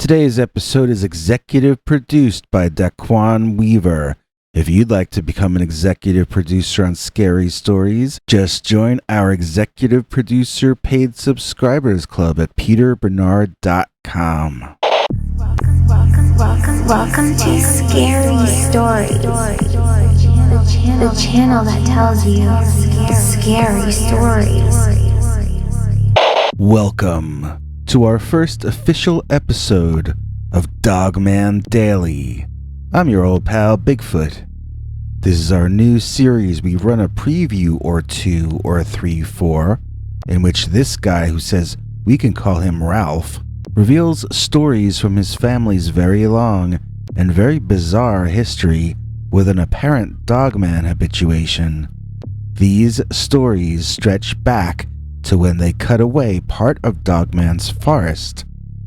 Today's episode is executive produced by Daquan Weaver. If you'd like to become an executive producer on Scary Stories, just join our executive producer paid subscribers club at peterbernard.com. Welcome to Scary Stories, the channel that tells you scary stories. Welcome to our first official episode of Dogman Daily. I'm your old pal Bigfoot. This is our new series we run a preview or two or three for, in which this guy who says we can call him Ralph reveals stories from his family's very long and very bizarre history with an apparent Dogman habituation. These stories stretch back to when they cut away part of Dogman's forest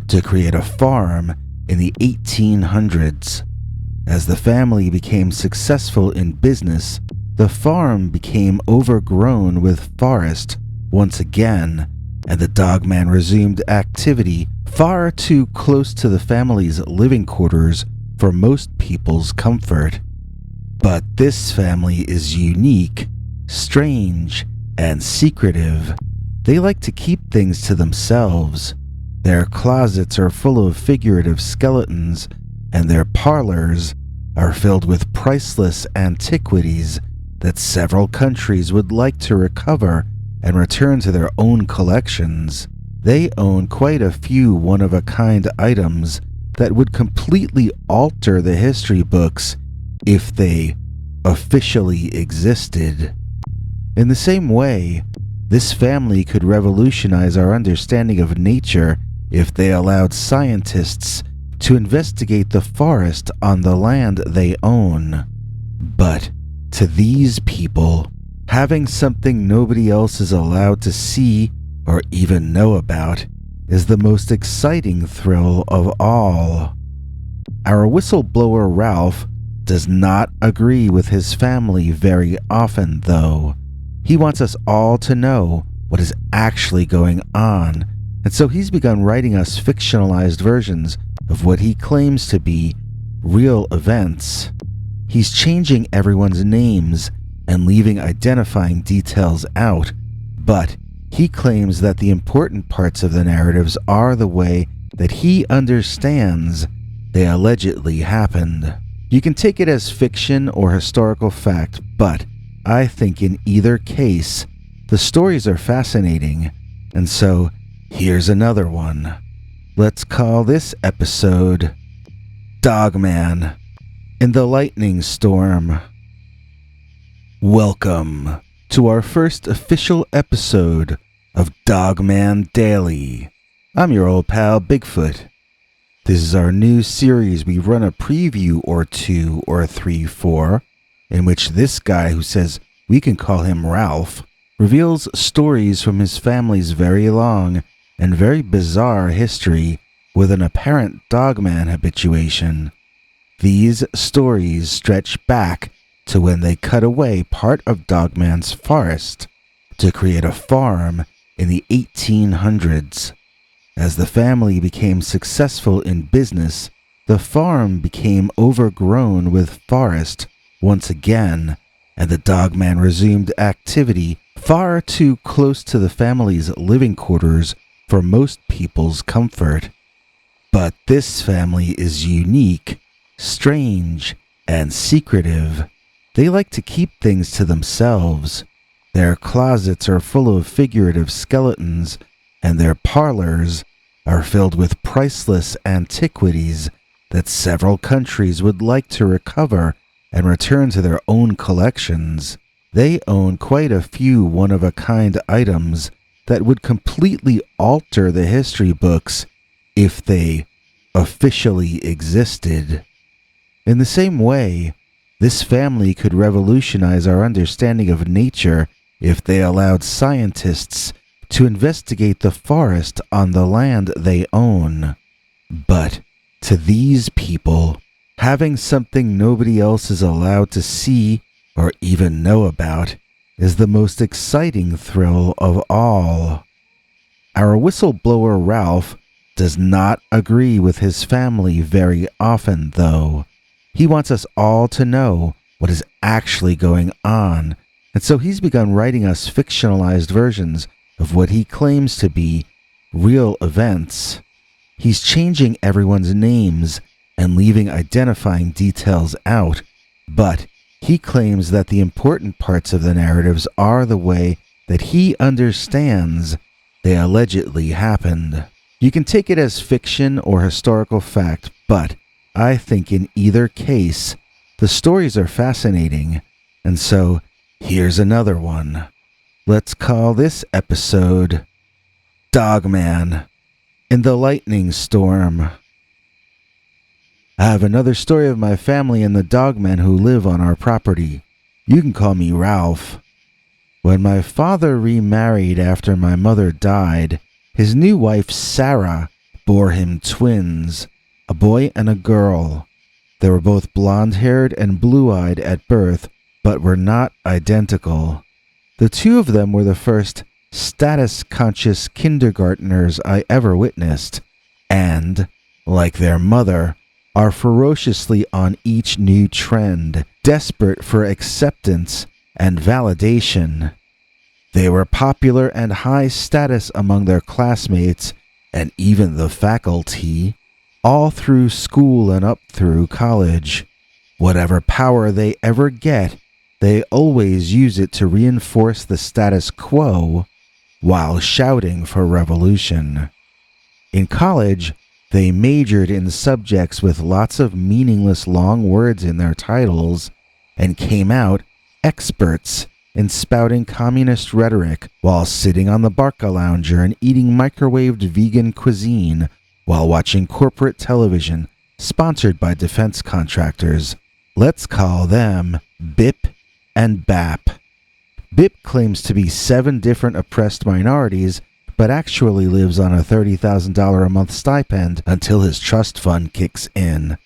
to create a farm in the 1800s. As the family became successful in business, the farm became overgrown with forest once again, and the Dogman resumed activity far too close to the family's living quarters for most people's comfort. But this family is unique, strange, and secretive. They like to keep things to themselves. Their closets are full of figurative skeletons, and their parlors are filled with priceless antiquities that several countries would like to recover and return to their own collections. They own quite a few one-of-a-kind items that would completely alter the history books if they officially existed. In the same way, this family could revolutionize our understanding of nature if they allowed scientists to investigate the forest on the land they own. But to these people, having something nobody else is allowed to see or even know about is the most exciting thrill of all. Our whistleblower Ralph does not agree with his family very often, though. He wants us all to know what is actually going on, and so he's begun writing us fictionalized versions of what he claims to be real events. He's changing everyone's names and leaving identifying details out, but he claims that the important parts of the narratives are the way that he understands they allegedly happened. You can take it as fiction or historical fact, but I think in either case, the stories are fascinating, and so here's another one. Let's call this episode Dogman in the Lightning Storm. Welcome to our first official episode of Dogman Daily. I'm your old pal Bigfoot. This is our new series we run a preview or two or three for, in which this guy who says we can call him Ralph reveals stories from his family's very long and very bizarre history with an apparent Dogman habituation. These stories stretch back to when they cut away part of Dogman's forest to create a farm in the 1800s. As the family became successful in business, the farm became overgrown with forest once again, and the Dogman resumed activity far too close to the family's living quarters for most people's comfort. But this family is unique, strange, and secretive. They like to keep things to themselves. Their closets are full of figurative skeletons, and their parlors are filled with priceless antiquities that several countries would like to recover and return to their own collections. They own quite a few one-of-a-kind items that would completely alter the history books if they officially existed. In the same way, this family could revolutionize our understanding of nature if they allowed scientists to investigate the forest on the land they own. But to these people, having something nobody else is allowed to see or even know about is the most exciting thrill of all. Our whistleblower Ralph does not agree with his family very often, though. He wants us all to know what is actually going on, and so he's begun writing us fictionalized versions of what he claims to be real events. He's changing everyone's names and leaving identifying details out, but he claims that the important parts of the narratives are the way that he understands they allegedly happened. You can take it as fiction or historical fact, but I think in either case, the stories are fascinating, and so here's another one. Let's call this episode Dogman in the Lightning Storm. I have another story of my family and the dogmen who live on our property. You can call me Ralph. When my father remarried after my mother died, his new wife Sarah bore him twins, a boy and a girl. They were both blonde-haired and blue-eyed at birth, but were not identical. The two of them were the first status-conscious kindergartners I ever witnessed, and, like their mother, are ferociously on each new trend, desperate for acceptance and validation. They were popular and high status among their classmates and even the faculty, all through school and up through college. Whatever power they ever get, they always use it to reinforce the status quo while shouting for revolution. In college, they majored in subjects with lots of meaningless long words in their titles and came out experts in spouting communist rhetoric while sitting on the Barca Lounger and eating microwaved vegan cuisine while watching corporate television sponsored by defense contractors. Let's call them BIP and BAP. BIP claims to be 7 different oppressed minorities, but actually lives on a $30,000 a month stipend until his trust fund kicks in.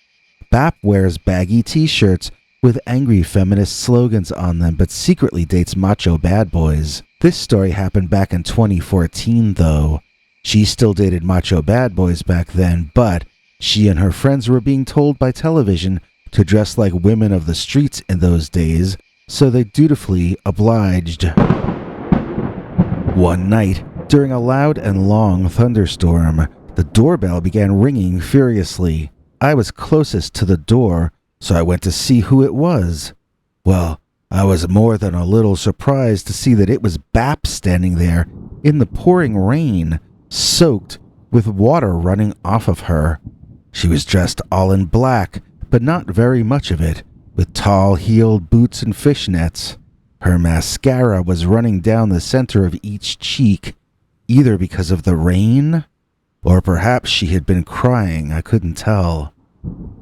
BAP wears baggy t-shirts with angry feminist slogans on them, but secretly dates macho bad boys. This story happened back in 2014, though. She still dated macho bad boys back then, but she and her friends were being told by television to dress like women of the streets in those days, so they dutifully obliged. One night, during a loud and long thunderstorm, the doorbell began ringing furiously. I was closest to the door, so I went to see who it was. Well, I was more than a little surprised to see that it was BAP standing there in the pouring rain, soaked with water running off of her. She was dressed all in black, but not very much of it, with tall heeled boots and fishnets. Her mascara was running down the center of each cheek, either because of the rain, or perhaps she had been crying, I couldn't tell.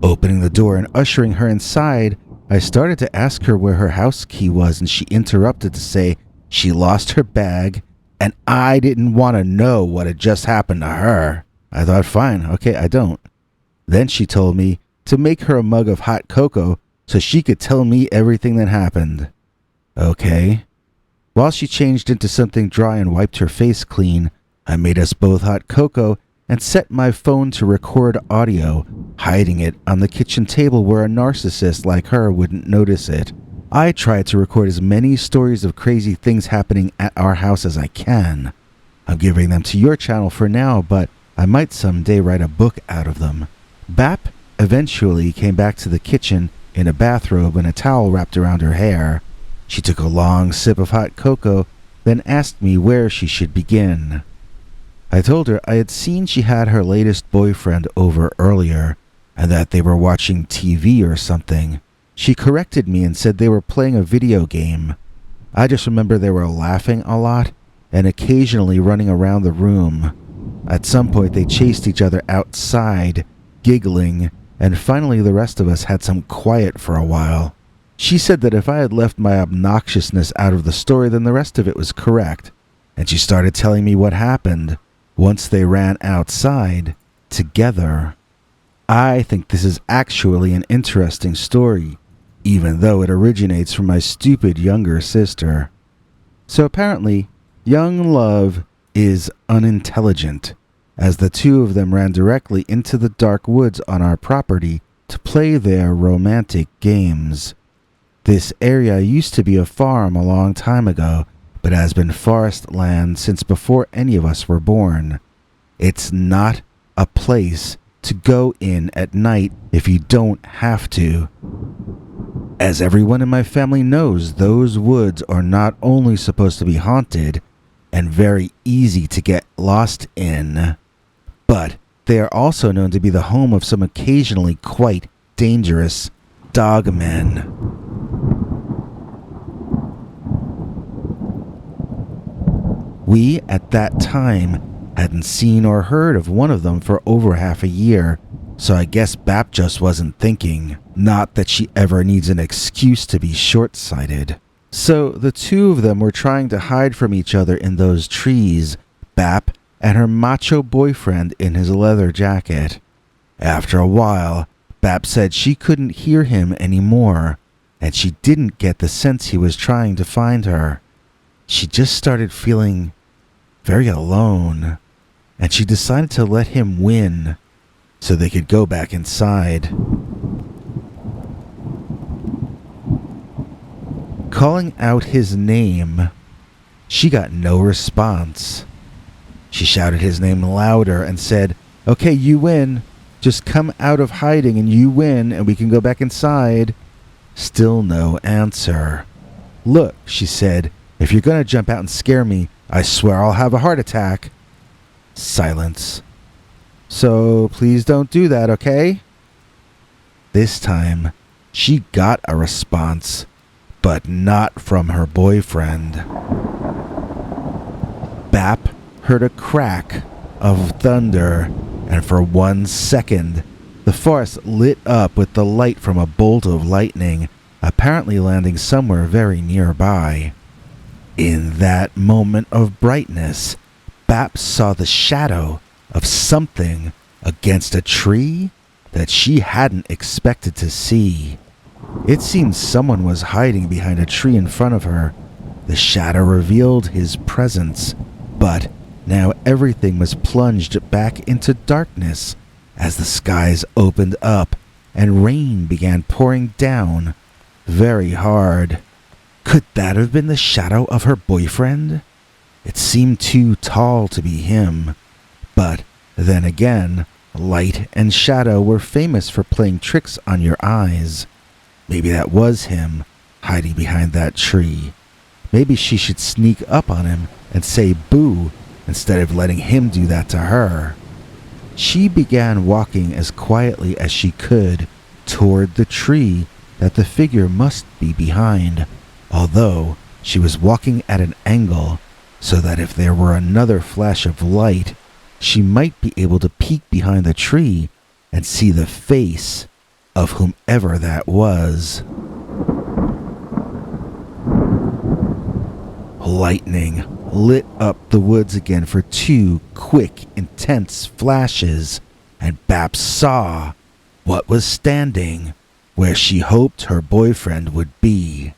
Opening the door and ushering her inside, I started to ask her where her house key was, and she interrupted to say she lost her bag, and I didn't want to know what had just happened to her. I thought, fine, okay, I don't. Then she told me to make her a mug of hot cocoa so she could tell me everything that happened. Okay. While she changed into something dry and wiped her face clean, I made us both hot cocoa and set my phone to record audio, hiding it on the kitchen table where a narcissist like her wouldn't notice it. I tried to record as many stories of crazy things happening at our house as I can. I'm giving them to your channel for now, but I might someday write a book out of them. BAP eventually came back to the kitchen in a bathrobe and a towel wrapped around her hair. She took a long sip of hot cocoa, then asked me where she should begin. I told her I had seen she had her latest boyfriend over earlier, and that they were watching TV or something. She corrected me and said they were playing a video game. I just remember they were laughing a lot and occasionally running around the room. At some point they chased each other outside, giggling, and finally the rest of us had some quiet for a while. She said that if I had left my obnoxiousness out of the story, then the rest of it was correct, and she started telling me what happened once they ran outside together. I think this is actually an interesting story, even though it originates from my stupid younger sister. So apparently, young love is unintelligent. as the two of them ran directly into the dark woods on our property to play their romantic games. This area used to be a farm a long time ago, but has been forest land since before any of us were born. It's not a place to go in at night if you don't have to. As everyone in my family knows, those woods are not only supposed to be haunted and very easy to get lost in, but they are also known to be the home of some occasionally quite dangerous dogmen. We, at that time, hadn't seen or heard of one of them for over half a year, so I guess Bap just wasn't thinking. Not that she ever needs an excuse to be short-sighted. So the two of them were trying to hide from each other in those trees, Bap and her macho boyfriend in his leather jacket. After a while, Bap said she couldn't hear him anymore, and she didn't get the sense he was trying to find her. She just started feeling very alone, and she decided to let him win so they could go back inside. Calling out his name, she got no response. She shouted his name louder and said, "Okay, you win. Just come out of hiding and you win and we can go back inside." Still no answer. "Look," she said, "if you're going to jump out and scare me, I swear I'll have a heart attack." Silence. "So please don't do that, okay?" This time, she got a response, but not from her boyfriend. Bap heard a crack of thunder, and for 1 second, the forest lit up with the light from a bolt of lightning, apparently landing somewhere very nearby. In that moment of brightness, Bap saw the shadow of something against a tree that she hadn't expected to see. It seemed someone was hiding behind a tree in front of her. The shadow revealed his presence, but now everything was plunged back into darkness as the skies opened up and rain began pouring down very hard. Could that have been the shadow of her boyfriend? It seemed too tall to be him, but then again, light and shadow were famous for playing tricks on your eyes. Maybe that was him, hiding behind that tree. Maybe she should sneak up on him and say boo instead of letting him do that to her. She began walking as quietly as she could toward the tree that the figure must be behind, although she was walking at an angle so that if there were another flash of light, she might be able to peek behind the tree and see the face of whomever that was. Lightning lit up the woods again for 2 quick, intense flashes, and Bap saw what was standing where she hoped her boyfriend would be.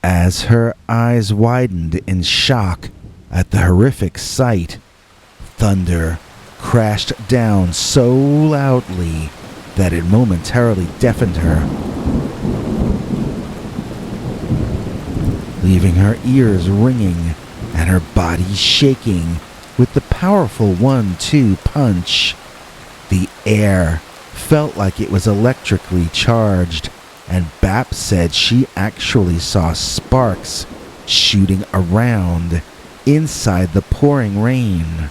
As her eyes widened in shock at the horrific sight, thunder crashed down so loudly that it momentarily deafened her, leaving her ears ringing and her body shaking with the powerful 1-2 punch. The air felt like it was electrically charged, and Bap said she actually saw sparks shooting around inside the pouring rain.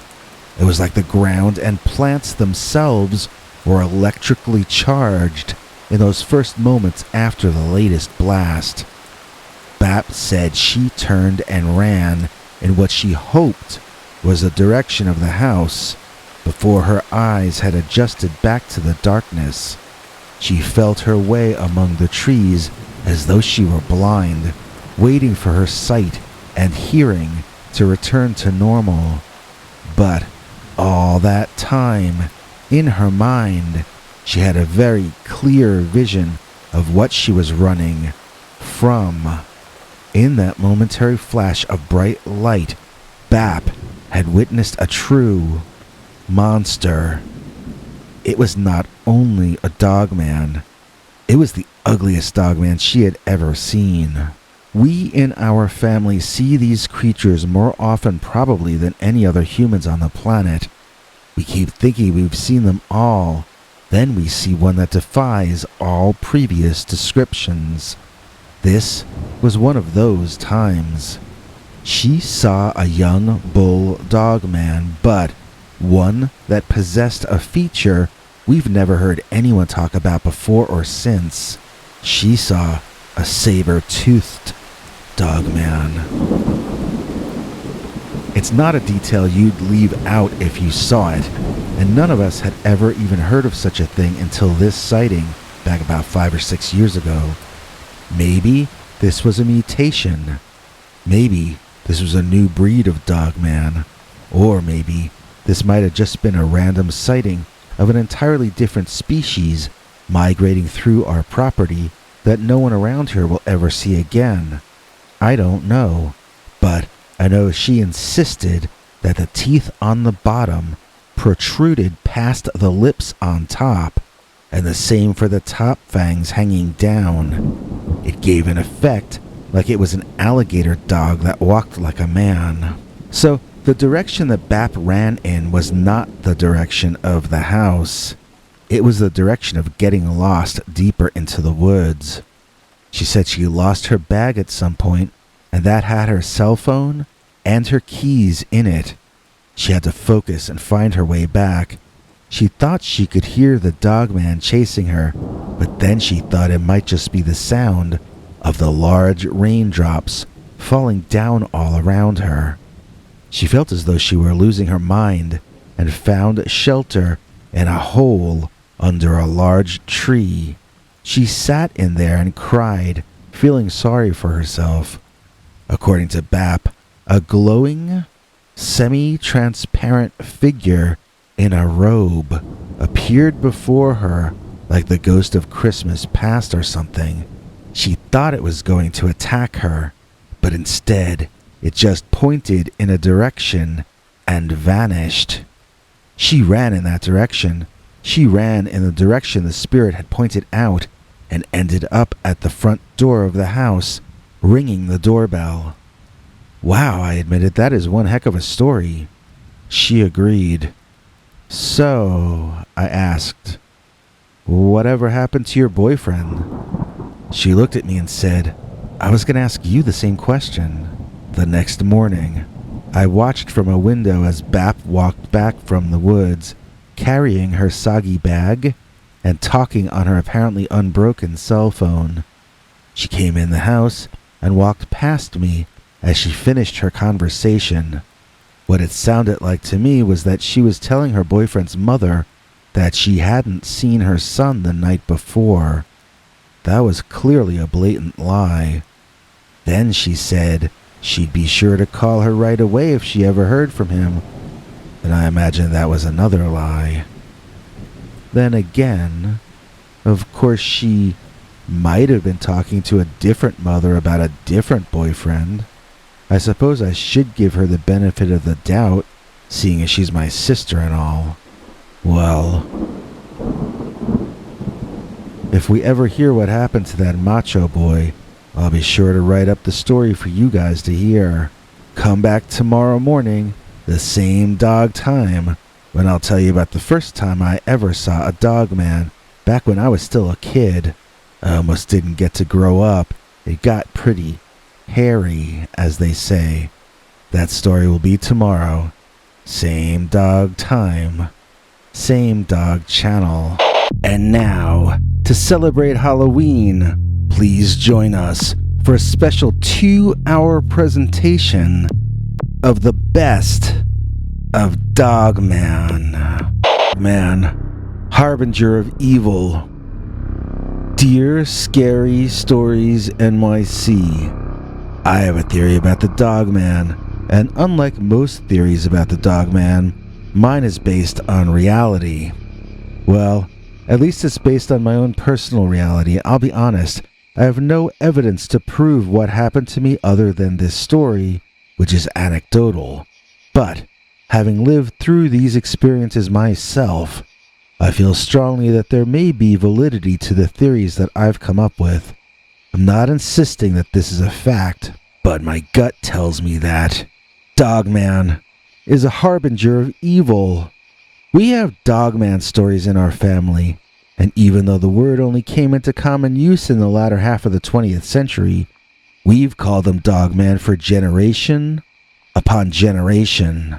It was like the ground and plants themselves were electrically charged in those first moments after the latest blast. Bap said she turned and ran in what she hoped was the direction of the house before her eyes had adjusted back to the darkness. She felt her way among the trees as though she were blind, waiting for her sight and hearing to return to normal. But all that time, in her mind, she had a very clear vision of what she was running from. In that momentary flash of bright light, Bap had witnessed a true monster. It was not only a dogman, it was the ugliest dogman she had ever seen. We in our family see these creatures more often probably than any other humans on the planet. We keep thinking we've seen them all. Then we see one that defies all previous descriptions. This was one of those times. She saw a young bull dogman, but one that possessed a feature we've never heard anyone talk about before or since. She saw a saber-toothed dogman. It's not a detail you'd leave out if you saw it, and none of us had ever even heard of such a thing until this sighting back about 5 or 6 years ago. Maybe this was a mutation. Maybe this was a new breed of dogman. Or maybe this might have just been a random sighting of an entirely different species migrating through our property that no one around here will ever see again. I don't know, but I know she insisted that the teeth on the bottom protruded past the lips on top, and the same for the top fangs hanging down. It gave an effect like it was an alligator dog that walked like a man. So the direction that Bap ran in was not the direction of the house. It was the direction of getting lost deeper into the woods. She said she lost her bag at some point, and that had her cell phone and her keys in it. She had to focus and find her way back. She thought she could hear the dogman chasing her, but then she thought it might just be the sound of the large raindrops falling down all around her. She felt as though she were losing her mind and found shelter in a hole under a large tree. She sat in there and cried, feeling sorry for herself. According to Bap, a glowing, semi-transparent figure in a robe appeared before her like the ghost of Christmas past or something. She thought it was going to attack her, but instead it just pointed in a direction and vanished. She ran in that direction. She ran in the direction the spirit had pointed out and ended up at the front door of the house, ringing the doorbell. Wow, I admitted, that is one heck of a story. She agreed. So, I asked, whatever happened to your boyfriend? She looked at me and said, I was going to ask you the same question. The next morning, I watched from a window as Bap walked back from the woods, carrying her soggy bag and talking on her apparently unbroken cell phone. She came in the house and walked past me as she finished her conversation. What it sounded like to me was that she was telling her boyfriend's mother that she hadn't seen her son the night before. That was clearly a blatant lie. Then she said she'd be sure to call her right away if she ever heard from him, and I imagine that was another lie. Then again, of course she might have been talking to a different mother about a different boyfriend. I suppose I should give her the benefit of the doubt, seeing as she's my sister and all. Well, if we ever hear what happened to that macho boy, I'll be sure to write up the story for you guys to hear. Come back tomorrow morning, the same dog time, when I'll tell you about the first time I ever saw a dogman, back when I was still a kid. I almost didn't get to grow up. It got pretty hairy, as they say. That story will be tomorrow. Same dog time. Same dog channel. And now, to celebrate Halloween, please join us for a special 2-hour presentation of the best of Dogman. Man, harbinger of evil. Dear Scary Stories NYC, I have a theory about the Dogman, and unlike most theories about the Dogman, mine is based on reality. Well, at least it's based on my own personal reality. I'll be honest, I have no evidence to prove what happened to me other than this story, which is anecdotal. But Having lived through these experiences myself, I feel strongly that there may be validity to the theories that I've come up with. I'm not insisting that this is a fact, but my gut tells me that Dogman is a harbinger of evil. We have Dogman stories in our family, and even though the word only came into common use in the latter half of the 20th century, we've called them Dogman for generation upon generation.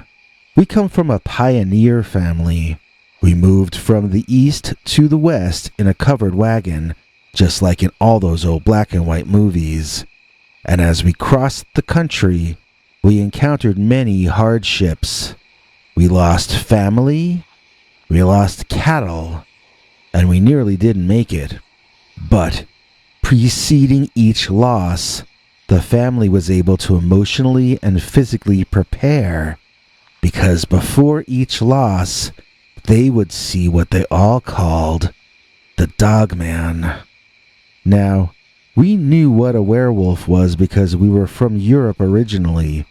We come from a pioneer family. We moved from the east to the west in a covered wagon, just like in all those old black and white movies. And as we crossed the country, we encountered many hardships. We lost family, we lost cattle, and we nearly didn't make it. But preceding each loss, the family was able to emotionally and physically prepare, because before each loss, they would see what they all called the Dogman. Now, we knew what a werewolf was because we were from Europe originally.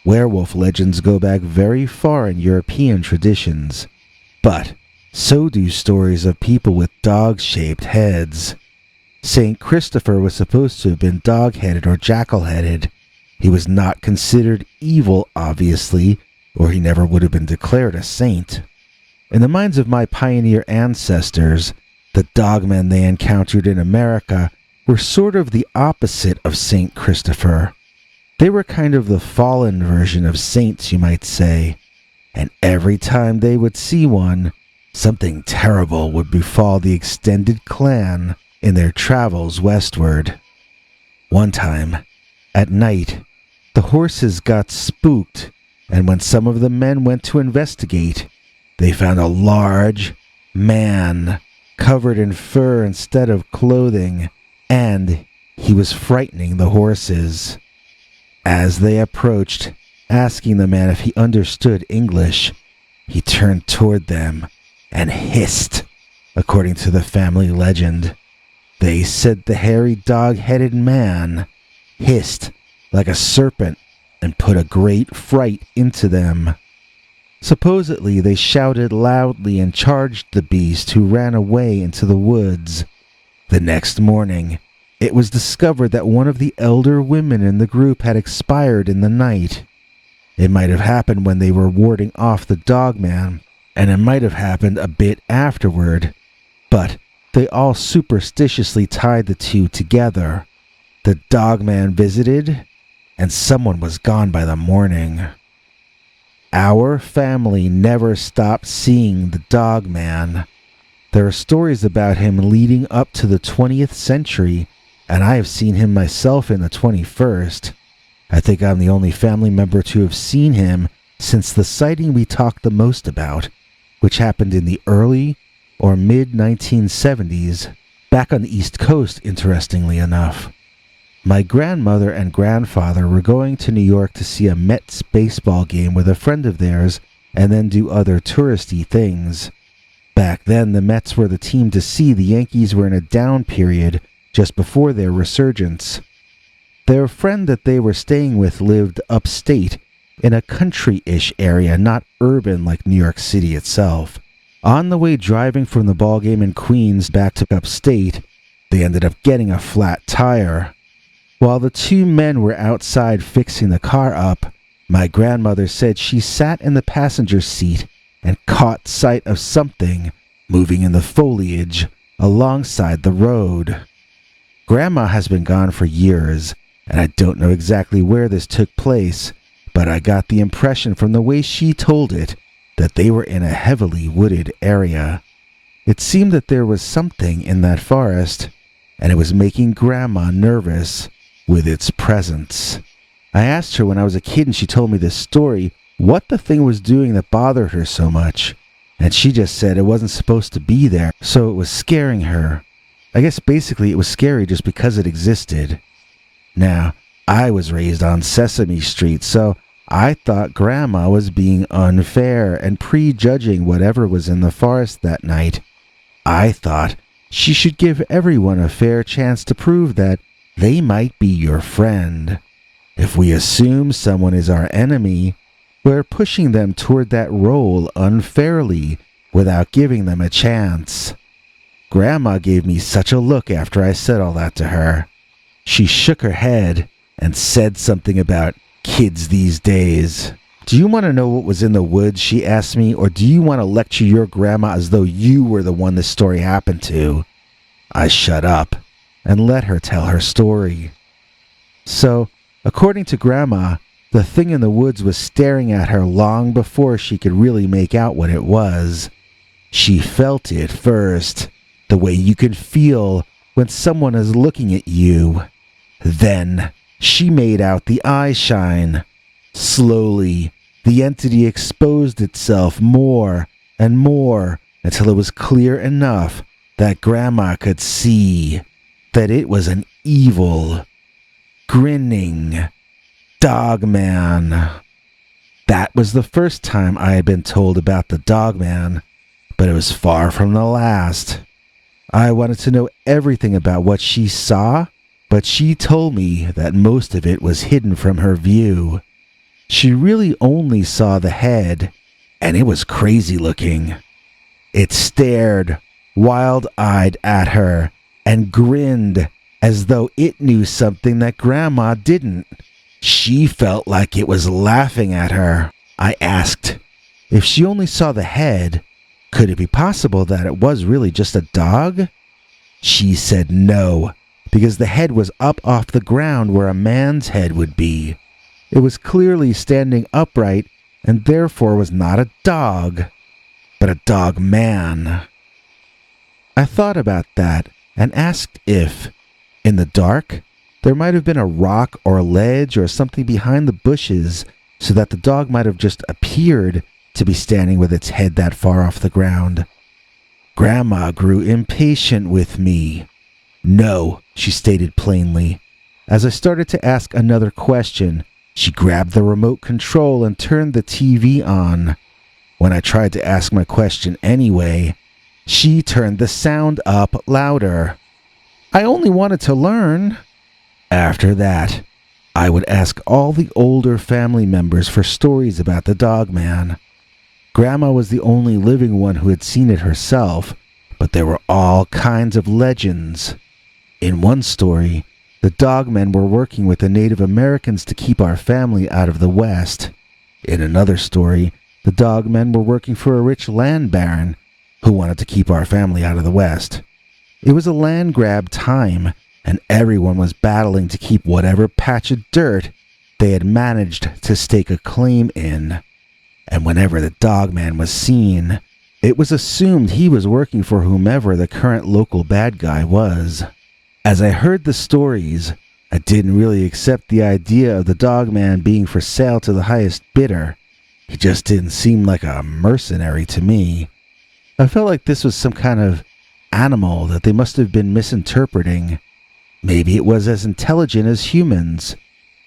Werewolf legends go back very far in European traditions, but so do stories of people with dog-shaped heads. Saint Christopher was supposed to have been dog-headed or jackal-headed. He was not considered evil, obviously, or he never would have been declared a saint. In the minds of my pioneer ancestors, the dogmen they encountered in America were sort of the opposite of Saint Christopher. They were kind of the fallen version of saints, you might say, and every time they would see one, something terrible would befall the extended clan in their travels westward. One time, at night, the horses got spooked, and when some of the men went to investigate, they found a large man covered in fur instead of clothing, and he was frightening the horses. As they approached, asking the man if he understood English, he turned toward them and hissed, according to the family legend. They said the hairy dog-headed man hissed like a serpent and put a great fright into them. Supposedly, they shouted loudly and charged the beast, who ran away into the woods. The next morning, it was discovered that one of the elder women in the group had expired in the night. It might have happened when they were warding off the Dogman, and it might have happened a bit afterward, but they all superstitiously tied the two together. The Dogman visited, and someone was gone by the morning. Our family never stopped seeing the Dogman. There are stories about him leading up to the 20th century, and I have seen him myself in the 21st. I think I'm the only family member to have seen him since the sighting we talked the most about, which happened in the early or mid-1970s, back on the East Coast, interestingly enough. My grandmother and grandfather were going to New York to see a Mets baseball game with a friend of theirs and then do other touristy things. Back then, the Mets were the team to see. The Yankees were in a down period just before their resurgence. Their friend that they were staying with lived upstate in a country-ish area, not urban like New York City itself. On the way driving from the ballgame in Queens back to upstate, they ended up getting a flat tire. While the two men were outside fixing the car up, my grandmother said she sat in the passenger seat and caught sight of something moving in the foliage alongside the road. Grandma has been gone for years, and I don't know exactly where this took place, but I got the impression from the way she told it that they were in a heavily wooded area. It seemed that there was something in that forest, and it was making Grandma nervous with its presence. I asked her when I was a kid and she told me this story, what the thing was doing that bothered her so much, and she just said it wasn't supposed to be there, so it was scaring her. I guess basically it was scary just because it existed. Now, I was raised on Sesame Street, so I thought Grandma was being unfair and prejudging whatever was in the forest that night. I thought she should give everyone a fair chance to prove that they might be your friend. If we assume someone is our enemy, We're pushing them toward that role unfairly without giving them a chance. Grandma gave me such a look after I said all that to her. She shook her head and said something about kids these days. "Do you want to know what was in the woods?" she asked me, "or do you want to lecture your grandma as though you were the one this story happened to?" I shut up and let her tell her story. So, according to Grandma, the thing in the woods was staring at her long before she could really make out what it was. She felt it first, the way you can feel when someone is looking at you. Then, she made out the eye shine. Slowly, the entity exposed itself more and more until it was clear enough that Grandma could see that it was an evil, grinning Dogman. That was the first time I had been told about the Dogman, but it was far from the last. I wanted to know everything about what she saw, but she told me that most of it was hidden from her view. She really only saw the head, and it was crazy looking. It stared wild-eyed at her and grinned as though it knew something that Grandma didn't. She felt like it was laughing at her. I asked, if she only saw the head, could it be possible that it was really just a dog? She said no, because the head was up off the ground where a man's head would be. It was clearly standing upright and therefore was not a dog, but a dog man. I thought about that and asked if, in the dark, there might have been a rock or a ledge or something behind the bushes so that the dog might have just appeared to be standing with its head that far off the ground. Grandma grew impatient with me. No, she stated plainly. As I started to ask another question, she grabbed the remote control and turned the TV on. When I tried to ask my question anyway, she turned the sound up louder. I only wanted to learn. After that, I would ask all the older family members for stories about the Dogman. Grandma was the only living one who had seen it herself, but there were all kinds of legends. In one story, the Dogmen were working with the Native Americans to keep our family out of the West. In another story, the Dogmen were working for a rich land baron who wanted to keep our family out of the West. It was a land grab time, and everyone was battling to keep whatever patch of dirt they had managed to stake a claim in. And whenever the Dogman was seen, it was assumed he was working for whomever the current local bad guy was. As I heard the stories, I didn't really accept the idea of the Dogman being for sale to the highest bidder. He just didn't seem like a mercenary to me. I felt like this was some kind of animal that they must have been misinterpreting. Maybe it was as intelligent as humans.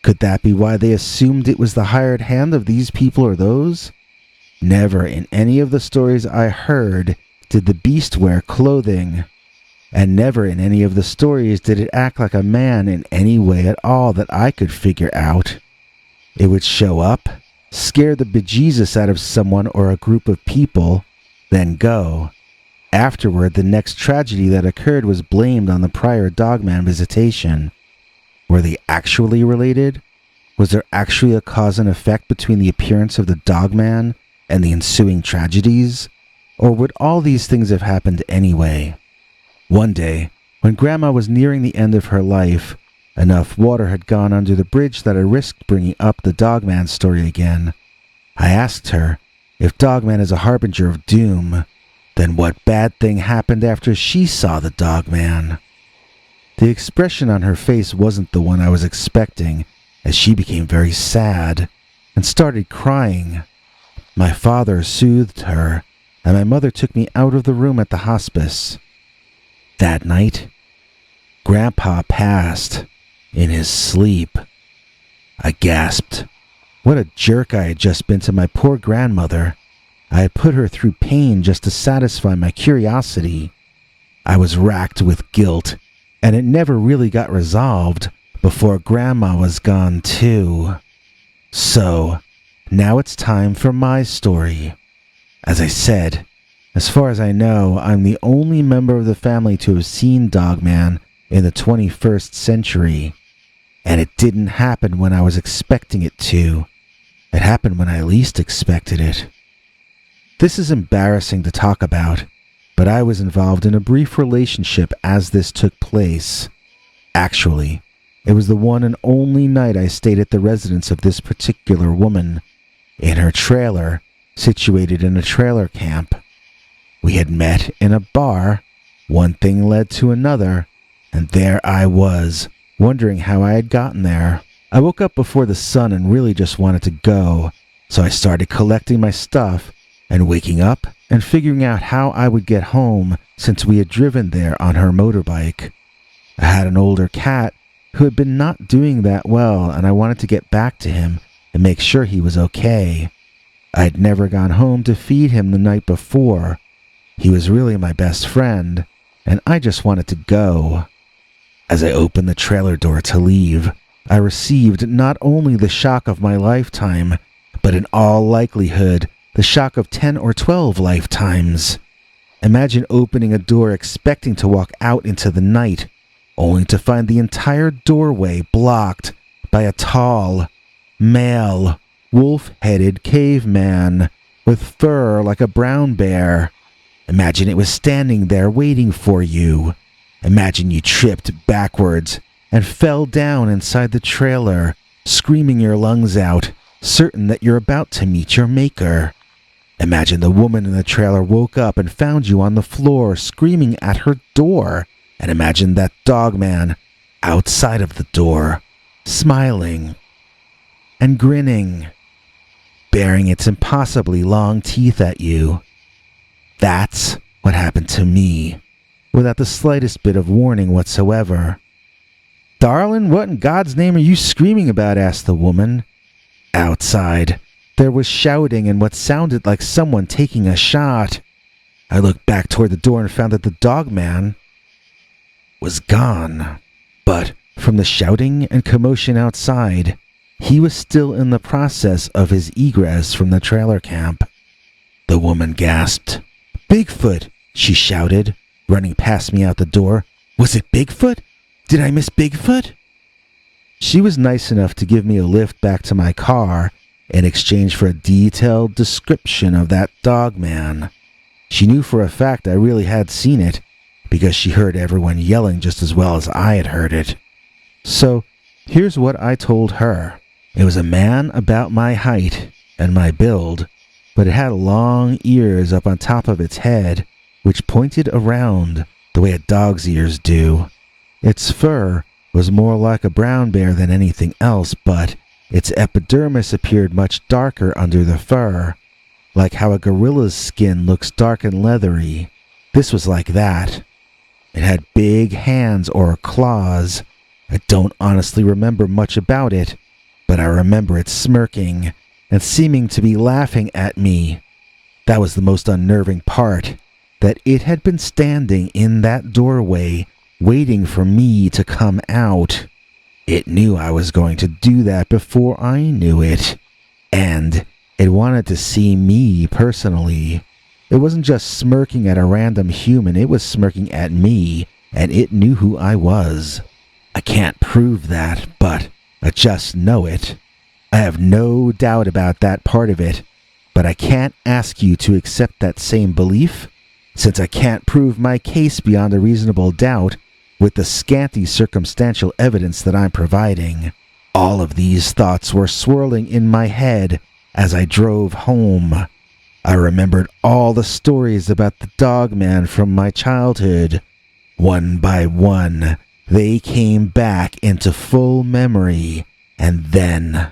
Could that be why they assumed it was the hired hand of these people or those? Never in any of the stories I heard did the beast wear clothing. And never in any of the stories did it act like a man in any way at all that I could figure out. It would show up, scare the bejesus out of someone or a group of people, then go. Afterward, the next tragedy that occurred was blamed on the prior Dogman visitation. Were they actually related? Was there actually a cause and effect between the appearance of the Dogman and the ensuing tragedies? Or would all these things have happened anyway? One day, when Grandma was nearing the end of her life, enough water had gone under the bridge that I risked bringing up the Dogman story again. I asked her, if Dogman is a harbinger of doom, then what bad thing happened after she saw the Dogman? The expression on her face wasn't the one I was expecting, as she became very sad and started crying. My father soothed her, and my mother took me out of the room at the hospice. That night, Grandpa passed in his sleep. I gasped. What a jerk I had just been to my poor grandmother. I had put her through pain just to satisfy my curiosity. I was racked with guilt, and it never really got resolved before Grandma was gone too. So, now it's time for my story. As I said, as far as I know, I'm the only member of the family to have seen Dogman in the 21st century. And it didn't happen when I was expecting it to. It happened when I least expected it. This is embarrassing to talk about, but I was involved in a brief relationship as this took place. Actually, it was the one and only night I stayed at the residence of this particular woman, in her trailer, situated in a trailer camp. We had met in a bar, one thing led to another, and there I was, wondering how I had gotten there. I woke up before the sun and really just wanted to go, so I started collecting my stuff and waking up and figuring out how I would get home since we had driven there on her motorbike. I had an older cat who had been not doing that well, and I wanted to get back to him and make sure he was okay. I had never gone home to feed him the night before. He was really my best friend, and I just wanted to go. As I opened the trailer door to leave, I received not only the shock of my lifetime, but in all likelihood, the shock of 10 or 12 lifetimes. Imagine opening a door expecting to walk out into the night, only to find the entire doorway blocked by a tall, male, wolf-headed caveman with fur like a brown bear. Imagine it was standing there waiting for you. Imagine you tripped backwards and fell down inside the trailer, screaming your lungs out, certain that you're about to meet your maker. Imagine the woman in the trailer woke up and found you on the floor screaming at her door, and imagine that Dogman outside of the door, smiling and grinning, baring its impossibly long teeth at you. That's what happened to me, without the slightest bit of warning whatsoever. "Darling, what in God's name are you screaming about?" asked the woman. Outside, there was shouting and what sounded like someone taking a shot. I looked back toward the door and found that the Dogman was gone. But from the shouting and commotion outside, he was still in the process of his egress from the trailer camp. The woman gasped. "Bigfoot!" she shouted, running past me out the door. "Was it Bigfoot? Did I miss Bigfoot?" She was nice enough to give me a lift back to my car in exchange for a detailed description of that Dogman. She knew for a fact I really had seen it, because she heard everyone yelling just as well as I had heard it. So, here's what I told her. It was a man about my height and my build, but it had long ears up on top of its head, which pointed around the way a dog's ears do. Its fur was more like a brown bear than anything else, but its epidermis appeared much darker under the fur, like how a gorilla's skin looks dark and leathery. This was like that. It had big hands or claws. I don't honestly remember much about it, but I remember it smirking and seeming to be laughing at me. That was the most unnerving part, that it had been standing in that doorway waiting for me to come out. It knew I was going to do that before I knew it, and it wanted to see me personally. It wasn't just smirking at a random human, it was smirking at me, and it knew who I was. I can't prove that, but I just know it. I have no doubt about that part of it, but I can't ask you to accept that same belief, since I can't prove my case beyond a reasonable doubt with the scanty circumstantial evidence that I'm providing. All of these thoughts were swirling in my head as I drove home. I remembered all the stories about the Dogman from my childhood. One by one, they came back into full memory, and then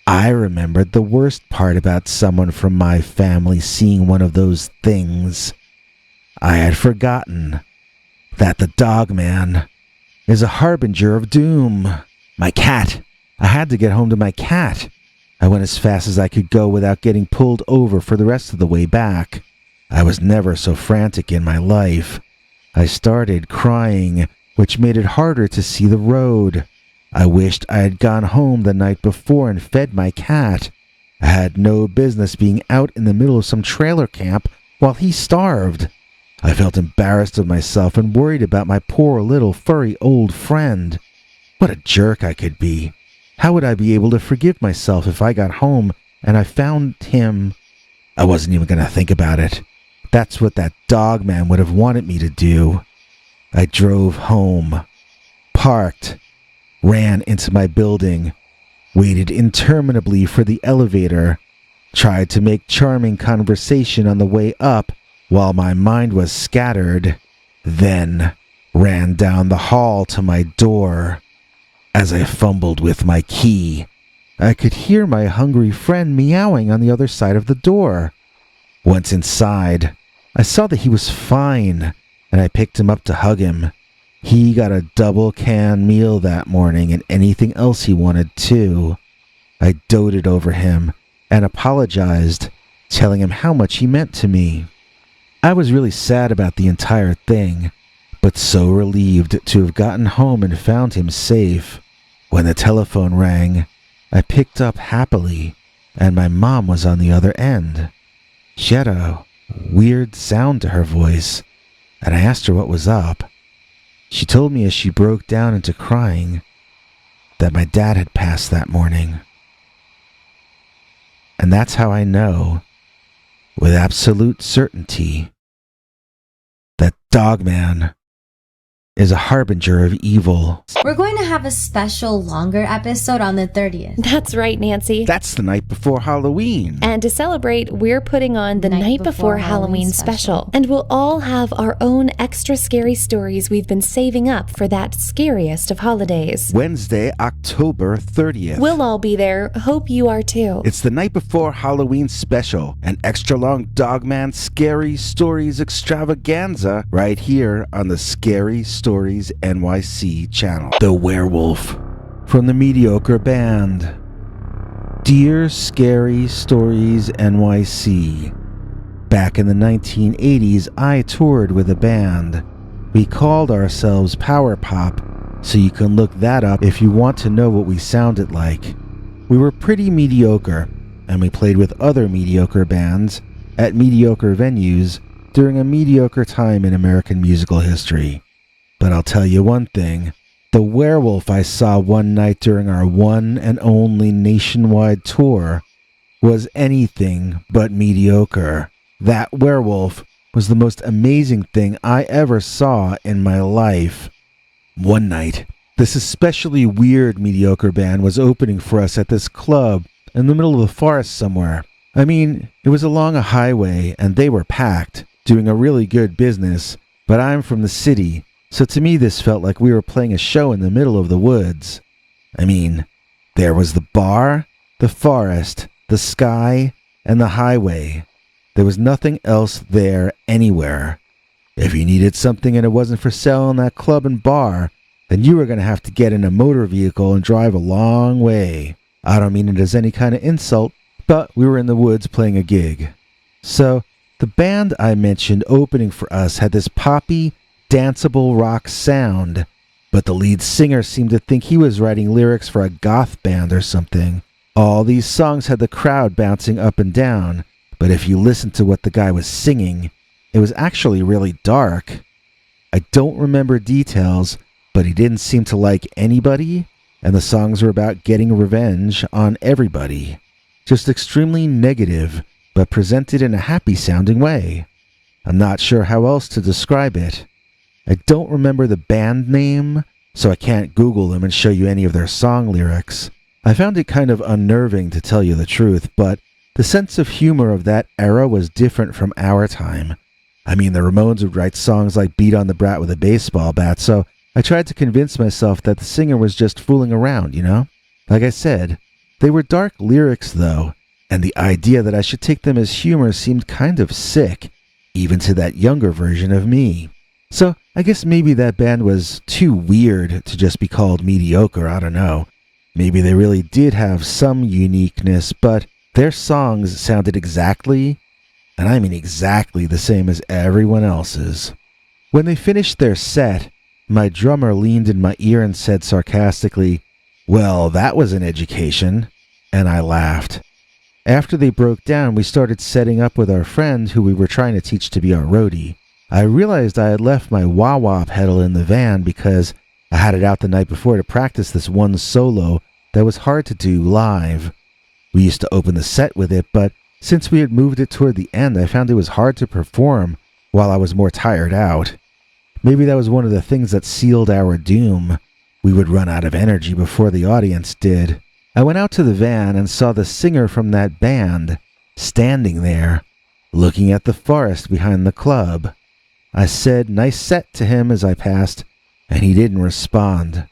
I remembered the worst part about someone from my family seeing one of those things. I had forgotten that the Dogman is a harbinger of doom. My cat. I had to get home to my cat. I went as fast as I could go without getting pulled over for the rest of the way back. I was never so frantic in my life. I started crying, which made it harder to see the road. I wished I had gone home the night before and fed my cat. I had no business being out in the middle of some trailer camp while he starved. I felt embarrassed of myself and worried about my poor little furry old friend. What a jerk I could be. How would I be able to forgive myself if I got home and I found him? I wasn't even going to think about it. That's what that Dogman would have wanted me to do. I drove home, parked, ran into my building, waited interminably for the elevator, tried to make charming conversation on the way up while my mind was scattered, then ran down the hall to my door. As I fumbled with my key, I could hear my hungry friend meowing on the other side of the door. Once inside, I saw that he was fine, and I picked him up to hug him. He got a double can meal that morning and anything else he wanted too. I doted over him and apologized, telling him how much he meant to me. I was really sad about the entire thing, but so relieved to have gotten home and found him safe. When the telephone rang, I picked up happily, and my mom was on the other end. She had a weird sound to her voice, and I asked her what was up. She told me as she broke down into crying that my dad had passed that morning. And that's how I know, with absolute certainty, that Dogman is a harbinger of evil. We're going to have a special longer episode on the 30th. That's right, Nancy. That's the night before Halloween. And to celebrate, we're putting on the Night Before Halloween special. And we'll all have our own extra scary stories we've been saving up for that scariest of holidays. Wednesday, October 30th. We'll all be there. Hope you are too. It's the Night Before Halloween special, an extra-long Dogman Scary Stories extravaganza right here on the Scary Stories NYC channel. The Werewolf from the Mediocre Band. Dear Scary Stories NYC, back in the 1980s, I toured with a band. We called ourselves Power Pop, so you can look that up if you want to know what we sounded like. We were pretty mediocre, and we played with other mediocre bands at mediocre venues during a mediocre time in American musical history. But I'll tell you one thing, the werewolf I saw one night during our one and only nationwide tour was anything but mediocre. That werewolf was the most amazing thing I ever saw in my life. One night, this especially weird mediocre band was opening for us at this club in the middle of the forest somewhere. I mean, it was along a highway and they were packed, doing a really good business, but I'm from the city, so to me this felt like we were playing a show in the middle of the woods. I mean, there was the bar, the forest, the sky, and the highway. There was nothing else there anywhere. If you needed something and it wasn't for sale in that club and bar, then you were going to have to get in a motor vehicle and drive a long way. I don't mean it as any kind of insult, but we were in the woods playing a gig. So, the band I mentioned opening for us had this poppy, danceable rock sound, but the lead singer seemed to think he was writing lyrics for a goth band or something. All these songs had the crowd bouncing up and down, but if you listened to what the guy was singing, it was actually really dark. I don't remember details, but he didn't seem to like anybody, and the songs were about getting revenge on everybody. Just extremely negative, but presented in a happy-sounding way. I'm not sure how else to describe it. I don't remember the band name, so I can't Google them and show you any of their song lyrics. I found it kind of unnerving to tell you the truth, but the sense of humor of that era was different from our time. I mean, the Ramones would write songs like Beat on the Brat with a baseball bat, so I tried to convince myself that the singer was just fooling around, you know? Like I said, they were dark lyrics, though, and the idea that I should take them as humor seemed kind of sick, even to that younger version of me. So I guess maybe that band was too weird to just be called mediocre, I don't know. Maybe they really did have some uniqueness, but their songs sounded exactly, and I mean exactly the same as everyone else's. When they finished their set, my drummer leaned in my ear and said sarcastically, "Well, that was an education," and I laughed. After they broke down, we started setting up with our friend who we were trying to teach to be our roadie. I realized I had left my wah-wah pedal in the van because I had it out the night before to practice this one solo that was hard to do live. We used to open the set with it, but since we had moved it toward the end, I found it was hard to perform while I was more tired out. Maybe that was one of the things that sealed our doom. We would run out of energy before the audience did. I went out to the van and saw the singer from that band standing there, looking at the forest behind the club. I said, "Nice set," to him as I passed, and he didn't respond.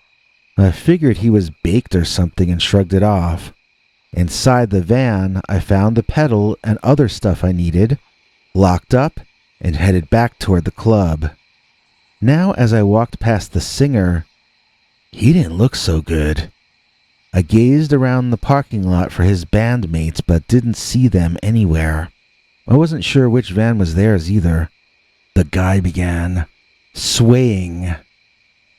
I figured he was baked or something and shrugged it off. Inside the van, I found the pedal and other stuff I needed, locked up, and headed back toward the club. Now, as I walked past the singer, he didn't look so good. I gazed around the parking lot for his bandmates, but didn't see them anywhere. I wasn't sure which van was theirs either. The guy began swaying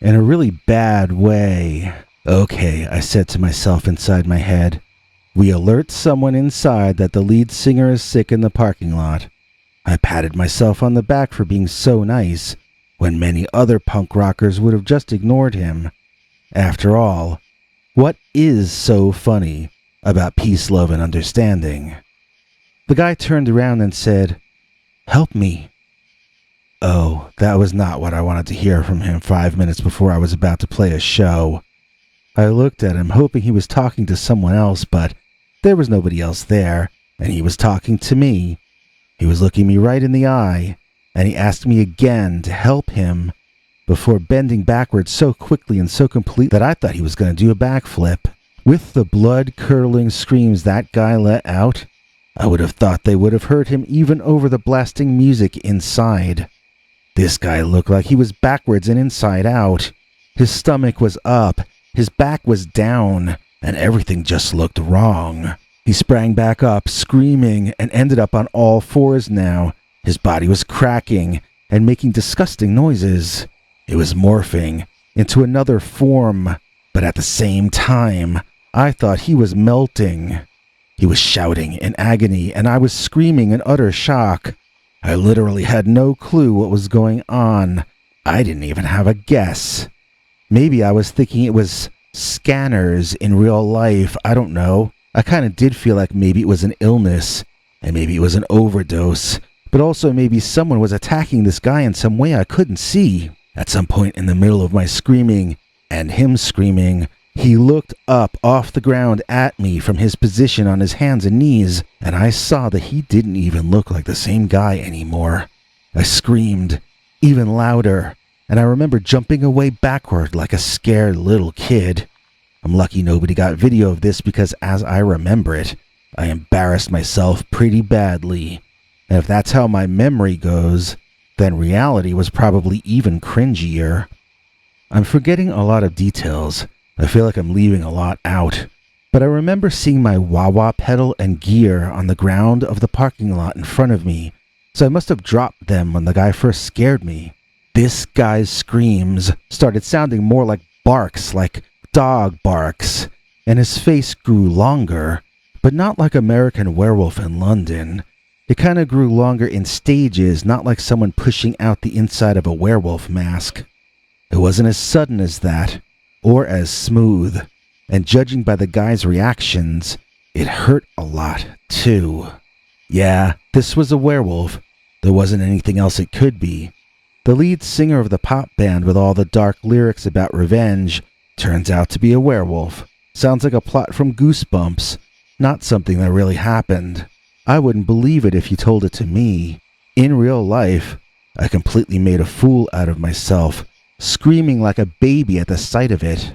in a really bad way. Okay, I said to myself inside my head. We alert someone inside that the lead singer is sick in the parking lot. I patted myself on the back for being so nice, when many other punk rockers would have just ignored him. After all, what is so funny about peace, love, and understanding? The guy turned around and said, "Help me." Oh, that was not what I wanted to hear from him 5 minutes before I was about to play a show. I looked at him, hoping he was talking to someone else, but there was nobody else there, and he was talking to me. He was looking me right in the eye, and he asked me again to help him before bending backwards so quickly and so complete that I thought he was going to do a backflip. With the blood-curdling screams that guy let out, I would have thought they would have heard him even over the blasting music inside. This guy looked like he was backwards and inside out. His stomach was up, his back was down, and everything just looked wrong. He sprang back up, screaming, and ended up on all fours now. His body was cracking and making disgusting noises. It was morphing into another form, but at the same time, I thought he was melting. He was shouting in agony, and I was screaming in utter shock. I literally had no clue what was going on. I didn't even have a guess. Maybe I was thinking it was scanners in real life. I don't know. I kind of did feel like maybe it was an illness, and maybe it was an overdose, but also maybe someone was attacking this guy in some way I couldn't see. At some point in the middle of my screaming, and him screaming, he looked up off the ground at me from his position on his hands and knees, and I saw that he didn't even look like the same guy anymore. I screamed, even louder, and I remember jumping away backward like a scared little kid. I'm lucky nobody got video of this because as I remember it, I embarrassed myself pretty badly. And if that's how my memory goes, then reality was probably even cringier. I'm forgetting a lot of details. I feel like I'm leaving a lot out. But I remember seeing my wah-wah pedal and gear on the ground of the parking lot in front of me, so I must have dropped them when the guy first scared me. This guy's screams started sounding more like barks, like dog barks, and his face grew longer, but not like American Werewolf in London. It kind of grew longer in stages, not like someone pushing out the inside of a werewolf mask. It wasn't as sudden as that, or as smooth, and judging by the guy's reactions, it hurt a lot, too. Yeah, this was a werewolf. There wasn't anything else it could be. The lead singer of the pop band with all the dark lyrics about revenge turns out to be a werewolf. Sounds like a plot from Goosebumps, not something that really happened. I wouldn't believe it if you told it to me. In real life, I completely made a fool out of myself, screaming like a baby at the sight of it.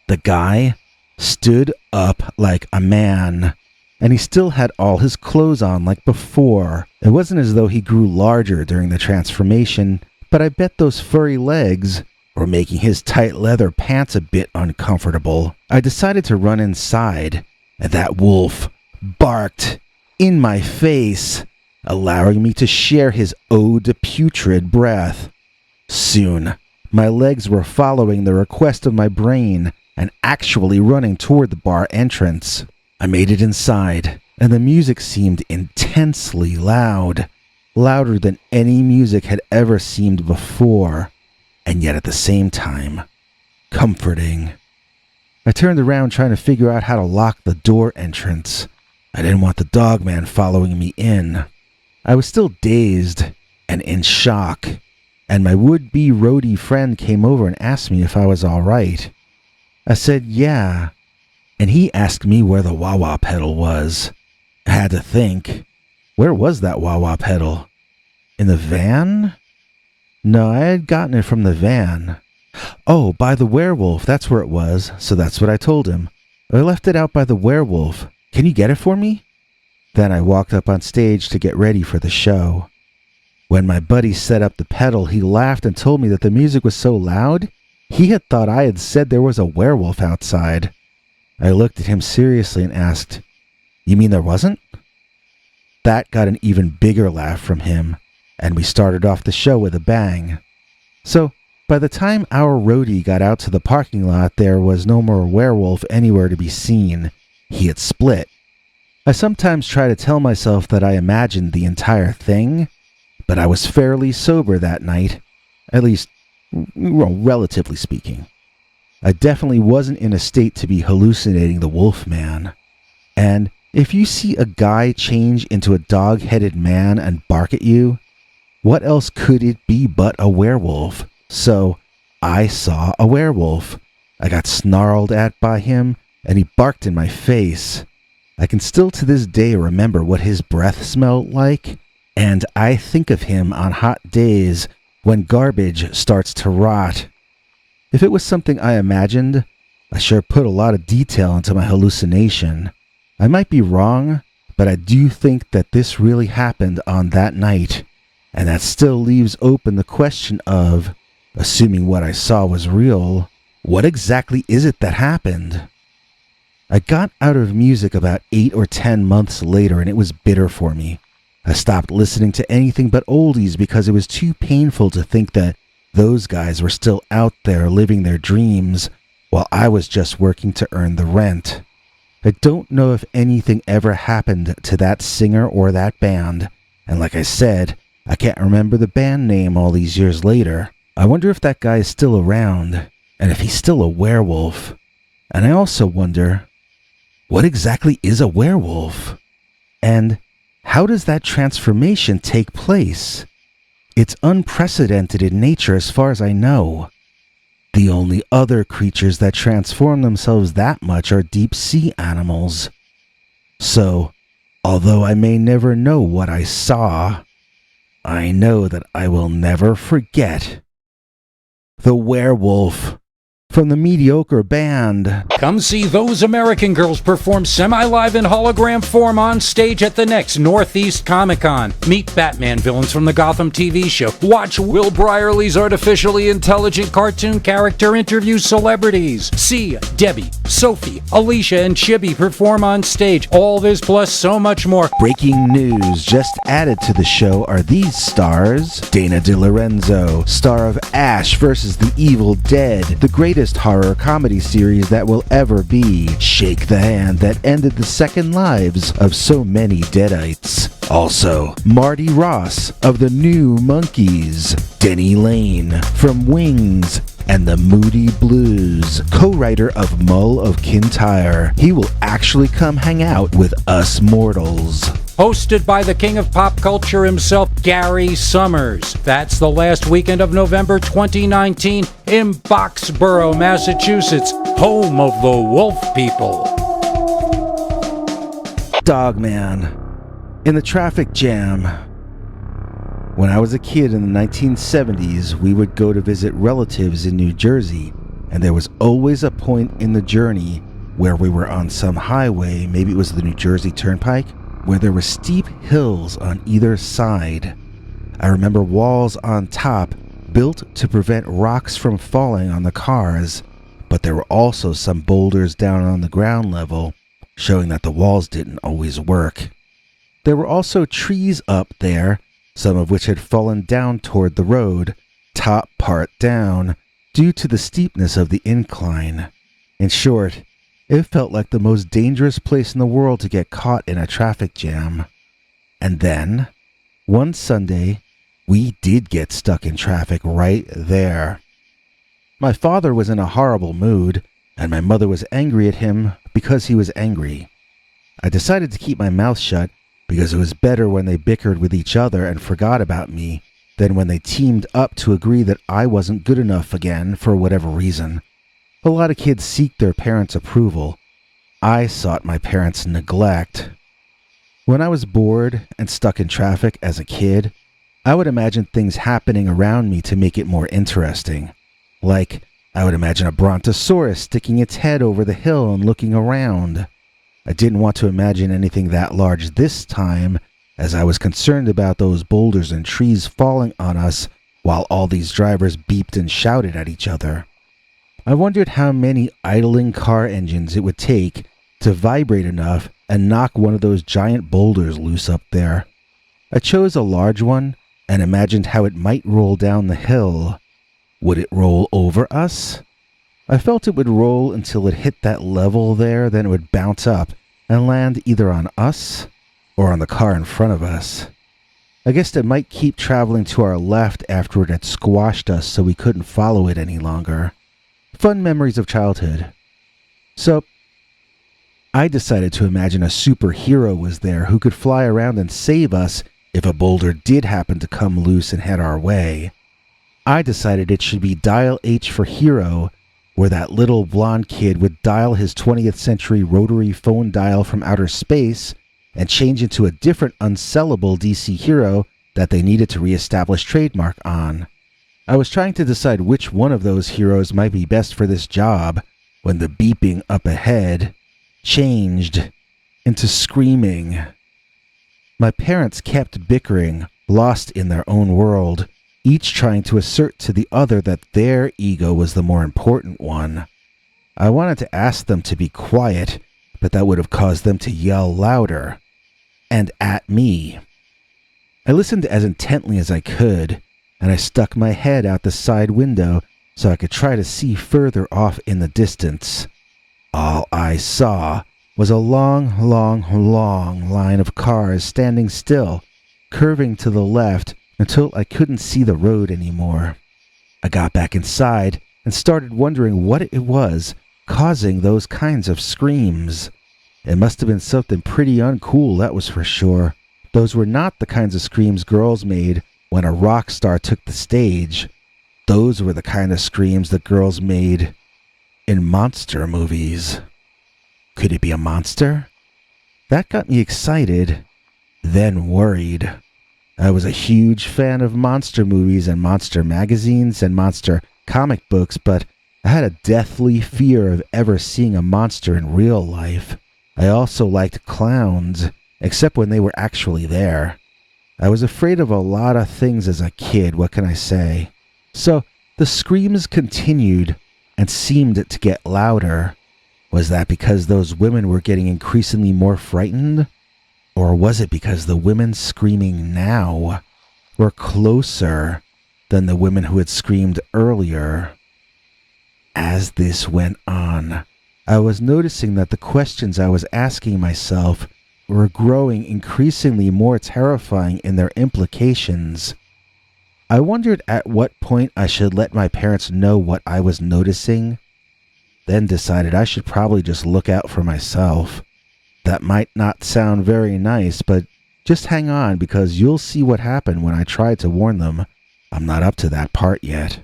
The guy stood up like a man, and he still had all his clothes on like before. It wasn't as though he grew larger during the transformation, but I bet those furry legs were making his tight leather pants a bit uncomfortable. I decided to run inside, and that wolf barked in my face, allowing me to share his ode to putrid breath. Soon, my legs were following the request of my brain and actually running toward the bar entrance. I made it inside, and the music seemed intensely loud, louder than any music had ever seemed before, and yet at the same time, comforting. I turned around trying to figure out how to lock the door entrance. I didn't want the Dogman following me in. I was still dazed and in shock, and my would-be roadie friend came over and asked me if I was all right. I said yeah, and he asked me where the wah-wah pedal was. I had to think. Where was that wah-wah pedal? In the van? No, I had gotten it from the van. Oh, by the werewolf, that's where it was, so that's what I told him. I left it out by the werewolf. Can you get it for me? Then I walked up on stage to get ready for the show. When my buddy set up the pedal, he laughed and told me that the music was so loud, he had thought I had said there was a werewolf outside. I looked at him seriously and asked, "You mean there wasn't?" That got an even bigger laugh from him, and we started off the show with a bang. So, by the time our roadie got out to the parking lot, there was no more werewolf anywhere to be seen. He had split. I sometimes try to tell myself that I imagined the entire thing, but I was fairly sober that night, at least, relatively speaking. I definitely wasn't in a state to be hallucinating the Wolfman. And if you see a guy change into a dog-headed man and bark at you, what else could it be but a werewolf? So, I saw a werewolf. I got snarled at by him, and he barked in my face. I can still to this day remember what his breath smelled like, and I think of him on hot days when garbage starts to rot. If it was something I imagined, I sure put a lot of detail into my hallucination. I might be wrong, but I do think that this really happened on that night, and that still leaves open the question of, assuming what I saw was real, what exactly is it that happened? I got out of music about 8 or 10 months later, and it was bitter for me. I stopped listening to anything but oldies because it was too painful to think that those guys were still out there living their dreams while I was just working to earn the rent. I don't know if anything ever happened to that singer or that band, and like I said, I can't remember the band name all these years later. I wonder if that guy is still around, and if he's still a werewolf. And I also wonder, what exactly is a werewolf? And how does that transformation take place? It's unprecedented in nature as far as I know. The only other creatures that transform themselves that much are deep-sea animals. So, although I may never know what I saw, I know that I will never forget the werewolf from the mediocre band. Come see those American girls perform semi-live in hologram form on stage at the next Northeast Comic-Con. Meet Batman villains from the Gotham TV show. Watch Will Brierly's artificially intelligent cartoon character interview celebrities. See Debbie, Sophie, Alicia, and Chibi perform on stage. All this plus so much more. Breaking news just added to the show are these stars: Dana DeLorenzo, star of Ash vs. the Evil Dead, the greatest horror comedy series that will ever be. Shake the hand that ended the second lives of so many Deadites. Also, Marty Ross of the New Monkees, Denny Lane from Wings and the Moody Blues, co-writer of Mull of Kintyre. He will actually come hang out with us mortals. Hosted by the king of pop culture himself, Gary Summers. That's the last weekend of November 2019 in Boxborough, Massachusetts, home of the Wolf People. Dogman. In the traffic jam. When I was a kid in the 1970s, we would go to visit relatives in New Jersey, and there was always a point in the journey where we were on some highway, maybe it was the New Jersey Turnpike, where there were steep hills on either side. I remember walls on top built to prevent rocks from falling on the cars, but there were also some boulders down on the ground level, showing that the walls didn't always work. There were also trees up there, some of which had fallen down toward the road, top part down, due to the steepness of the incline. In short, It felt like the most dangerous place in the world to get caught in a traffic jam. And then, one Sunday, we did get stuck in traffic right there. My father was in a horrible mood, and my mother was angry at him because he was angry. I decided to keep my mouth shut because it was better when they bickered with each other and forgot about me than when they teamed up to agree that I wasn't good enough again for whatever reason. A lot of kids seek their parents' approval. I sought my parents' neglect. When I was bored and stuck in traffic as a kid, I would imagine things happening around me to make it more interesting. Like, I would imagine a brontosaurus sticking its head over the hill and looking around. I didn't want to imagine anything that large this time, as I was concerned about those boulders and trees falling on us while all these drivers beeped and shouted at each other. I wondered how many idling car engines it would take to vibrate enough and knock one of those giant boulders loose up there. I chose a large one and imagined how it might roll down the hill. Would it roll over us? I felt it would roll until it hit that level there, then it would bounce up and land either on us or on the car in front of us. I guessed it might keep traveling to our left after it had squashed us so we couldn't follow it any longer. Fun memories of childhood. So, I decided to imagine a superhero was there who could fly around and save us if a boulder did happen to come loose and head our way. I decided it should be Dial H for Hero, where that little blonde kid would dial his 20th century rotary phone dial from outer space and change into a different unsellable DC hero that they needed to reestablish trademark on. I was trying to decide which one of those heroes might be best for this job when the beeping up ahead changed into screaming. My parents kept bickering, lost in their own world, each trying to assert to the other that their ego was the more important one. I wanted to ask them to be quiet, but that would have caused them to yell louder. And at me. I listened as intently as I could, and I stuck my head out the side window so I could try to see further off in the distance. All I saw was a long line of cars standing still, curving to the left until I couldn't see the road anymore. I got back inside and started wondering what it was causing those kinds of screams. It must have been something pretty uncool, that was for sure. Those were not the kinds of screams girls made when a rock star took the stage. Those were the kind of screams that girls made in monster movies. Could it be a monster? That got me excited, then worried. I was a huge fan of monster movies and monster magazines and monster comic books, but I had a deathly fear of ever seeing a monster in real life. I also liked clowns, except when they were actually there. I was afraid of a lot of things as a kid, what can I say? So the screams continued and seemed to get louder. Was that because those women were getting increasingly more frightened? Or was it because the women screaming now were closer than the women who had screamed earlier? As this went on, I was noticing that the questions I was asking myself were growing increasingly more terrifying in their implications. I wondered at what point I should let my parents know what I was noticing, then decided I should probably just look out for myself. That might not sound very nice, but just hang on because you'll see what happened when I tried to warn them. I'm not up to that part yet.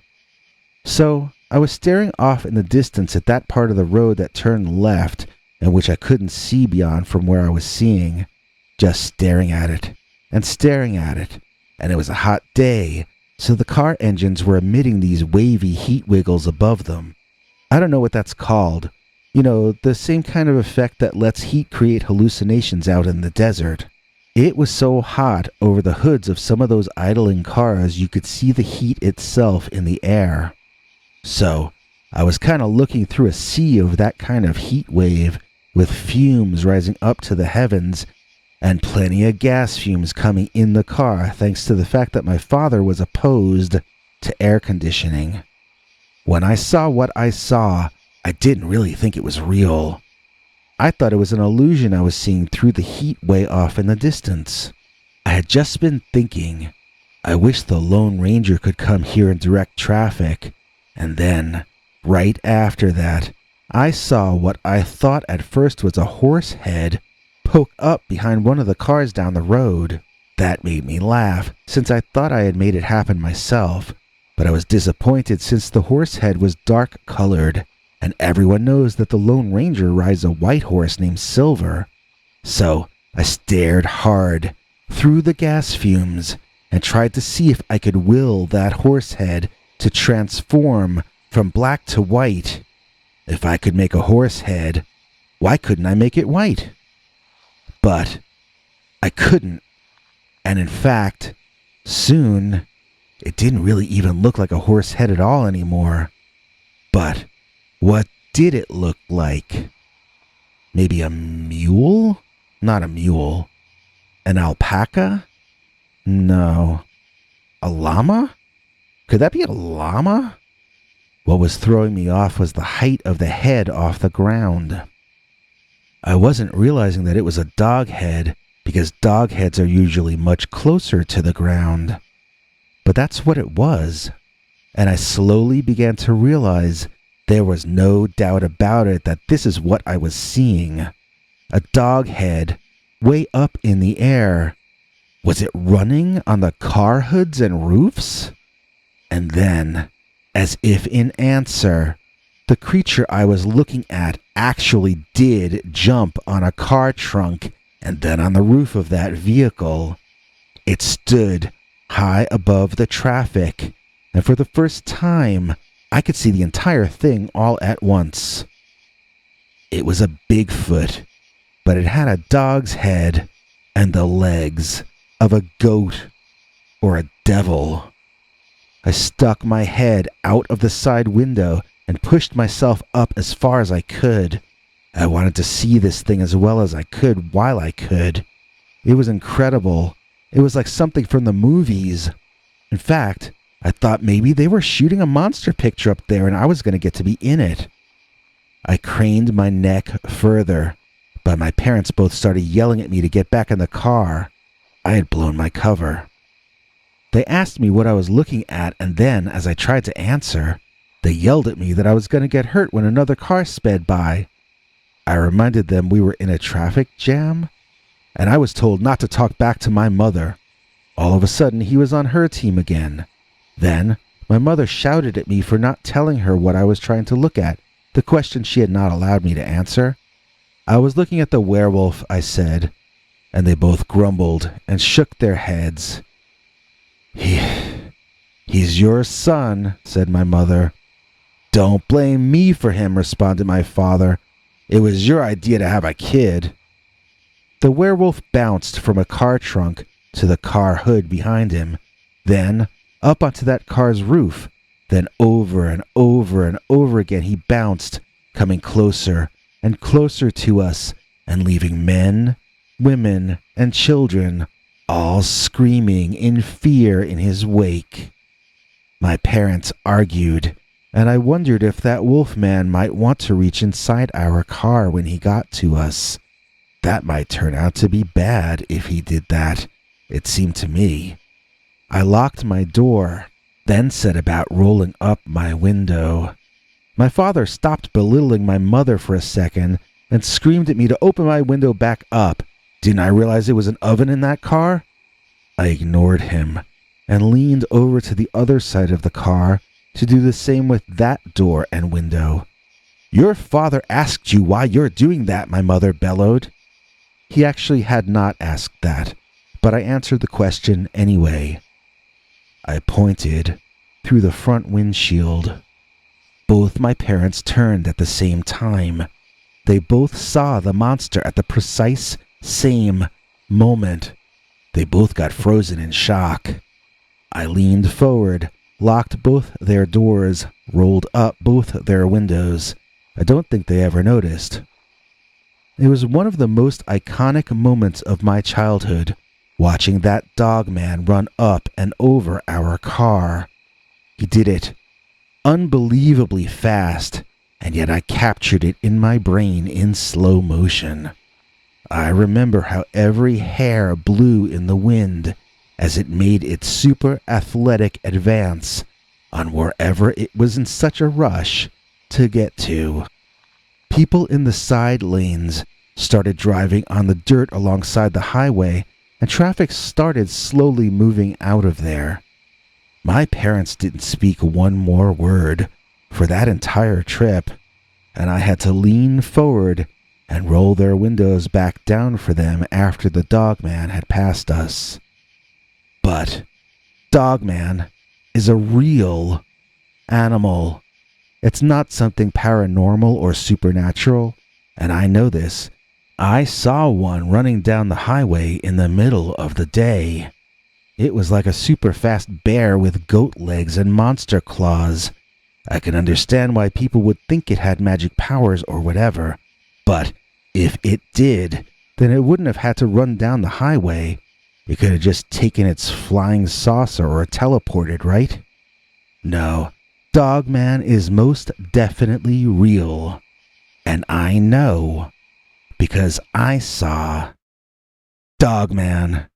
So, I was staring off in the distance at that part of the road that turned left and which I couldn't see beyond from where I was seeing. Just staring at it, and staring at it. And it was a hot day, so the car engines were emitting these wavy heat wiggles above them. I don't know what that's called. You know, the same kind of effect that lets heat create hallucinations out in the desert. It was so hot over the hoods of some of those idling cars you could see the heat itself in the air. So, I was kind of looking through a sea of that kind of heat wave, with fumes rising up to the heavens, and plenty of gas fumes coming in the car thanks to the fact that my father was opposed to air conditioning. When I saw what I saw, I didn't really think it was real. I thought it was an illusion I was seeing through the heat way off in the distance. I had just been thinking, I wish the Lone Ranger could come here and direct traffic. And then, right after that, I saw what I thought at first was a horse head poke up behind one of the cars down the road. That made me laugh, since I thought I had made it happen myself, but I was disappointed since the horse head was dark-colored, and everyone knows that the Lone Ranger rides a white horse named Silver. So I stared hard through the gas fumes and tried to see if I could will that horse head to transform from black to white. If I could make a horse head, why couldn't I make it white? But I couldn't. And in fact, soon, it didn't really even look like a horse head at all anymore. But what did it look like? Maybe a mule? Not a mule. An alpaca? No. A llama? Could that be a llama? What was throwing me off was the height of the head off the ground. I wasn't realizing that it was a dog head, because dog heads are usually much closer to the ground. But that's what it was, and I slowly began to realize there was no doubt about it that this is what I was seeing. A dog head, way up in the air. Was it running on the car hoods and roofs? And then, as if in answer, the creature I was looking at actually did jump on a car trunk and then on the roof of that vehicle. It stood high above the traffic, and for the first time, I could see the entire thing all at once. It was a Bigfoot, but it had a dog's head and the legs of a goat or a devil. I stuck my head out of the side window and pushed myself up as far as I could. I wanted to see this thing as well as I could while I could. It was incredible. It was like something from the movies. In fact, I thought maybe they were shooting a monster picture up there and I was going to get to be in it. I craned my neck further, but my parents both started yelling at me to get back in the car. I had blown my cover. They asked me what I was looking at, and then, as I tried to answer, they yelled at me that I was going to get hurt when another car sped by. I reminded them we were in a traffic jam, and I was told not to talk back to my mother. All of a sudden, he was on her team again. Then, my mother shouted at me for not telling her what I was trying to look at, the question she had not allowed me to answer. I was looking at the werewolf, I said, and they both grumbled and shook their heads. He's your son, said my mother. Don't blame me for him, responded my father. It was your idea to have a kid. The werewolf bounced from a car trunk to the car hood behind him, then up onto that car's roof, then over and over and over again he bounced, coming closer and closer to us and leaving men, women, and children all screaming in fear in his wake. My parents argued, and I wondered if that wolfman might want to reach inside our car when he got to us. That might turn out to be bad if he did that, it seemed to me. I locked my door, then set about rolling up my window. My father stopped belittling my mother for a second and screamed at me to open my window back up. Didn't I realize it was an oven in that car? I ignored him and leaned over to the other side of the car to do the same with that door and window. Your father asked you why you're doing that, my mother bellowed. He actually had not asked that, but I answered the question anyway. I pointed through the front windshield. Both my parents turned at the same time. They both saw the monster at the precise same moment. They both got frozen in shock. I leaned forward, locked both their doors, rolled up both their windows. I don't think they ever noticed. It was one of the most iconic moments of my childhood, watching that Dogman run up and over our car. He did it unbelievably fast, and yet I captured it in my brain in slow motion. I remember how every hair blew in the wind as it made its super athletic advance on wherever it was in such a rush to get to. People in the side lanes started driving on the dirt alongside the highway, and traffic started slowly moving out of there. My parents didn't speak one more word for that entire trip, and I had to lean forward and roll their windows back down for them after the Dogman had passed us. But Dogman is a real animal. It's not something paranormal or supernatural, and I know this. I saw one running down the highway in the middle of the day. It was like a super fast bear with goat legs and monster claws. I can understand why people would think it had magic powers or whatever, but if it did, then it wouldn't have had to run down the highway. It could have just taken its flying saucer or teleported, right? No, Dogman is most definitely real. And I know, because I saw Dogman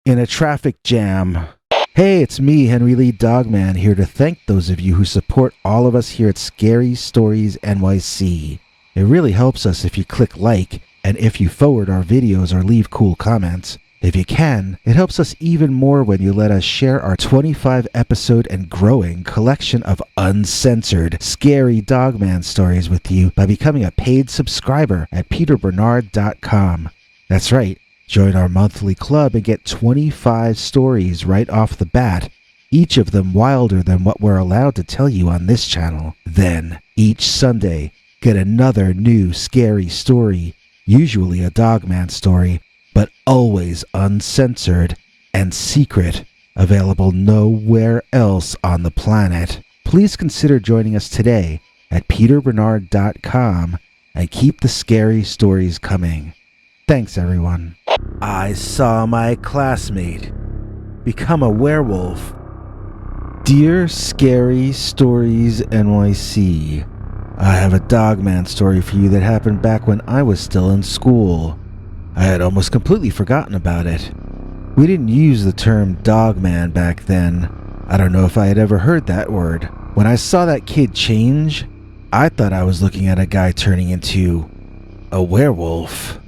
in a traffic jam. Hey, it's me, Henry Lee Dogman, here to thank those of you who support all of us here at Scary Stories NYC. It really helps us if you click like, and if you forward our videos or leave cool comments. If you can, it helps us even more when you let us share our 25 episode and growing collection of uncensored, scary Dogman stories with you by becoming a paid subscriber at peterbernard.com. That's right, join our monthly club and get 25 stories right off the bat, each of them wilder than what we're allowed to tell you on this channel. Then, each Sunday, get another new scary story, usually a Dogman story, but always uncensored and secret, available nowhere else on the planet. Please consider joining us today at peterbernard.com and keep the scary stories coming. Thanks, everyone. I saw my classmate become a werewolf. Dear Scary Stories NYC, I have a Dogman story for you that happened back when I was still in school. I had almost completely forgotten about it. We didn't use the term Dogman back then. I don't know if I had ever heard that word. When I saw that kid change, I thought I was looking at a guy turning into a werewolf.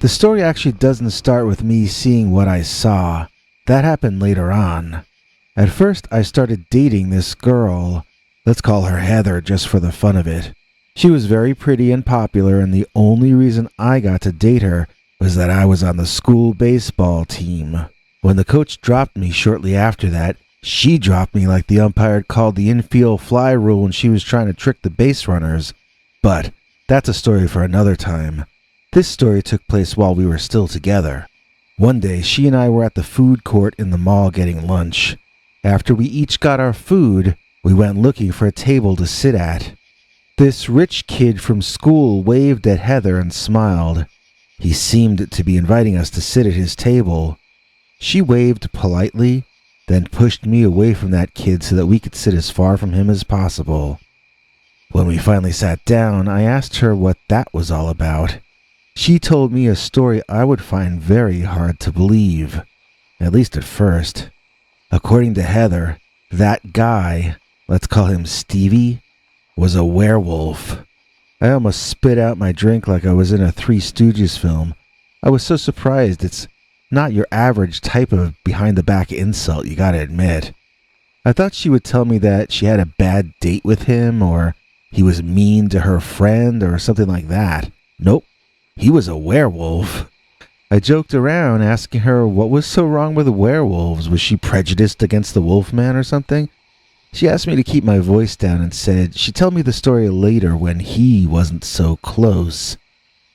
The story actually doesn't start with me seeing what I saw. That happened later on. At first, I started dating this girl. Let's call her Heather just for the fun of it. She was very pretty and popular, and the only reason I got to date her was that I was on the school baseball team. When the coach dropped me shortly after that, she dropped me like the umpire called the infield fly rule when she was trying to trick the base runners. But that's a story for another time. This story took place while we were still together. One day, she and I were at the food court in the mall getting lunch. After we each got our food, we went looking for a table to sit at. This rich kid from school waved at Heather and smiled. He seemed to be inviting us to sit at his table. She waved politely, then pushed me away from that kid so that we could sit as far from him as possible. When we finally sat down, I asked her what that was all about. She told me a story I would find very hard to believe, at least at first. According to Heather, that guy, let's call him Stevie, was a werewolf. I almost spit out my drink like I was in a Three Stooges film. I was so surprised. It's not your average type of behind-the-back insult, you gotta admit. I thought she would tell me that she had a bad date with him, or he was mean to her friend, or something like that. Nope, he was a werewolf. I joked around, asking her what was so wrong with werewolves. Was she prejudiced against the Wolfman or something? She asked me to keep my voice down and said she'd tell me the story later when he wasn't so close.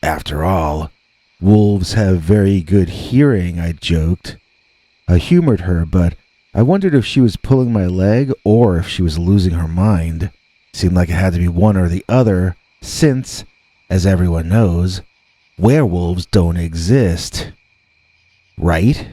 After all, wolves have very good hearing, I joked. I humored her, but I wondered if she was pulling my leg or if she was losing her mind. Seemed like it had to be one or the other, since, as everyone knows, werewolves don't exist. Right?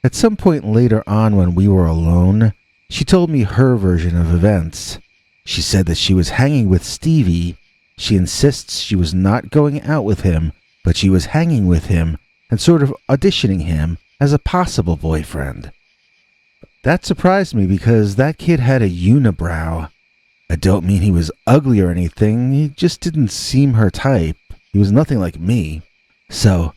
At some point later on when we were alone, she told me her version of events. She said that she was hanging with Stevie. She insists she was not going out with him, but she was hanging with him and sort of auditioning him as a possible boyfriend. That surprised me because that kid had a unibrow. I don't mean he was ugly or anything, he just didn't seem her type. He was nothing like me. So,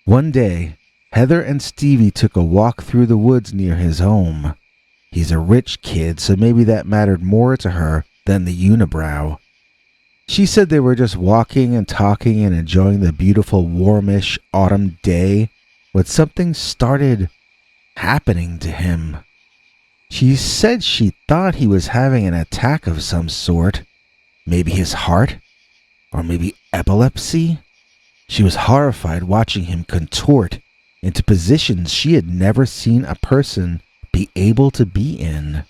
one day, Heather and Stevie took a walk through the woods near his home. He's a rich kid, so maybe that mattered more to her than the unibrow. She said they were just walking and talking and enjoying the beautiful warmish autumn day when something started happening to him. She said she thought he was having an attack of some sort. Maybe his heart? Or maybe epilepsy? She was horrified watching him contort into positions she had never seen a person be able to be in.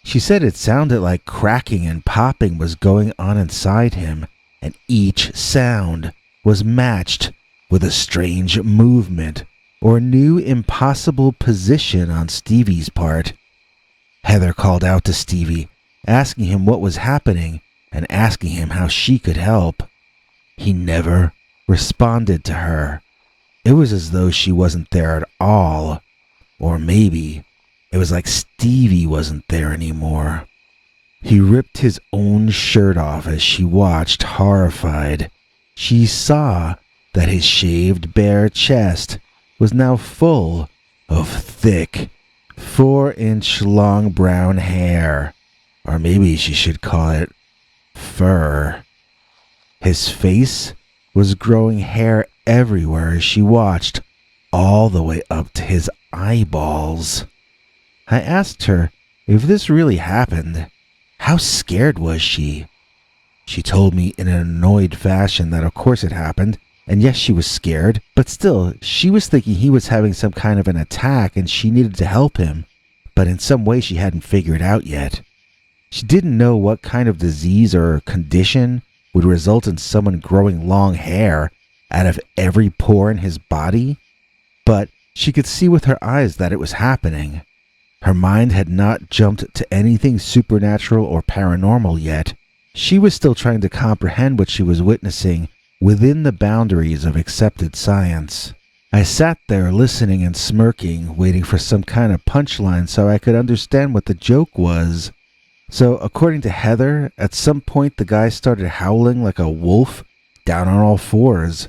She said it sounded like cracking and popping was going on inside him, and each sound was matched with a strange movement or a new impossible position on Stevie's part. Heather called out to Stevie, asking him what was happening and asking him how she could help. He never responded to her. It was as though she wasn't there at all. Or maybe it was like Stevie wasn't there anymore. He ripped his own shirt off as she watched, horrified. She saw that his shaved bare chest was now full of thick, 4-inch long brown hair. Or maybe she should call it fur. His face was growing hair everywhere as she watched, all the way up to his eyeballs. I asked her if this really happened. How scared was she? She told me in an annoyed fashion that of course it happened, and yes, she was scared, but still, she was thinking he was having some kind of an attack and she needed to help him, but in some way she hadn't figured out yet. She didn't know what kind of disease or condition would result in someone growing long hair out of every pore in his body, but she could see with her eyes that it was happening. Her mind had not jumped to anything supernatural or paranormal yet. She was still trying to comprehend what she was witnessing within the boundaries of accepted science. I sat there listening and smirking, waiting for some kind of punchline so I could understand what the joke was. So, according to Heather, at some point the guy started howling like a wolf, down on all fours.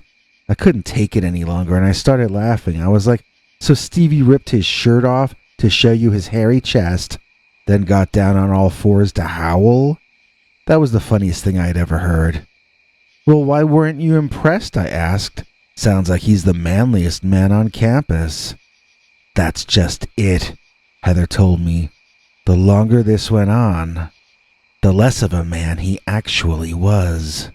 I couldn't take it any longer and I started laughing. I was like, so Stevie ripped his shirt off to show you his hairy chest, then got down on all fours to howl? That was the funniest thing I had ever heard. Well, why weren't you impressed? I asked. Sounds like he's the manliest man on campus. That's just it, Heather told me. The longer this went on, the less of a man he actually was.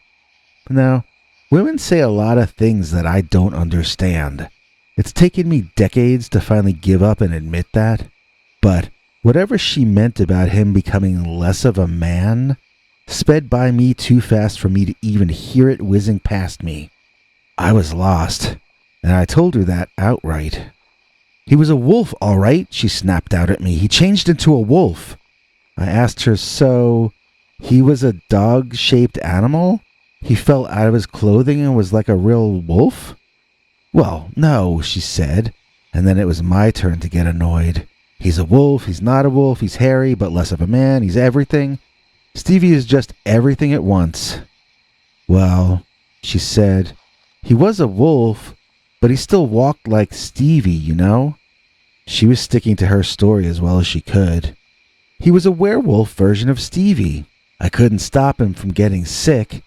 Now, women say a lot of things that I don't understand. It's taken me decades to finally give up and admit that, but whatever she meant about him becoming less of a man sped by me too fast for me to even hear it whizzing past me. I was lost, and I told her that outright. He was a wolf, all right, she snapped out at me. He changed into a wolf. I asked her, so he was a dog-shaped animal? He fell out of his clothing and was like a real wolf? Well, no, she said, and then it was my turn to get annoyed. He's a wolf, he's not a wolf, he's hairy, but less of a man, he's everything. Stevie is just everything at once. Well, she said, he was a wolf, but he still walked like Stevie, you know? She was sticking to her story as well as she could. He was a werewolf version of Stevie. I couldn't stop him from getting sick,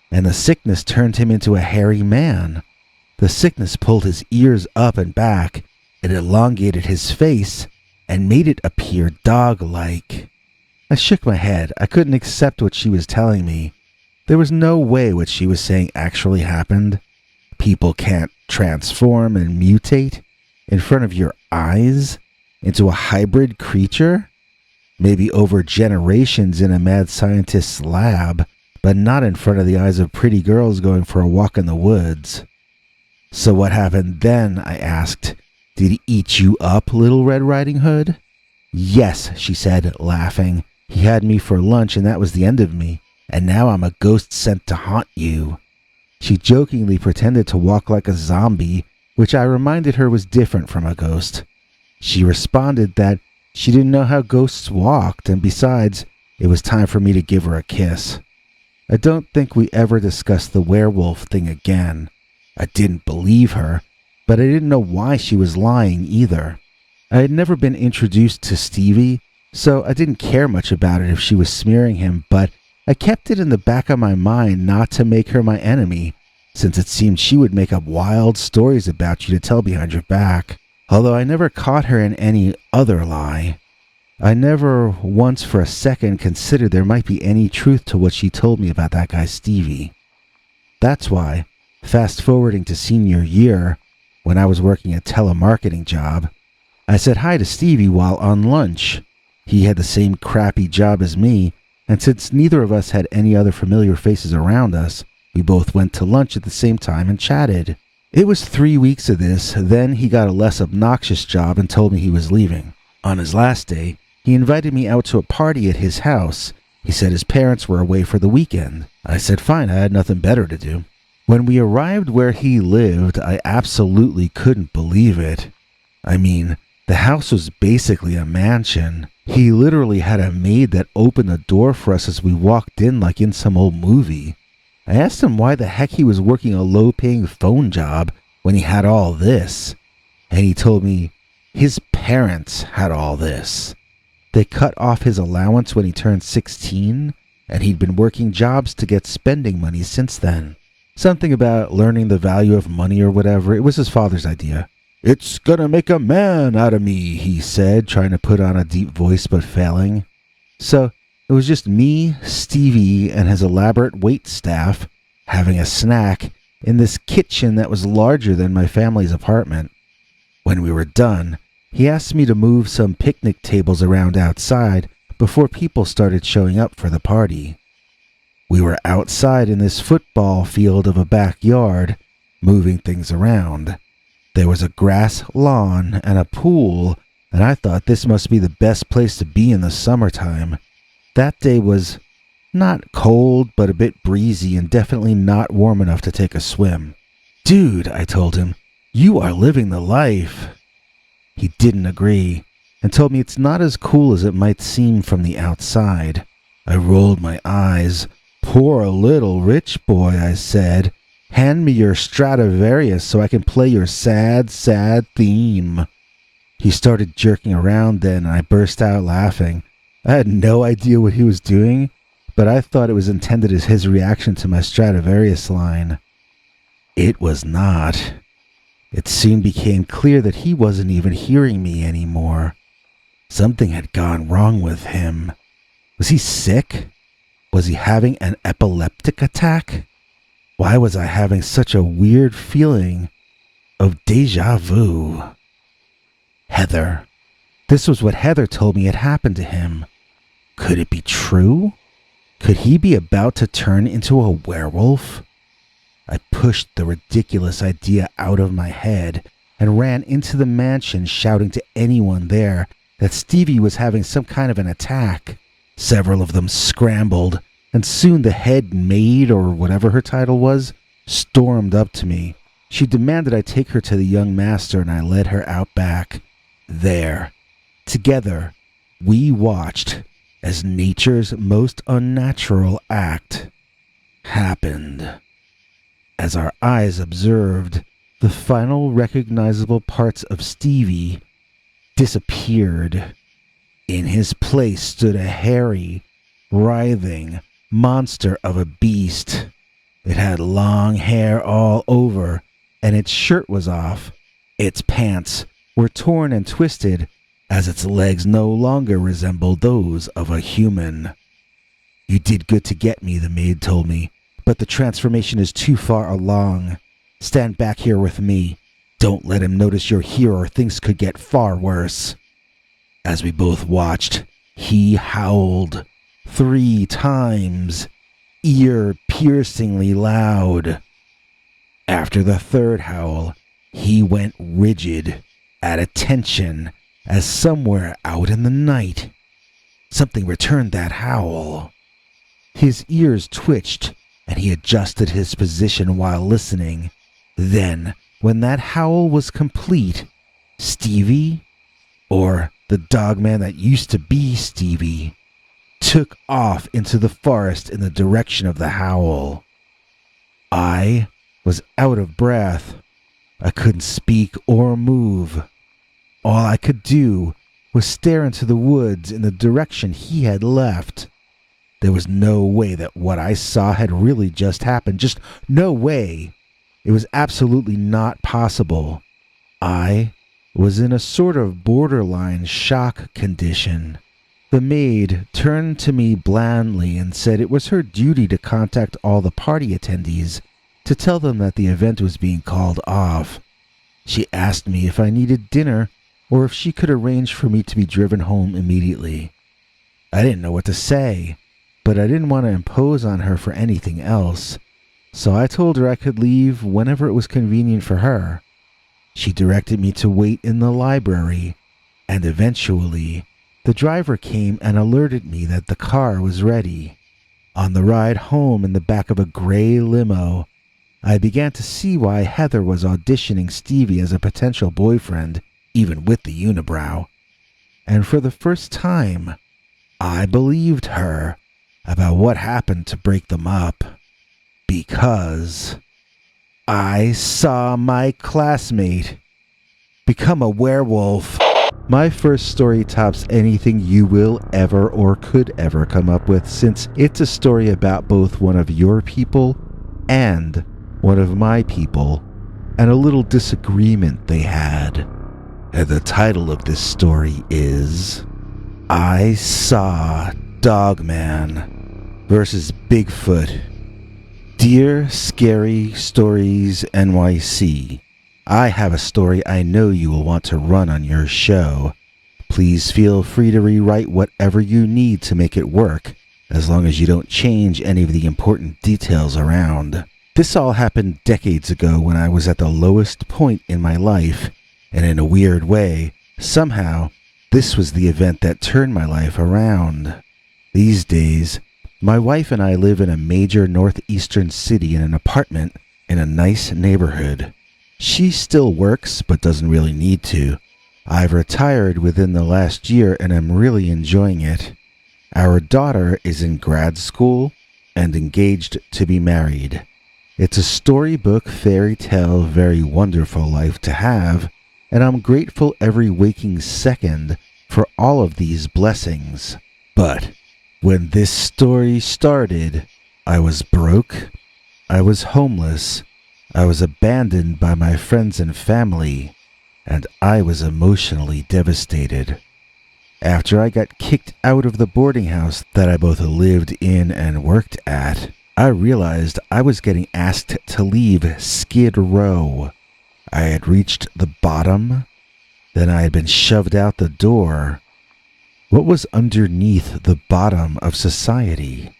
and the sickness turned him into a hairy man. The sickness pulled his ears up and back, it elongated his face, and made it appear dog-like. I shook my head. I couldn't accept what she was telling me. There was no way what she was saying actually happened. People can't transform and mutate in front of your eyes into a hybrid creature? Maybe over generations in a mad scientist's lab, but not in front of the eyes of pretty girls going for a walk in the woods. So what happened then, I asked. Did he eat you up, Little Red Riding Hood? Yes, she said, laughing. He had me for lunch and that was the end of me, and now I'm a ghost sent to haunt you." She jokingly pretended to walk like a zombie, which I reminded her was different from a ghost. She responded that she didn't know how ghosts walked, and besides, it was time for me to give her a kiss. I don't think we ever discussed the werewolf thing again. I didn't believe her, but I didn't know why she was lying either. I had never been introduced to Stevie, so I didn't care much about it if she was smearing him, but I kept it in the back of my mind not to make her my enemy, since it seemed she would make up wild stories about you to tell behind your back. Although I never caught her in any other lie. I never once for a second considered there might be any truth to what she told me about that guy Stevie. That's why, fast forwarding to senior year, when I was working a telemarketing job, I said hi to Stevie while on lunch. He had the same crappy job as me, and since neither of us had any other familiar faces around us, we both went to lunch at the same time and chatted. It was 3 weeks of this, then he got a less obnoxious job and told me he was leaving. On his last day, he invited me out to a party at his house. He said his parents were away for the weekend. I said fine, I had nothing better to do. When we arrived where he lived, I absolutely couldn't believe it. I mean, the house was basically a mansion. He literally had a maid that opened the door for us as we walked in like in some old movie. I asked him why the heck he was working a low-paying phone job when he had all this, and he told me his parents had all this. They cut off his allowance when he turned 16, and he'd been working jobs to get spending money since then. Something about learning the value of money or whatever. It was his father's idea. "It's gonna make a man out of me," he said, trying to put on a deep voice but failing. So it was just me, Stevie, and his elaborate wait staff having a snack in this kitchen that was larger than my family's apartment. When we were done, he asked me to move some picnic tables around outside before people started showing up for the party. We were outside in this football field of a backyard, moving things around. There was a grass lawn and a pool, and I thought this must be the best place to be in the summertime. That day was not cold, but a bit breezy and definitely not warm enough to take a swim. "Dude," I told him, "you are living the life." He didn't agree and told me it's not as cool as it might seem from the outside. I rolled my eyes. "Poor little rich boy," I said. "Hand me your Stradivarius so I can play your sad, sad theme." He started jerking around then, and I burst out laughing. I had no idea what he was doing, but I thought it was intended as his reaction to my Stradivarius line. It was not. It soon became clear that he wasn't even hearing me anymore. Something had gone wrong with him. Was he sick? Was he having an epileptic attack? Why was I having such a weird feeling of déjà vu? Heather. This was what Heather told me had happened to him. Could it be true? Could he be about to turn into a werewolf? I pushed the ridiculous idea out of my head and ran into the mansion shouting to anyone there that Stevie was having some kind of an attack. Several of them scrambled, and soon the head maid, or whatever her title was, stormed up to me. She demanded I take her to the young master, and I led her out back. There, together, we watched as nature's most unnatural act happened. As our eyes observed, the final recognizable parts of Stevie disappeared. In his place stood a hairy, writhing monster of a beast. It had long hair all over, and its shirt was off. Its pants were torn and twisted, as its legs no longer resembled those of a human. "You did good to get me," the maid told me, "but the transformation is too far along. Stand back here with me. Don't let him notice you're here or things could get far worse." As we both watched, he howled 3 times, ear-piercingly loud. After the 3rd howl, he went rigid, at attention, as somewhere out in the night, something returned that howl. His ears twitched, and he adjusted his position while listening. Then, when that howl was complete, Stevie, or the dogman that used to be Stevie, took off into the forest in the direction of the howl. I was out of breath. I couldn't speak or move. All I could do was stare into the woods in the direction he had left. There was no way that what I saw had really just happened. Just no way. It was absolutely not possible. I was in a sort of borderline shock condition. The maid turned to me blandly and said it was her duty to contact all the party attendees to tell them that the event was being called off. She asked me if I needed dinner or if she could arrange for me to be driven home immediately. I didn't know what to say, but I didn't want to impose on her for anything else, so I told her I could leave whenever it was convenient for her. She directed me to wait in the library, and eventually, the driver came and alerted me that the car was ready. On the ride home in the back of a gray limo, I began to see why Heather was auditioning Stevie as a potential boyfriend, even with the unibrow. And for the first time, I believed her about what happened to break them up. Because I saw my classmate become a werewolf. My first story tops anything you will ever or could ever come up with, since it's a story about both one of your people and one of my people, and a little disagreement they had. And the title of this story is I Saw Dogman versus Bigfoot. Dear Scary Stories NYC, I have a story I know you will want to run on your show. Please feel free to rewrite whatever you need to make it work, as long as you don't change any of the important details around. This all happened decades ago when I was at the lowest point in my life, and in a weird way, somehow, this was the event that turned my life around. These days, my wife and I live in a major northeastern city in an apartment in a nice neighborhood. She still works, but doesn't really need to. I've retired within the last year and am really enjoying it. Our daughter is in grad school and engaged to be married. It's a storybook, fairy tale, very wonderful life to have, and I'm grateful every waking second for all of these blessings. But when this story started, I was broke, I was homeless, I was abandoned by my friends and family, and I was emotionally devastated. After I got kicked out of the boarding house that I both lived in and worked at, I realized I was getting asked to leave Skid Row. I had reached the bottom, then I had been shoved out the door. What was underneath the bottom of society?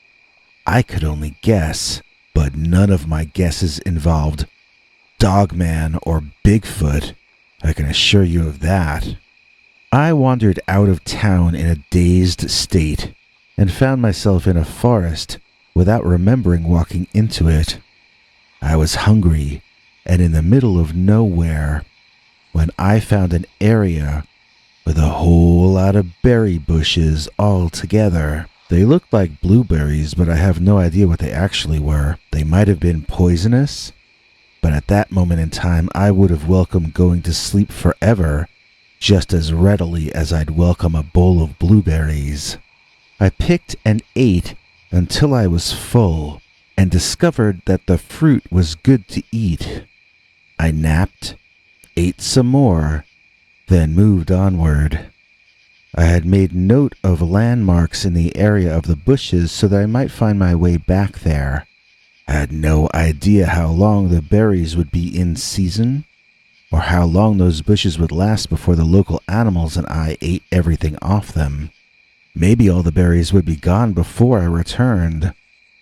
I could only guess, but none of my guesses involved Dogman or Bigfoot. I can assure you of that. I wandered out of town in a dazed state and found myself in a forest without remembering walking into it. I was hungry and in the middle of nowhere when I found an area with a whole lot of berry bushes all together. They looked like blueberries, but I have no idea what they actually were. They might have been poisonous, but at that moment in time, I would have welcomed going to sleep forever just as readily as I'd welcome a bowl of blueberries. I picked and ate until I was full and discovered that the fruit was good to eat. I napped, ate some more, then moved onward. I had made note of landmarks in the area of the bushes so that I might find my way back there. I had no idea how long the berries would be in season, or how long those bushes would last before the local animals and I ate everything off them. Maybe all the berries would be gone before I returned,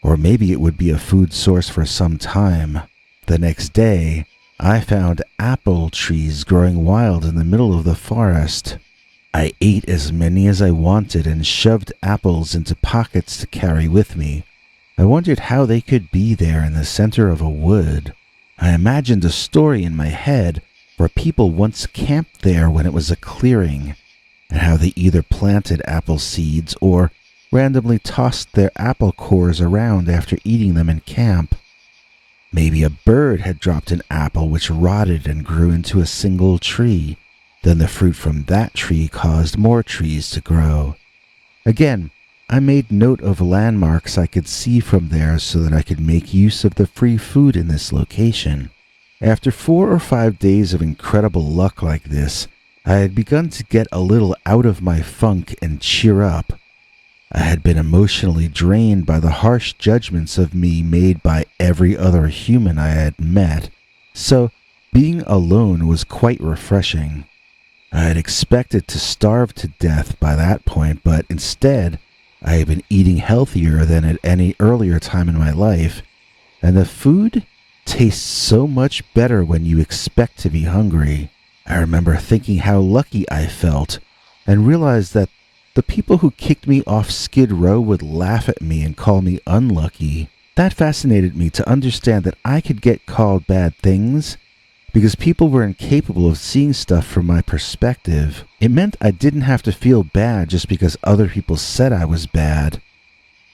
or maybe it would be a food source for some time. The next day, I found apple trees growing wild in the middle of the forest. I ate as many as I wanted and shoved apples into pockets to carry with me. I wondered how they could be there in the center of a wood. I imagined a story in my head where people once camped there when it was a clearing, and how they either planted apple seeds or randomly tossed their apple cores around after eating them in camp. Maybe a bird had dropped an apple which rotted and grew into a single tree. Then the fruit from that tree caused more trees to grow. Again, I made note of landmarks I could see from there so that I could make use of the free food in this location. After 4 or 5 days of incredible luck like this, I had begun to get a little out of my funk and cheer up. I had been emotionally drained by the harsh judgments of me made by every other human I had met, so being alone was quite refreshing. I had expected to starve to death by that point, but instead, I had been eating healthier than at any earlier time in my life, and the food tastes so much better when you expect to be hungry. I remember thinking how lucky I felt, and realized that the people who kicked me off Skid Row would laugh at me and call me unlucky. That fascinated me to understand that I could get called bad things because people were incapable of seeing stuff from my perspective. It meant I didn't have to feel bad just because other people said I was bad.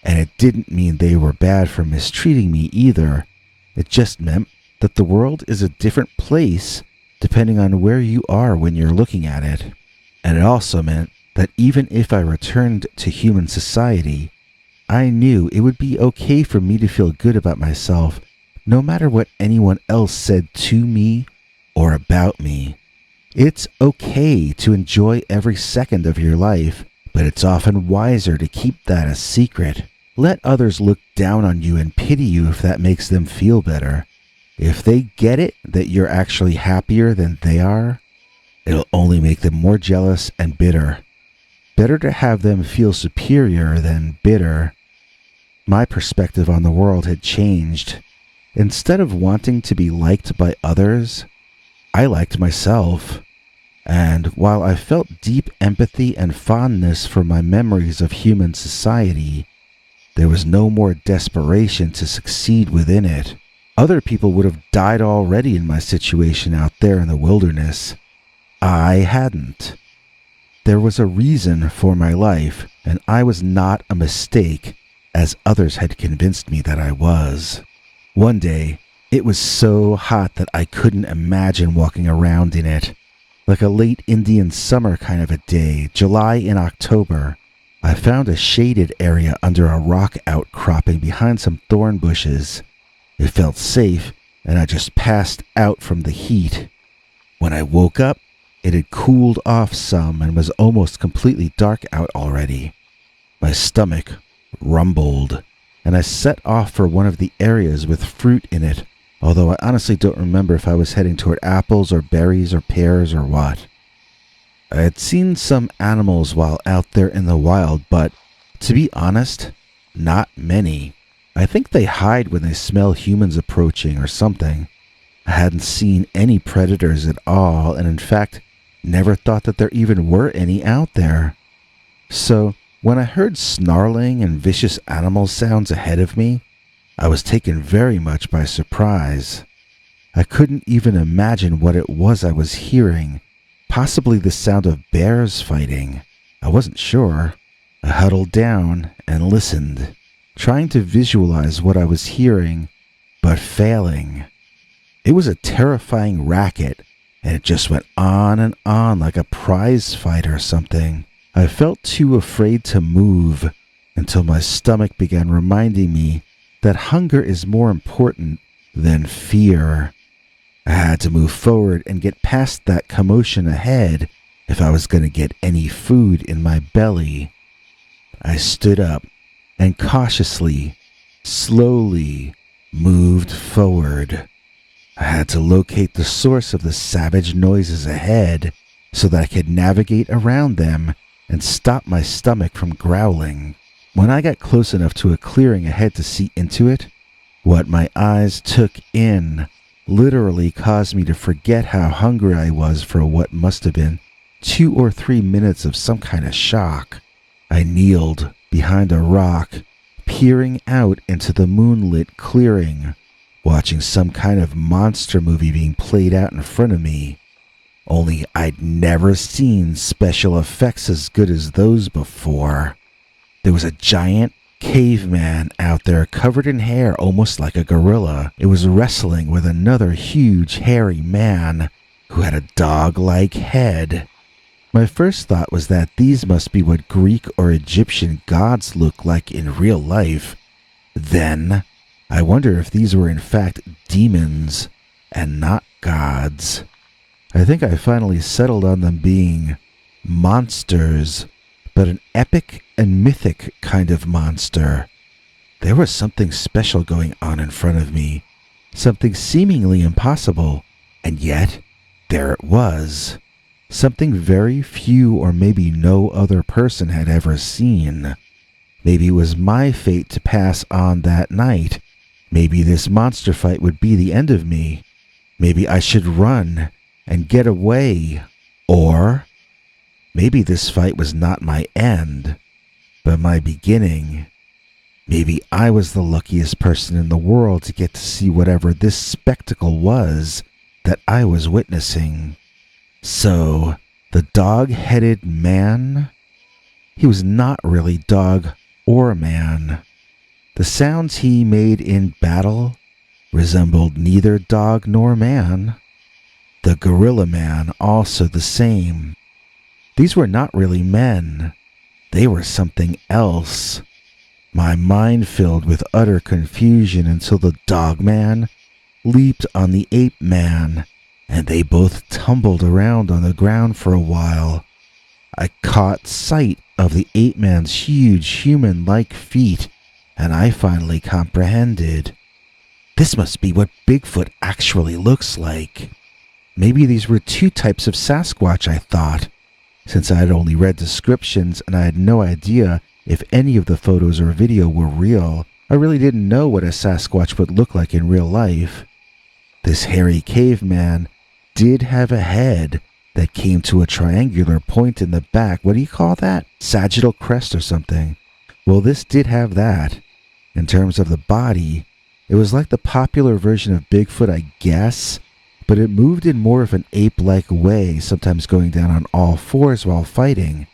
And it didn't mean they were bad for mistreating me either. It just meant that the world is a different place depending on where you are when you're looking at it. And it also meant that even if I returned to human society, I knew it would be okay for me to feel good about myself, no matter what anyone else said to me or about me. It's okay to enjoy every second of your life, but it's often wiser to keep that a secret. Let others look down on you and pity you if that makes them feel better. If they get it that you're actually happier than they are, it'll only make them more jealous and bitter. Better to have them feel superior than bitter. My perspective on the world had changed. Instead of wanting to be liked by others, I liked myself. And while I felt deep empathy and fondness for my memories of human society, there was no more desperation to succeed within it. Other people would have died already in my situation out there in the wilderness. I hadn't. There was a reason for my life, and I was not a mistake, as others had convinced me that I was. One day, it was so hot that I couldn't imagine walking around in it. Like a late Indian summer kind of a day, July and October, I found a shaded area under a rock outcropping behind some thorn bushes. It felt safe, and I just passed out from the heat. When I woke up, it had cooled off some and was almost completely dark out already. My stomach rumbled, and I set off for one of the areas with fruit in it, although I honestly don't remember if I was heading toward apples or berries or pears or what. I had seen some animals while out there in the wild, but to be honest, not many. I think they hide when they smell humans approaching or something. I hadn't seen any predators at all, and in fact, never thought that there even were any out there. So, when I heard snarling and vicious animal sounds ahead of me, I was taken very much by surprise. I couldn't even imagine what it was I was hearing. Possibly the sound of bears fighting. I wasn't sure. I huddled down and listened, trying to visualize what I was hearing, but failing. It was a terrifying racket, and it just went on and on like a prize fight or something. I felt too afraid to move until my stomach began reminding me that hunger is more important than fear. I had to move forward and get past that commotion ahead if I was going to get any food in my belly. I stood up and cautiously, slowly moved forward. I had to locate the source of the savage noises ahead so that I could navigate around them and stop my stomach from growling. When I got close enough to a clearing ahead to see into it, what my eyes took in literally caused me to forget how hungry I was for what must have been 2 or 3 minutes of some kind of shock. I kneeled behind a rock, peering out into the moonlit clearing, watching some kind of monster movie being played out in front of me. Only I'd never seen special effects as good as those before. There was a giant caveman out there covered in hair, almost like a gorilla. It was wrestling with another huge hairy man who had a dog-like head. My first thought was that these must be what Greek or Egyptian gods look like in real life. Then, I wonder if these were in fact demons and not gods. I think I finally settled on them being monsters, but an epic and mythic kind of monster. There was something special going on in front of me, something seemingly impossible, and yet there it was. Something very few or maybe no other person had ever seen. Maybe it was my fate to pass on that night. Maybe this monster fight would be the end of me. Maybe I should run and get away. Or maybe this fight was not my end, but my beginning. Maybe I was the luckiest person in the world to get to see whatever this spectacle was that I was witnessing. So, the dog-headed man? He was not really dog or man. The sounds he made in battle resembled neither dog nor man. The gorilla man also the same. These were not really men. They were something else. My mind filled with utter confusion until the dogman leaped on the ape man, and they both tumbled around on the ground for a while. I caught sight of the ape man's huge human-like feet, and I finally comprehended. This must be what Bigfoot actually looks like. Maybe these were two types of Sasquatch, I thought. Since I had only read descriptions and I had no idea if any of the photos or video were real, I really didn't know what a Sasquatch would look like in real life. This hairy caveman did have a head that came to a triangular point in the back. What do you call that? Sagittal crest or something. Well, this did have that. In terms of the body, it was like the popular version of Bigfoot, I guess, but it moved in more of an ape-like way, sometimes going down on all fours while fighting.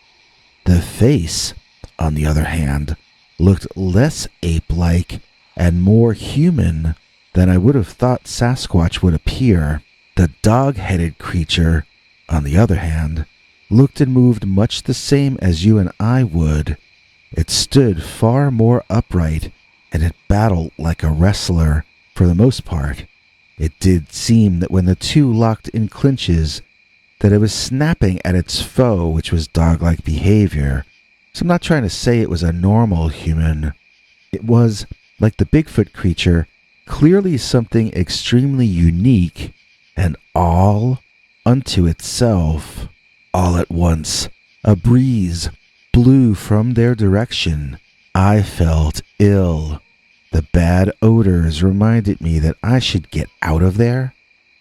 The face, on the other hand, looked less ape-like and more human than I would have thought Sasquatch would appear. The dog-headed creature, on the other hand, looked and moved much the same as you and I would. It stood far more upright, and it battled like a wrestler, for the most part. It did seem that when the two locked in clinches, that it was snapping at its foe, which was dog-like behavior. So I'm not trying to say it was a normal human. It was, like the Bigfoot creature, clearly something extremely unique and all unto itself. All at once, a breeze blew from their direction. I felt ill. The bad odors reminded me that I should get out of there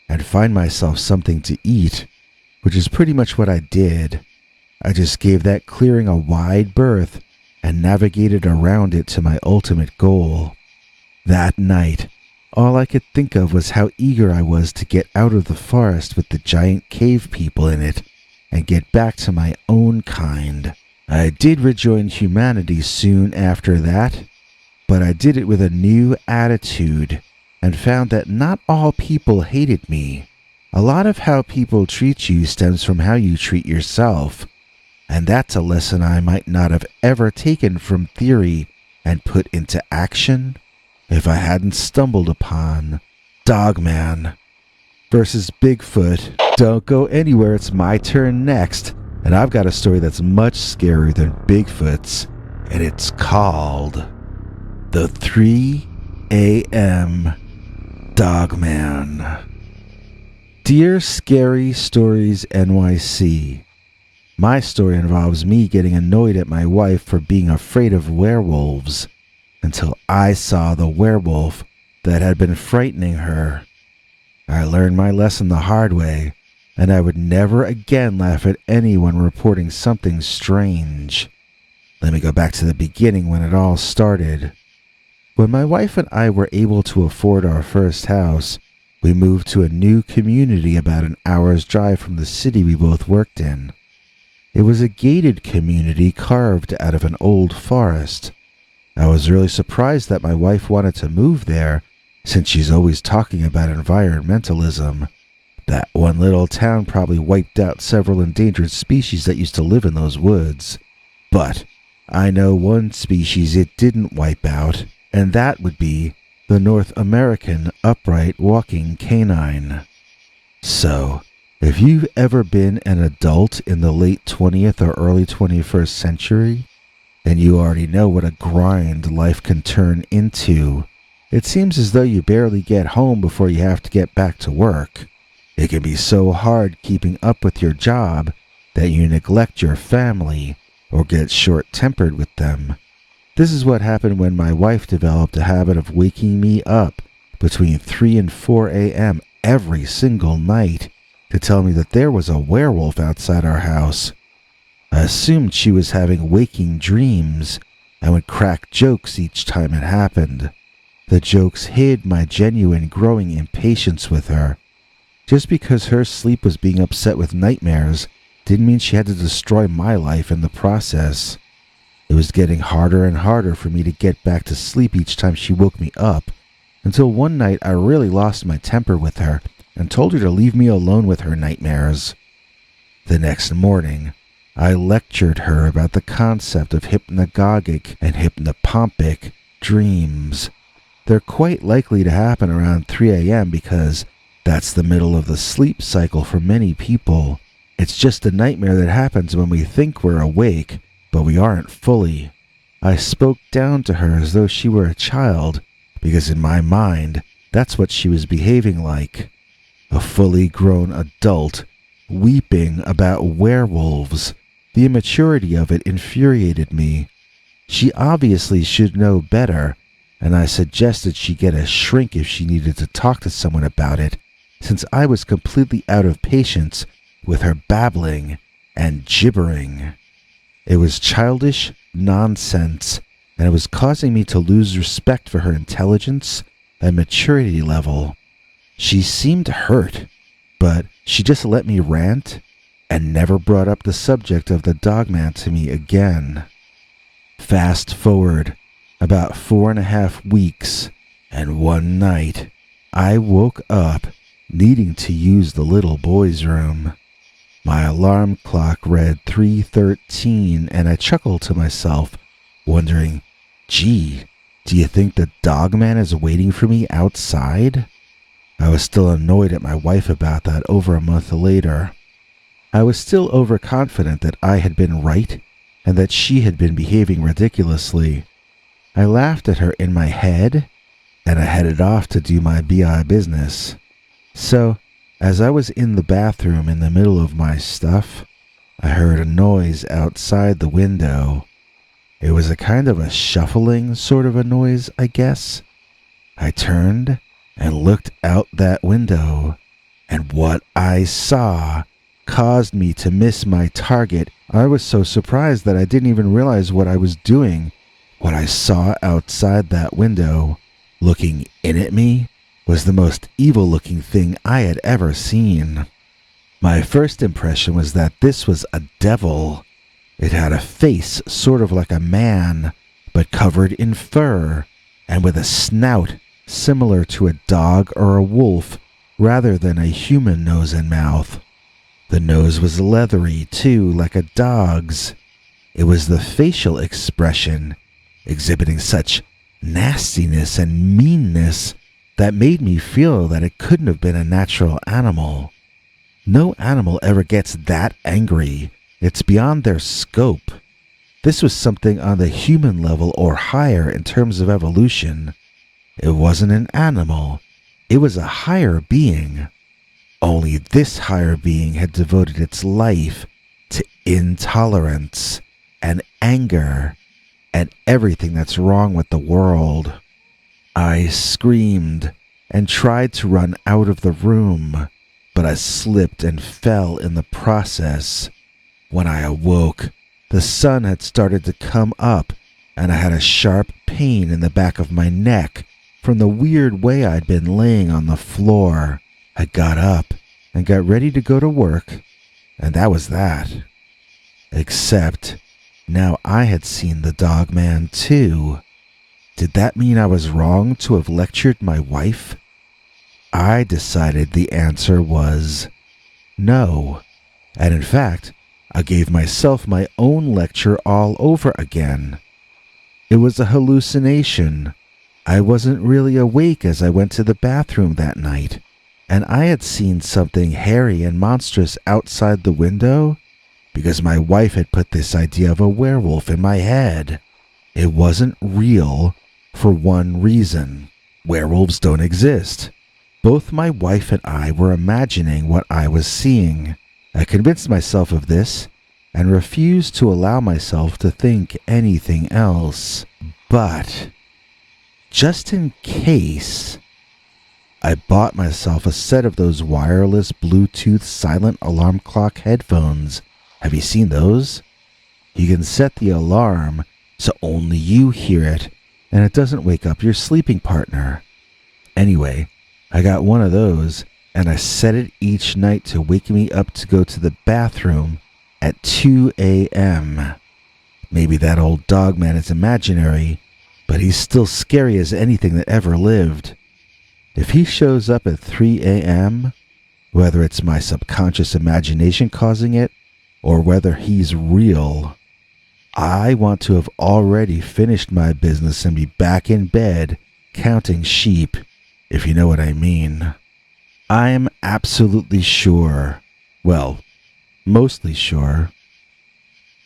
and find myself something to eat, which is pretty much what I did. I just gave that clearing a wide berth and navigated around it to my ultimate goal. That night, all I could think of was how eager I was to get out of the forest with the giant cave people in it and get back to my own kind. I did rejoin humanity soon after that, but I did it with a new attitude and found that not all people hated me. A lot of how people treat you stems from how you treat yourself, and that's a lesson I might not have ever taken from theory and put into action if I hadn't stumbled upon Dogman versus Bigfoot. Don't go anywhere, it's my turn next, and I've got a story that's much scarier than Bigfoot's, and it's called The 3 a.m. Dogman. Dear Scary Stories NYC, my story involves me getting annoyed at my wife for being afraid of werewolves until I saw the werewolf that had been frightening her. I learned my lesson the hard way and I would never again laugh at anyone reporting something strange. Let me go back to the beginning when it all started. When my wife and I were able to afford our first house, we moved to a new community about an hour's drive from the city we both worked in. It was a gated community carved out of an old forest. I was really surprised that my wife wanted to move there, since she's always talking about environmentalism. That one little town probably wiped out several endangered species that used to live in those woods. But I know one species it didn't wipe out, and that would be the North American upright walking canine. So, if you've ever been an adult in the late 20th or early 21st century, then you already know what a grind life can turn into. It seems as though you barely get home before you have to get back to work. It can be so hard keeping up with your job that you neglect your family or get short-tempered with them. This is what happened when my wife developed a habit of waking me up between 3 and 4 a.m. every single night to tell me that there was a werewolf outside our house. I assumed she was having waking dreams and would crack jokes each time it happened. The jokes hid my genuine growing impatience with her. Just because her sleep was being upset with nightmares didn't mean she had to destroy my life in the process. It was getting harder and harder for me to get back to sleep each time she woke me up, until one night I really lost my temper with her and told her to leave me alone with her nightmares. The next morning, I lectured her about the concept of hypnagogic and hypnopompic dreams. They're quite likely to happen around 3 a.m. because that's the middle of the sleep cycle for many people. It's just a nightmare that happens when we think we're awake, but we aren't fully. I spoke down to her as though she were a child, because in my mind, that's what she was behaving like. A fully grown adult, weeping about werewolves. The immaturity of it infuriated me. She obviously should know better, and I suggested she get a shrink if she needed to talk to someone about it, since I was completely out of patience with her babbling and gibbering. It was childish nonsense, and it was causing me to lose respect for her intelligence and maturity level. She seemed hurt, but she just let me rant and never brought up the subject of the Dogman to me again. Fast forward about 4.5 weeks, and one night I woke up needing to use the little boy's room. My alarm clock read 3:13, and I chuckled to myself, wondering, gee, do you think the Dogman is waiting for me outside? I was still annoyed at my wife about that over a month later. I was still overconfident that I had been right and that she had been behaving ridiculously. I laughed at her in my head, and I headed off to do my BI business. So, as I was in the bathroom in the middle of my stuff, I heard a noise outside the window. It was a kind of a shuffling sort of a noise, I guess. I turned and looked out that window, and what I saw caused me to miss my target. I was so surprised that I didn't even realize what I was doing. What I saw outside that window, looking in at me, was the most evil-looking thing I had ever seen. My first impression was that this was a devil. It had a face sort of like a man, but covered in fur, and with a snout similar to a dog or a wolf, rather than a human nose and mouth. The nose was leathery, too, like a dog's. It was the facial expression, exhibiting such nastiness and meanness, that made me feel that it couldn't have been a natural animal. No animal ever gets that angry. It's beyond their scope. This was something on the human level or higher in terms of evolution. It wasn't an animal. It was a higher being. Only this higher being had devoted its life to intolerance and anger and everything that's wrong with the world. I screamed and tried to run out of the room. but I slipped and fell in the process. When I awoke, the sun had started to come up, and I had a sharp pain in the back of my neck from the weird way I'd been laying on the floor. I got up and got ready to go to work, and that was that. Except, now I had seen the Dogman too. Did that mean I was wrong to have lectured my wife? I decided the answer was no, and in fact, I gave myself my own lecture all over again. It was a hallucination. I wasn't really awake as I went to the bathroom that night, and I had seen something hairy and monstrous outside the window because my wife had put this idea of a werewolf in my head. It wasn't real for one reason. Werewolves don't exist. Both my wife and I were imagining what I was seeing. I convinced myself of this and refused to allow myself to think anything else. But, just in case, I bought myself a set of those wireless Bluetooth silent alarm clock headphones. Have you seen those? You can set the alarm so only you hear it and it doesn't wake up your sleeping partner. Anyway, I got one of those and I set it each night to wake me up to go to the bathroom at 2 a.m. Maybe that old Dogman is imaginary, but he's still scary as anything that ever lived. If he shows up at 3 a.m., whether it's my subconscious imagination causing it, or whether he's real, I want to have already finished my business and be back in bed counting sheep, if you know what I mean. I'm absolutely sure, well, mostly sure,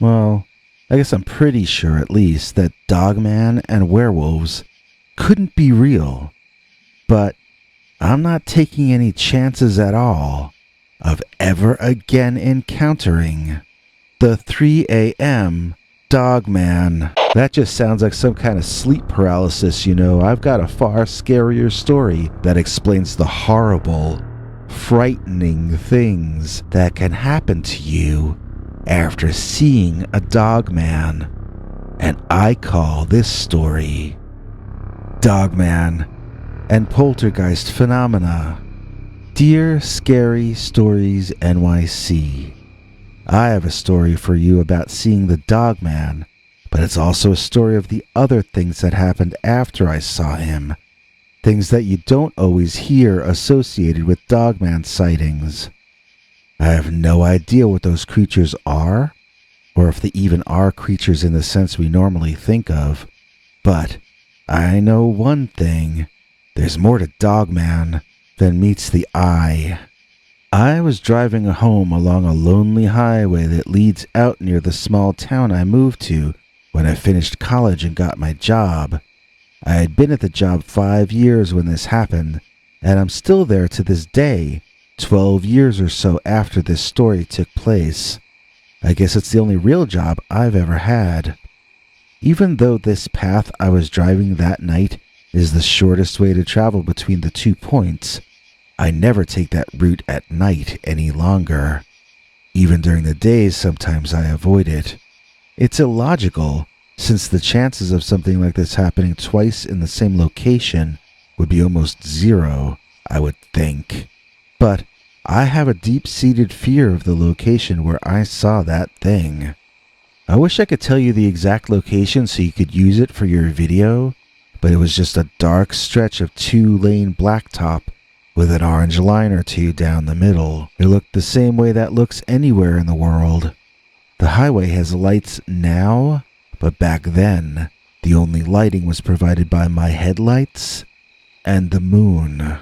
well, I guess I'm pretty sure at least, that Dogman and werewolves couldn't be real. But I'm not taking any chances at all of ever again encountering the 3 a.m. Dogman. That just sounds like some kind of sleep paralysis, you know. I've got a far scarier story that explains the horrible, frightening things that can happen to you after seeing a Dogman. And I call this story Dogman and Poltergeist Phenomena. Dear Scary Stories NYC, I have a story for you about seeing the Dogman, but it's also a story of the other things that happened after I saw him. Things that you don't always hear associated with Dogman sightings. I have no idea what those creatures are, or if they even are creatures in the sense we normally think of, but I know one thing. There's more to Dogman than meets the eye. I was driving home along a lonely highway that leads out near the small town I moved to when I finished college and got my job. I had been at the job 5 years when this happened, and I'm still there to this day, 12 years or so after this story took place. I guess it's the only real job I've ever had. Even though this path I was driving that night is the shortest way to travel between the 2 points, I never take that route at night any longer. Even during the days, sometimes I avoid it. It's illogical, since the chances of something like this happening twice in the same location would be almost zero, I would think. But I have a deep-seated fear of the location where I saw that thing. I wish I could tell you the exact location so you could use it for your video, but it was just a dark stretch of 2-lane blacktop with an orange line or two down the middle. It looked the same way that looks anywhere in the world. The highway has lights now, but back then, the only lighting was provided by my headlights and the moon.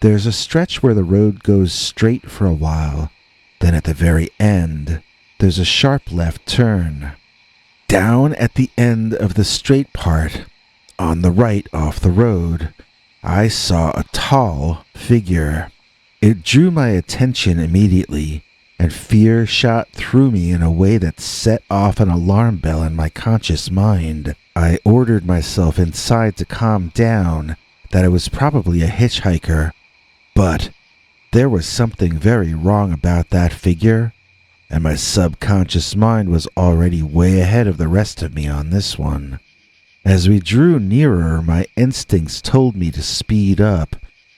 There's a stretch where the road goes straight for a while, then at the very end, there's a sharp left turn. Down at the end of the straight part, on the right off the road, I saw a tall figure. It drew my attention immediately, and fear shot through me in a way that set off an alarm bell in my conscious mind. I ordered myself inside to calm down, that it was probably a hitchhiker, but There was something very wrong about that figure, and my subconscious mind was already way ahead of the rest of me on this one. As we drew nearer, my instincts told me to speed up,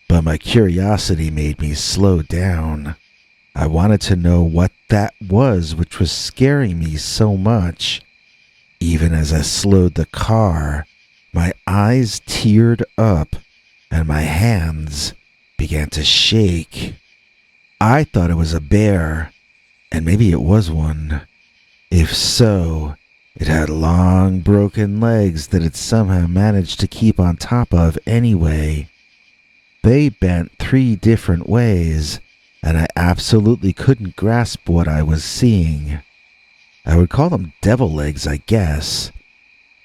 but my curiosity made me slow down. I wanted to know what that was which was scaring me so much. Even as I slowed the car, my eyes teared up and my hands began to shake. I thought it was a bear, and maybe it was one. If so, it had long broken legs that it somehow managed to keep on top of anyway. They bent 3 different ways, and I absolutely couldn't grasp what I was seeing. I would call them devil legs, I guess.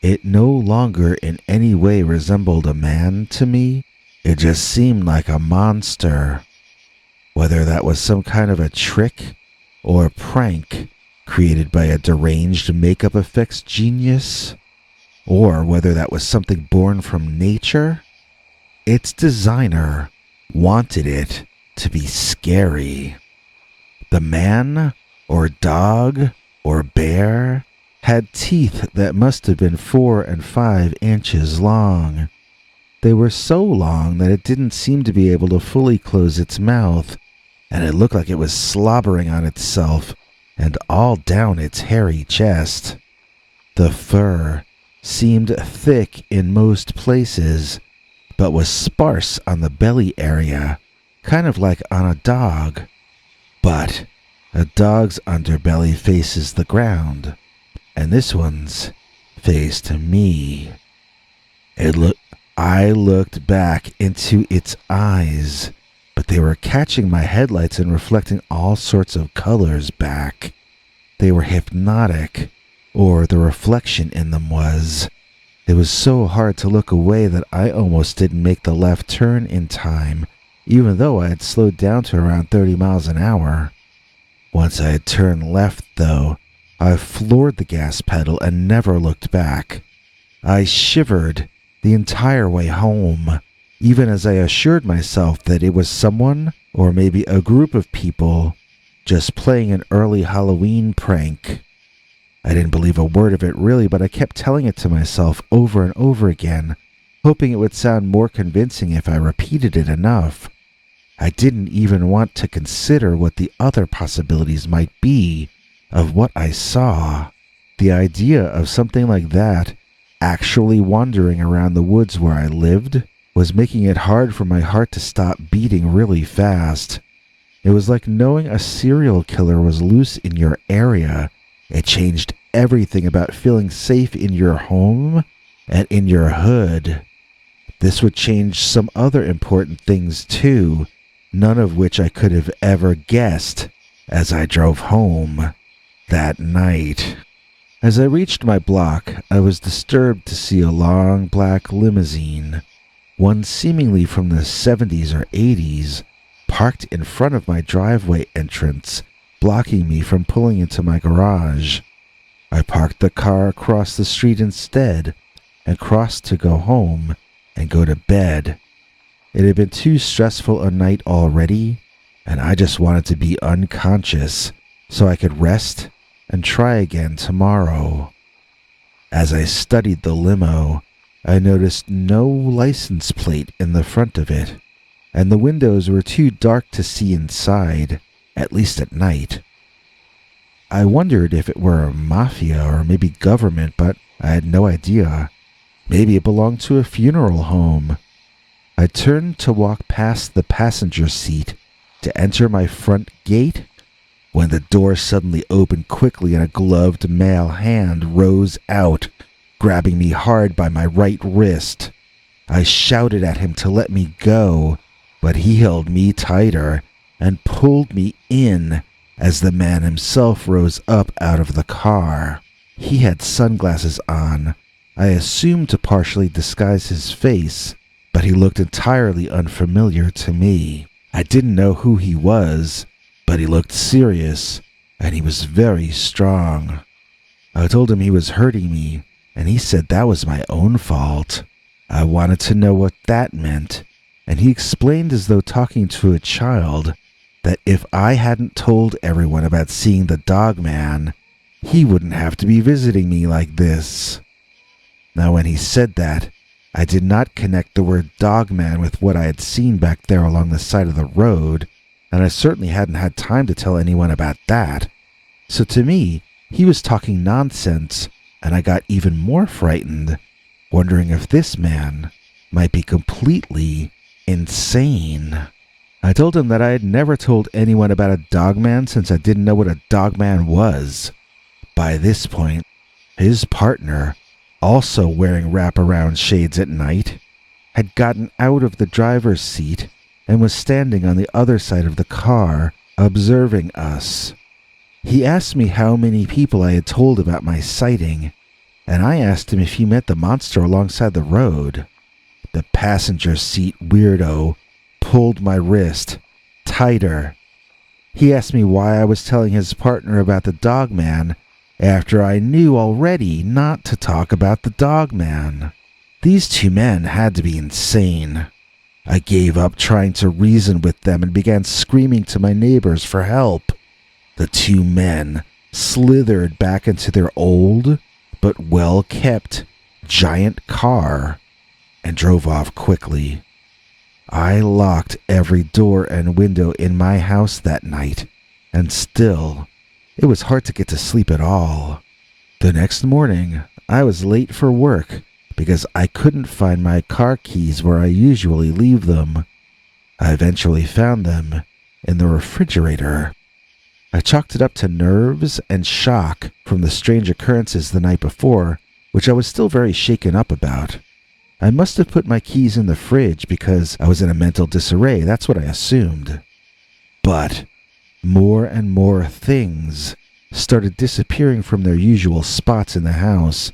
It no longer in any way resembled a man to me. It just seemed like a monster. Whether that was some kind of a trick or a prank created by a deranged makeup effects genius, or whether that was something born from nature, its designer wanted it to be scary. The man, or dog, or bear had teeth that must have been 4 and 5 inches long. They were so long that it didn't seem to be able to fully close its mouth, and it looked like it was slobbering on itself and all down its hairy chest. The fur seemed thick in most places, but was sparse on the belly area, kind of like on a dog. But a dog's underbelly faces the ground, and this one's faced me. I looked back into its eyes, but they were catching my headlights and reflecting all sorts of colors back. They were hypnotic, or the reflection in them was. It was so hard to look away that I almost didn't make the left turn in time, even though I had slowed down to around 30 miles an hour. Once I had turned left, though, I floored the gas pedal and never looked back. I shivered the entire way home, even as I assured myself that it was someone, or maybe a group of people, just playing an early Halloween prank. I didn't believe a word of it really, but I kept telling it to myself over and over again, hoping it would sound more convincing if I repeated it enough. I didn't even want to consider what the other possibilities might be of what I saw. The idea of something like that actually wandering around the woods where I lived was making it hard for my heart to stop beating really fast. It was like knowing a serial killer was loose in your area. It changed everything about feeling safe in your home and in your hood. This would change some other important things too, none of which I could have ever guessed as I drove home that night. As I reached my block, I was disturbed to see a long black limousine, one seemingly from the 70s or 80s, parked in front of my driveway entrance, blocking me from pulling into my garage. I parked the car across the street instead and crossed to go home and go to bed. It had been too stressful a night already, and I just wanted to be unconscious so I could rest and try again tomorrow. As I studied the limo, I noticed no license plate in the front of it, and the windows were too dark to see inside, at least at night. I wondered if it were mafia or maybe government, but I had no idea. Maybe it belonged to a funeral home. I turned to walk past the passenger seat to enter my front gate when the door suddenly opened quickly and a gloved male hand rose out, grabbing me hard by my right wrist. I shouted at him to let me go, but he held me tighter and pulled me in as the man himself rose up out of the car. He had sunglasses on, I assumed to partially disguise his face, but he looked entirely unfamiliar to me. I didn't know who he was, but he looked serious, and he was very strong. I told him he was hurting me, and he said that was my own fault. I wanted to know what that meant, and he explained as though talking to a child that if I hadn't told everyone about seeing the Dogman, he wouldn't have to be visiting me like this. Now, when he said that, I did not connect the word Dogman with what I had seen back there along the side of the road, and I certainly hadn't had time to tell anyone about that. So to me, he was talking nonsense, and I got even more frightened, wondering if this man might be completely insane. I told him that I had never told anyone about a Dogman since I didn't know what a Dogman was. By this point, his partner, also wearing wraparound shades at night, had gotten out of the driver's seat and was standing on the other side of the car, observing us. He asked me how many people I had told about my sighting, and I asked him if he met the monster alongside the road. The passenger seat weirdo pulled my wrist tighter. He asked me why I was telling his partner about the Dogman after I knew already not to talk about the Dogman. These two men had to be insane. I gave up trying to reason with them and began screaming to my neighbors for help. The two men slithered back into their old but well-kept giant car and drove off quickly. I locked every door and window in my house that night, and still, it was hard to get to sleep at all. The next morning, I was late for work because I couldn't find my car keys where I usually leave them. I eventually found them in the refrigerator. I chalked it up to nerves and shock from the strange occurrences the night before, which I was still very shaken up about. I must have put my keys in the fridge because I was in a mental disarray, that's what I assumed. But more and more things started disappearing from their usual spots in the house,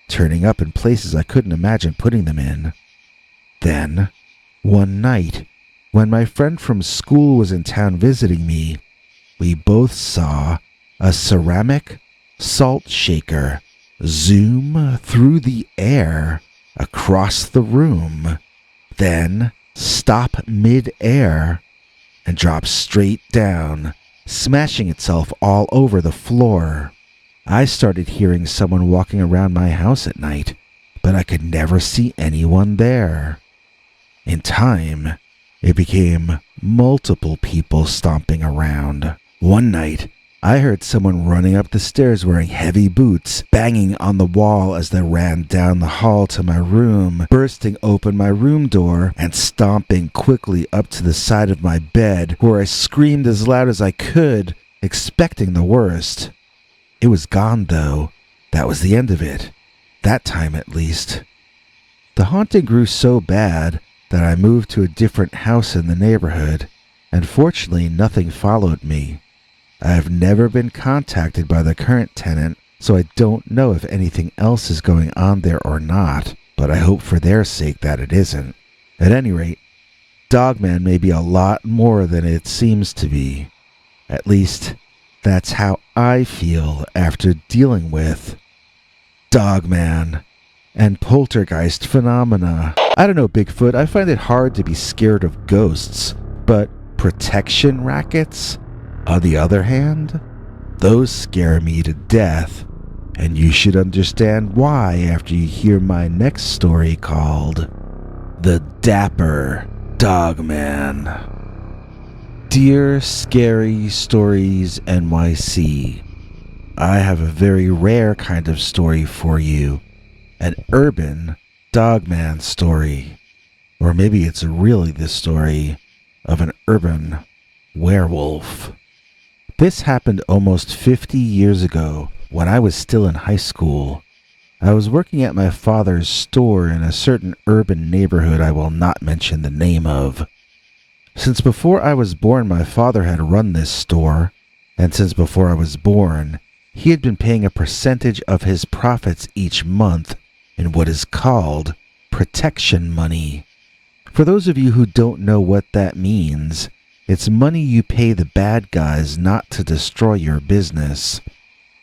turning up in places I couldn't imagine putting them in. Then, one night, when my friend from school was in town visiting me, we both saw a ceramic salt shaker zoom through the air across the room, then stop mid-air and drop straight down, smashing itself all over the floor. I started hearing someone walking around my house at night, but I could never see anyone there. In time, it became multiple people stomping around. One night, I heard someone running up the stairs wearing heavy boots, banging on the wall as they ran down the hall to my room, bursting open my room door, and stomping quickly up to the side of my bed, where I screamed as loud as I could, expecting the worst. It was gone, though. That was the end of it. That time, at least. The haunting grew so bad that I moved to a different house in the neighborhood, and fortunately nothing followed me. I have never been contacted by the current tenant, so I don't know if anything else is going on there or not, but I hope for their sake that it isn't. At any rate, Dogman may be a lot more than it seems to be. At least, that's how I feel after dealing with Dogman and poltergeist phenomena. I don't know, Bigfoot, I find it hard to be scared of ghosts, but protection rackets? On the other hand, those scare me to death, and you should understand why after you hear my next story called The Dapper Dogman. Dear Scary Stories NYC, I have a very rare kind of story for you, an urban Dogman story. Or maybe it's really the story of an urban werewolf. This happened almost 50 years ago when I was still in high school. I was working at my father's store in a certain urban neighborhood I will not mention the name of. Since before I was born, my father had run this store, and since before I was born, he had been paying a percentage of his profits each month in what is called protection money. For those of you who don't know what that means, it's money you pay the bad guys not to destroy your business.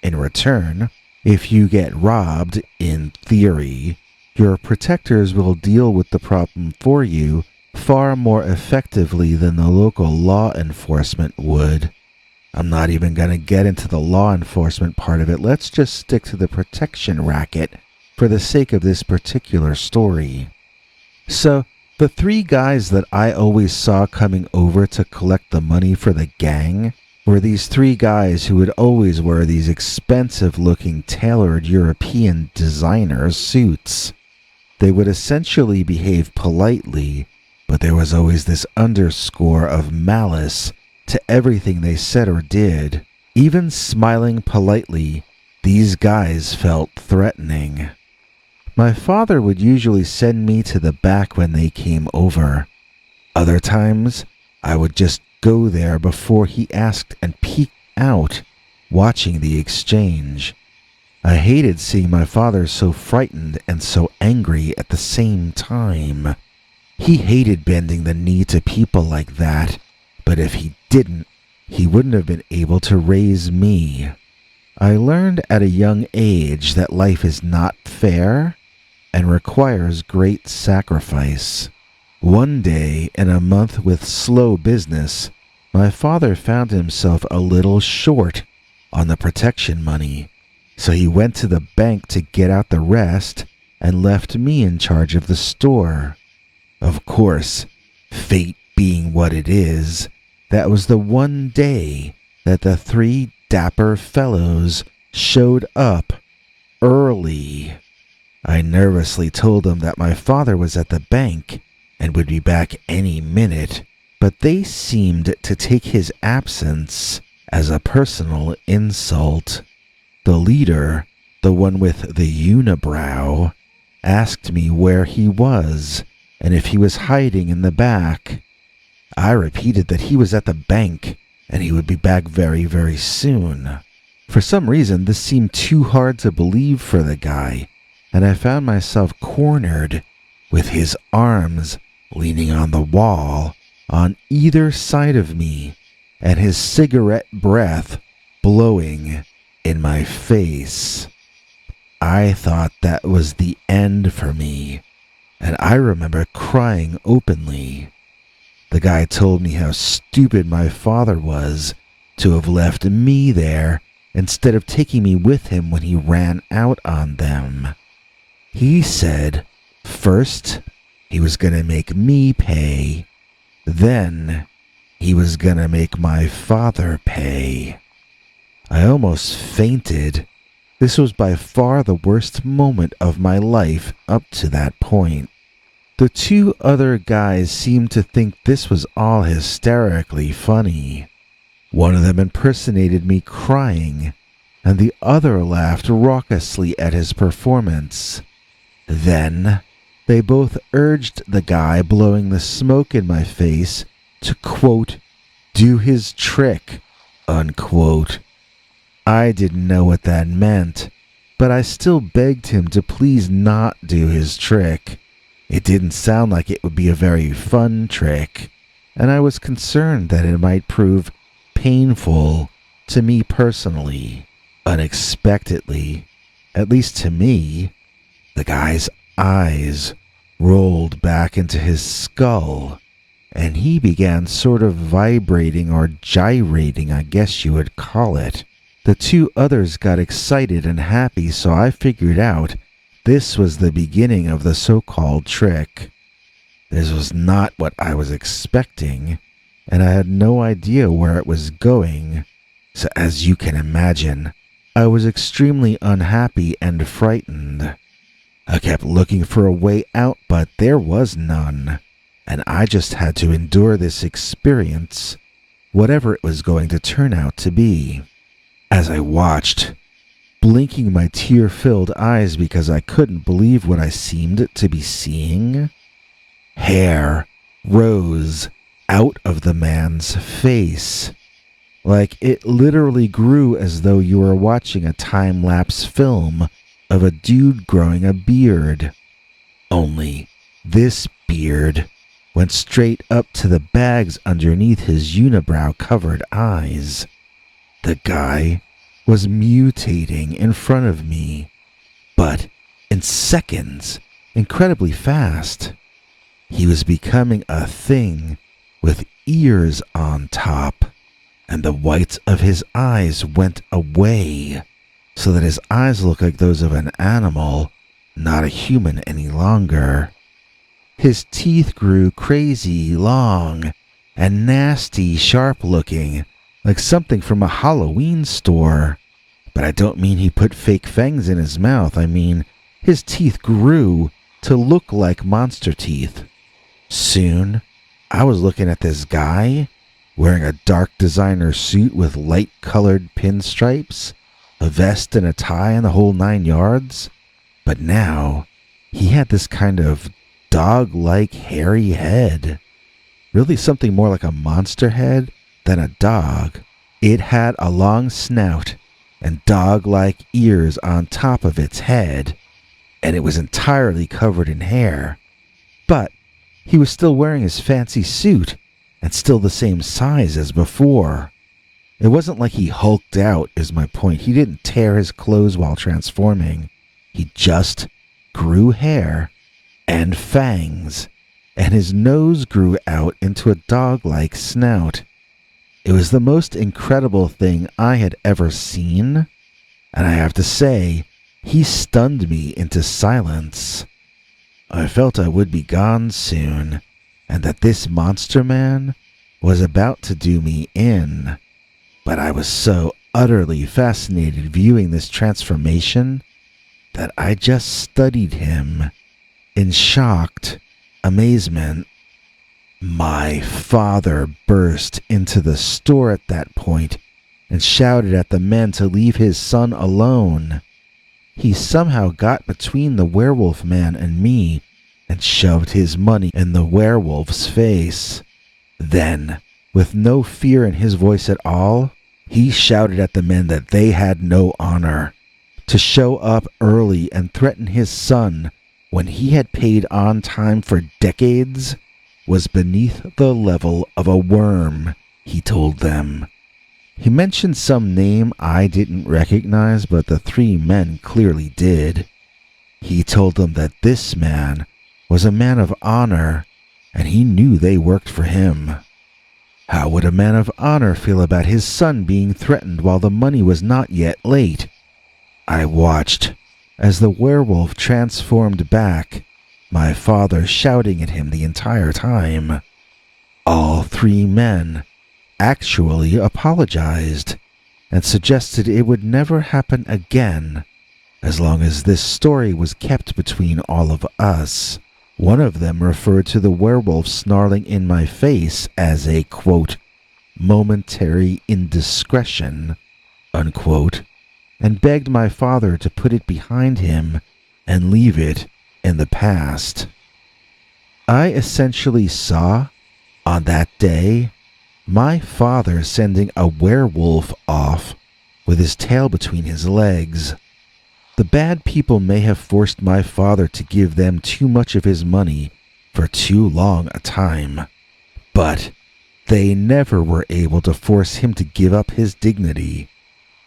In return, if you get robbed, in theory, your protectors will deal with the problem for you far more effectively than the local law enforcement would. I'm not even going to get into the law enforcement part of it. Let's just stick to the protection racket for the sake of this particular story. So, the 3 guys that I always saw coming over to collect the money for the gang were these 3 guys who would always wear these expensive-looking tailored European designer suits. They would essentially behave politely, but there was always this underscore of malice to everything they said or did. Even smiling politely, these guys felt threatening. My father would usually send me to the back when they came over. Other times, I would just go there before he asked and peeked out, watching the exchange. I hated seeing my father so frightened and so angry at the same time. He hated bending the knee to people like that, but if he didn't, he wouldn't have been able to raise me. I learned at a young age that life is not fair and requires great sacrifice. One day, in a month with slow business, my father found himself a little short on the protection money, so he went to the bank to get out the rest and left me in charge of the store. Of course, fate being what it is, that was the one day that the 3 dapper fellows showed up early. I nervously told them that my father was at the bank and would be back any minute, but they seemed to take his absence as a personal insult. The leader, the one with the unibrow, asked me where he was and if he was hiding in the back. I repeated that he was at the bank and he would be back very, very soon. For some reason, this seemed too hard to believe for the guy, and I found myself cornered with his arms leaning on the wall on either side of me and his cigarette breath blowing in my face. I thought that was the end for me, and I remember crying openly. The guy told me how stupid my father was to have left me there instead of taking me with him when he ran out on them. He said, first, he was going to make me pay, then he was going to make my father pay. I almost fainted. This was by far the worst moment of my life up to that point. The 2 other guys seemed to think this was all hysterically funny. One of them impersonated me crying, and the other laughed raucously at his performance. Then, they both urged the guy blowing the smoke in my face to, quote, do his trick, unquote. I didn't know what that meant, but I still begged him to please not do his trick. It didn't sound like it would be a very fun trick, and I was concerned that it might prove painful to me personally. Unexpectedly, at least to me, the guy's eyes rolled back into his skull, and he began sort of vibrating or gyrating, I guess you would call it. The 2 others got excited and happy, so I figured out this was the beginning of the so-called trick. This was not what I was expecting, and I had no idea where it was going, so as you can imagine, I was extremely unhappy and frightened. I kept looking for a way out, but there was none, and I just had to endure this experience, whatever it was going to turn out to be. As I watched, blinking my tear-filled eyes because I couldn't believe what I seemed to be seeing, hair rose out of the man's face. Like it literally grew as though you were watching a time-lapse film of a dude growing a beard. Only this beard went straight up to the bags underneath his unibrow-covered eyes. The guy was mutating in front of me, but in seconds, incredibly fast. He was becoming a thing with ears on top, and the whites of his eyes went away, so that his eyes looked like those of an animal, not a human any longer. His teeth grew crazy long and nasty sharp looking, like something from a Halloween store. But I don't mean he put fake fangs in his mouth. I mean, his teeth grew to look like monster teeth. Soon, I was looking at this guy wearing a dark designer suit with light-colored pinstripes, a vest and a tie and the whole 9 yards. But now, he had this kind of dog-like hairy head. Really something more like a monster head than a dog. It had a long snout and dog-like ears on top of its head, and it was entirely covered in hair. But he was still wearing his fancy suit and still the same size as before. It wasn't like he hulked out, is my point. He didn't tear his clothes while transforming. He just grew hair and fangs, and his nose grew out into a dog-like snout. It was the most incredible thing I had ever seen, and I have to say, he stunned me into silence. I felt I would be gone soon, and that this monster man was about to do me in. But I was so utterly fascinated viewing this transformation that I just studied him in shocked amazement. My father burst into the store at that point and shouted at the men to leave his son alone. He somehow got between the werewolf man and me and shoved his money in the werewolf's face. Then, with no fear in his voice at all, he shouted at the men that they had no honor, to show up early and threaten his son when he had paid on time for decades was beneath the level of a worm, he told them. He mentioned some name I didn't recognize, but the 3 men clearly did. He told them that this man was a man of honor, and he knew they worked for him. How would a man of honor feel about his son being threatened while the money was not yet late? I watched as the werewolf transformed back, my father shouting at him the entire time. All 3 men actually apologized and suggested it would never happen again as long as this story was kept between all of us. One of them referred to the werewolf snarling in my face as a, quote, momentary indiscretion, unquote, and begged my father to put it behind him and leave it in the past. I essentially saw, on that day, my father sending a werewolf off with his tail between his legs. The bad people may have forced my father to give them too much of his money for too long a time, but they never were able to force him to give up his dignity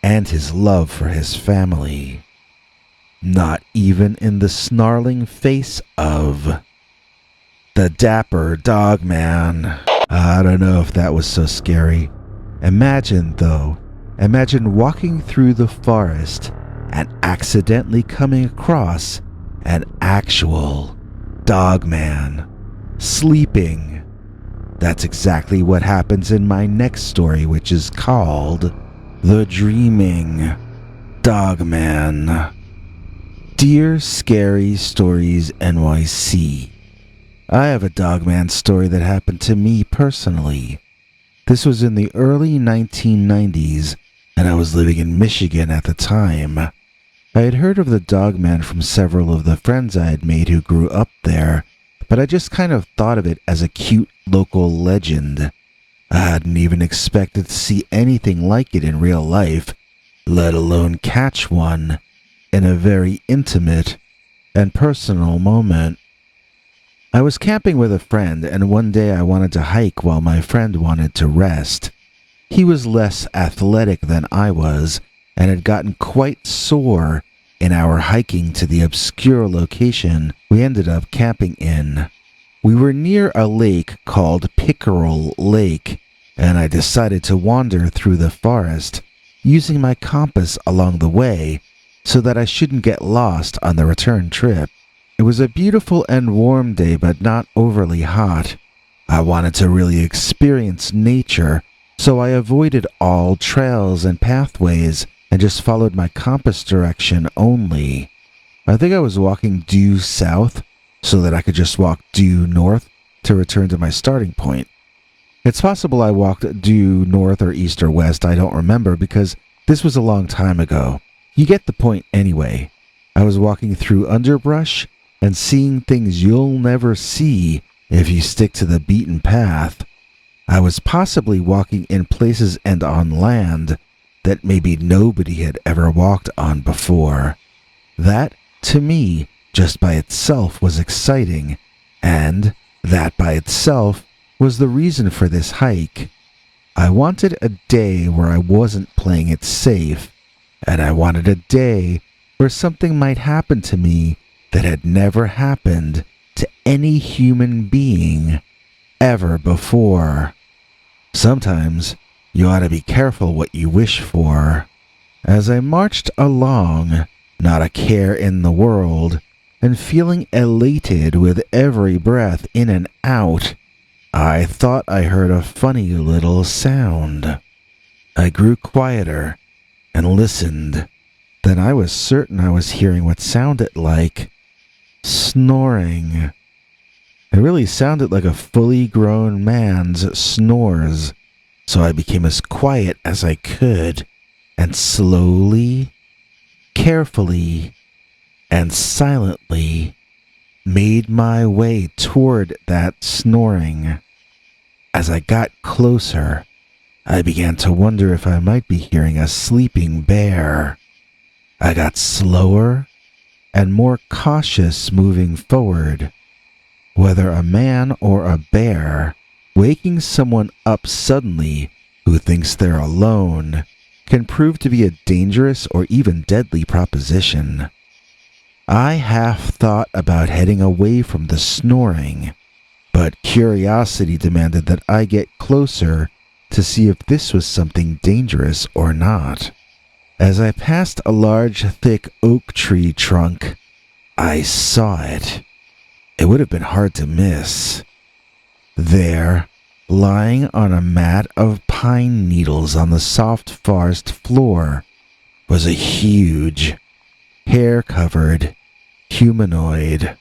and his love for his family. Not even in the snarling face of the dapper Dogman. I don't know if that was so scary. Imagine walking through the forest and accidentally coming across an actual Dogman sleeping. That's exactly what happens in my next story, which is called The Dreaming Dogman. Dear Scary Stories NYC, I have a Dogman story that happened to me personally. This was in the early 1990s, and I was living in Michigan at the time. I had heard of the Dogman from several of the friends I had made who grew up there, but I just kind of thought of it as a cute local legend. I hadn't even expected to see anything like it in real life, let alone catch one in a very intimate and personal moment. I was camping with a friend, and one day I wanted to hike while my friend wanted to rest. He was less athletic than I was, and had gotten quite sore in our hiking to the obscure location we ended up camping in. We were near a lake called Pickerel Lake, and I decided to wander through the forest, using my compass along the way so that I shouldn't get lost on the return trip. It was a beautiful and warm day, but not overly hot. I wanted to really experience nature, so I avoided all trails and pathways and just followed my compass direction only. I think I was walking due south so that I could just walk due north to return to my starting point. It's possible I walked due north or east or west, I don't remember because this was a long time ago. You get the point anyway. I was walking through underbrush and seeing things you'll never see if you stick to the beaten path. I was possibly walking in places and on land that maybe nobody had ever walked on before. That, to me, just by itself was exciting, and that by itself was the reason for this hike. I wanted a day where I wasn't playing it safe, and I wanted a day where something might happen to me that had never happened to any human being ever before. Sometimes you ought to be careful what you wish for. As I marched along, not a care in the world, and feeling elated with every breath in and out, I thought I heard a funny little sound. I grew quieter and listened. Then I was certain I was hearing what sounded like snoring. It really sounded like a fully grown man's snores, so I became as quiet as I could, and slowly, carefully, and silently made my way toward that snoring. As I got closer, I began to wonder if I might be hearing a sleeping bear. I got slower and more cautious moving forward. Whether a man or a bear, waking someone up suddenly who thinks they're alone can prove to be a dangerous or even deadly proposition. I half thought about heading away from the snoring, but curiosity demanded that I get closer to see if this was something dangerous or not. As I passed a large, thick oak tree trunk, I saw it. It would have been hard to miss. There, lying on a mat of pine needles on the soft forest floor, was a huge, hair-covered humanoid.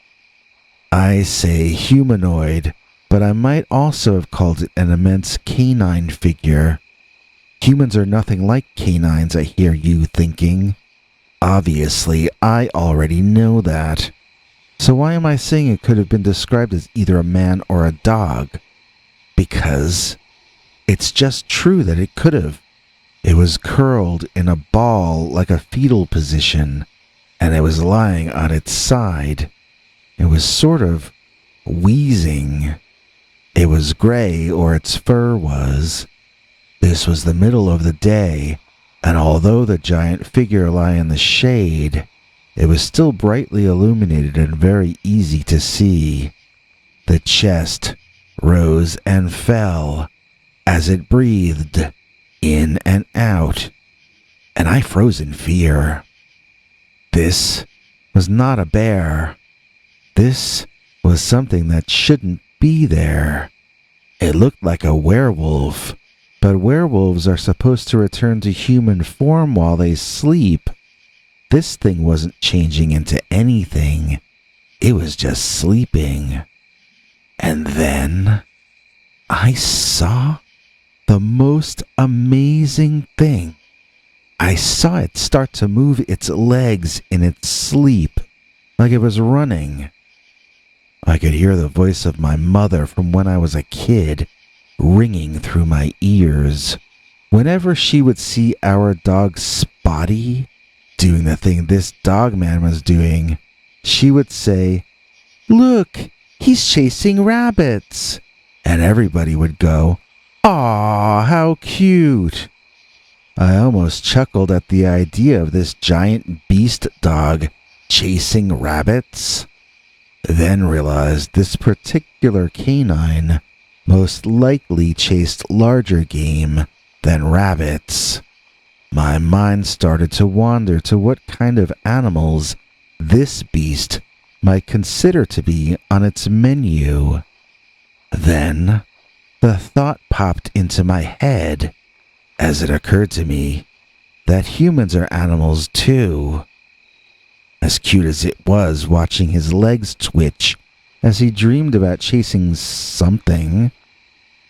I say humanoid, but I might also have called it an immense canine figure. Humans are nothing like canines, I hear you thinking. Obviously, I already know that. So why am I saying it could have been described as either a man or a dog? Because it's just true that it could have. It was curled in a ball like a fetal position, and it was lying on its side. It was sort of wheezing. It was gray, or its fur was. This was the middle of the day, and although the giant figure lay in the shade, it was still brightly illuminated and very easy to see. The chest rose and fell as it breathed in and out, and I froze in fear. This was not a bear. This was something that shouldn't be there. It looked like a werewolf, but werewolves are supposed to return to human form while they sleep. This thing wasn't changing into anything. It was just sleeping. And then I saw the most amazing thing. I saw it start to move its legs in its sleep, like it was running. I could hear the voice of my mother from when I was a kid ringing through my ears. Whenever she would see our dog Spotty doing the thing this Dogman was doing, she would say, "Look, he's chasing rabbits." And everybody would go, "Aw, how cute." I almost chuckled at the idea of this giant beast dog chasing rabbits. then realized this particular canine most likely chased larger game than rabbits. My mind started to wander to what kind of animals this beast might consider to be on its menu. Then, the thought popped into my head as it occurred to me that humans are animals too. As cute as it was watching his legs twitch as he dreamed about chasing something,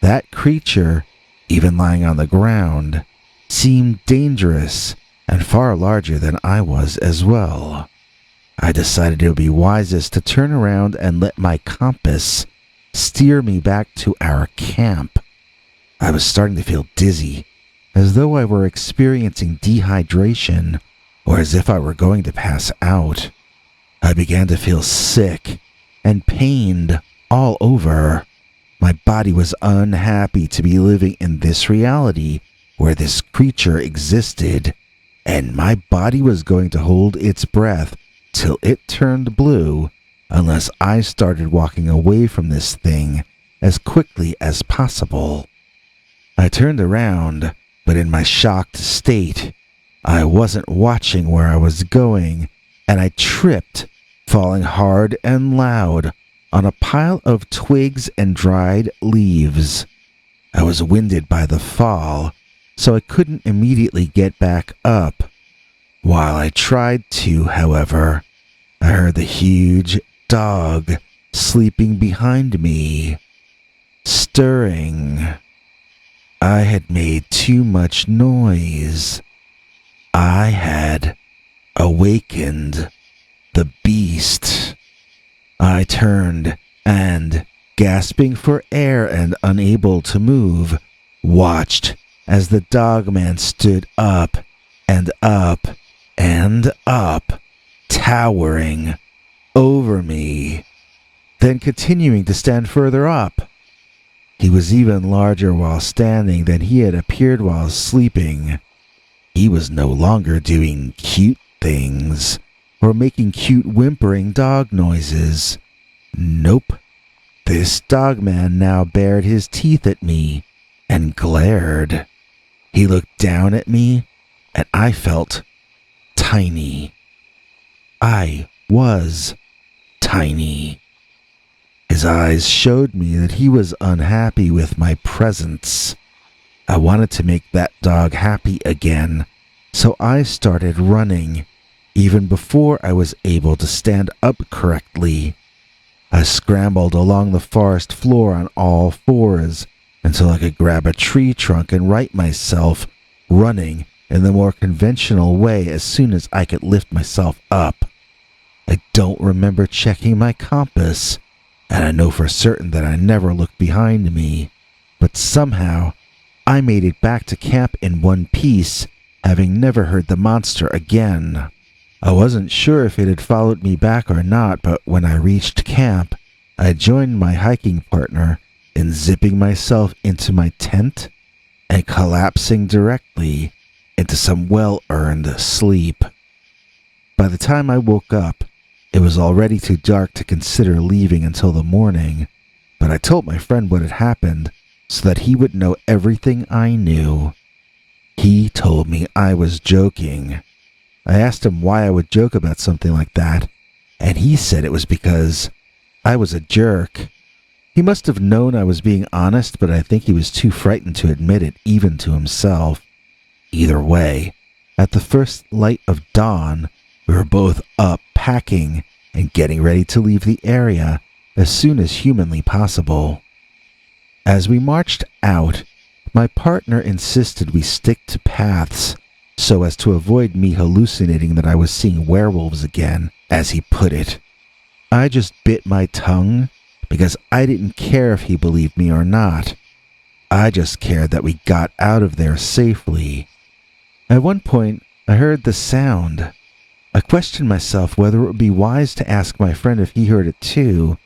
that creature, even lying on the ground, seemed dangerous and far larger than I was as well. I decided it would be wisest to turn around and let my compass steer me back to our camp. I was starting to feel dizzy, as though I were experiencing dehydration, or as if I were going to pass out. I began to feel sick and pained all over. My body was unhappy to be living in this reality where this creature existed, and my body was going to hold its breath till it turned blue unless I started walking away from this thing as quickly as possible. I turned around, but in my shocked state, I wasn't watching where I was going, and I tripped, falling hard and loud on a pile of twigs and dried leaves. I was winded by the fall, so I couldn't immediately get back up. While I tried to, however, I heard the huge dog sleeping behind me, stirring. I had made too much noise. I had awakened the beast. I turned and, gasping for air and unable to move, watched as the Dogman stood up and up and up, towering over me, then continuing to stand further up. He was even larger while standing than he had appeared while sleeping. He was no longer doing cute things or making cute whimpering dog noises. Nope. This Dogman now bared his teeth at me and glared. He looked down at me, and I felt tiny. I was tiny. His eyes showed me that he was unhappy with my presence. I wanted to make that dog happy again, so I started running, even before I was able to stand up correctly. I scrambled along the forest floor on all fours until I could grab a tree trunk and right myself, running in the more conventional way as soon as I could lift myself up. I don't remember checking my compass, and I know for certain that I never looked behind me, but somehow I made it back to camp in one piece, having never heard the monster again. I wasn't sure if it had followed me back or not, but when I reached camp, I joined my hiking partner in zipping myself into my tent and collapsing directly into some well-earned sleep. By the time I woke up, it was already too dark to consider leaving until the morning, but I told my friend what had happened so that he would know everything I knew. He told me I was joking. I asked him why I would joke about something like that, and he said it was because I was a jerk. He must have known I was being honest, but I think he was too frightened to admit it even to himself. Either way, at the first light of dawn, we were both up packing and getting ready to leave the area as soon as humanly possible. As we marched out, my partner insisted we stick to paths so as to avoid me hallucinating that I was seeing werewolves again, as he put it. I just bit my tongue because I didn't care if he believed me or not. I just cared that we got out of there safely. At one point, I heard the sound. I questioned myself whether it would be wise to ask my friend if he heard it too,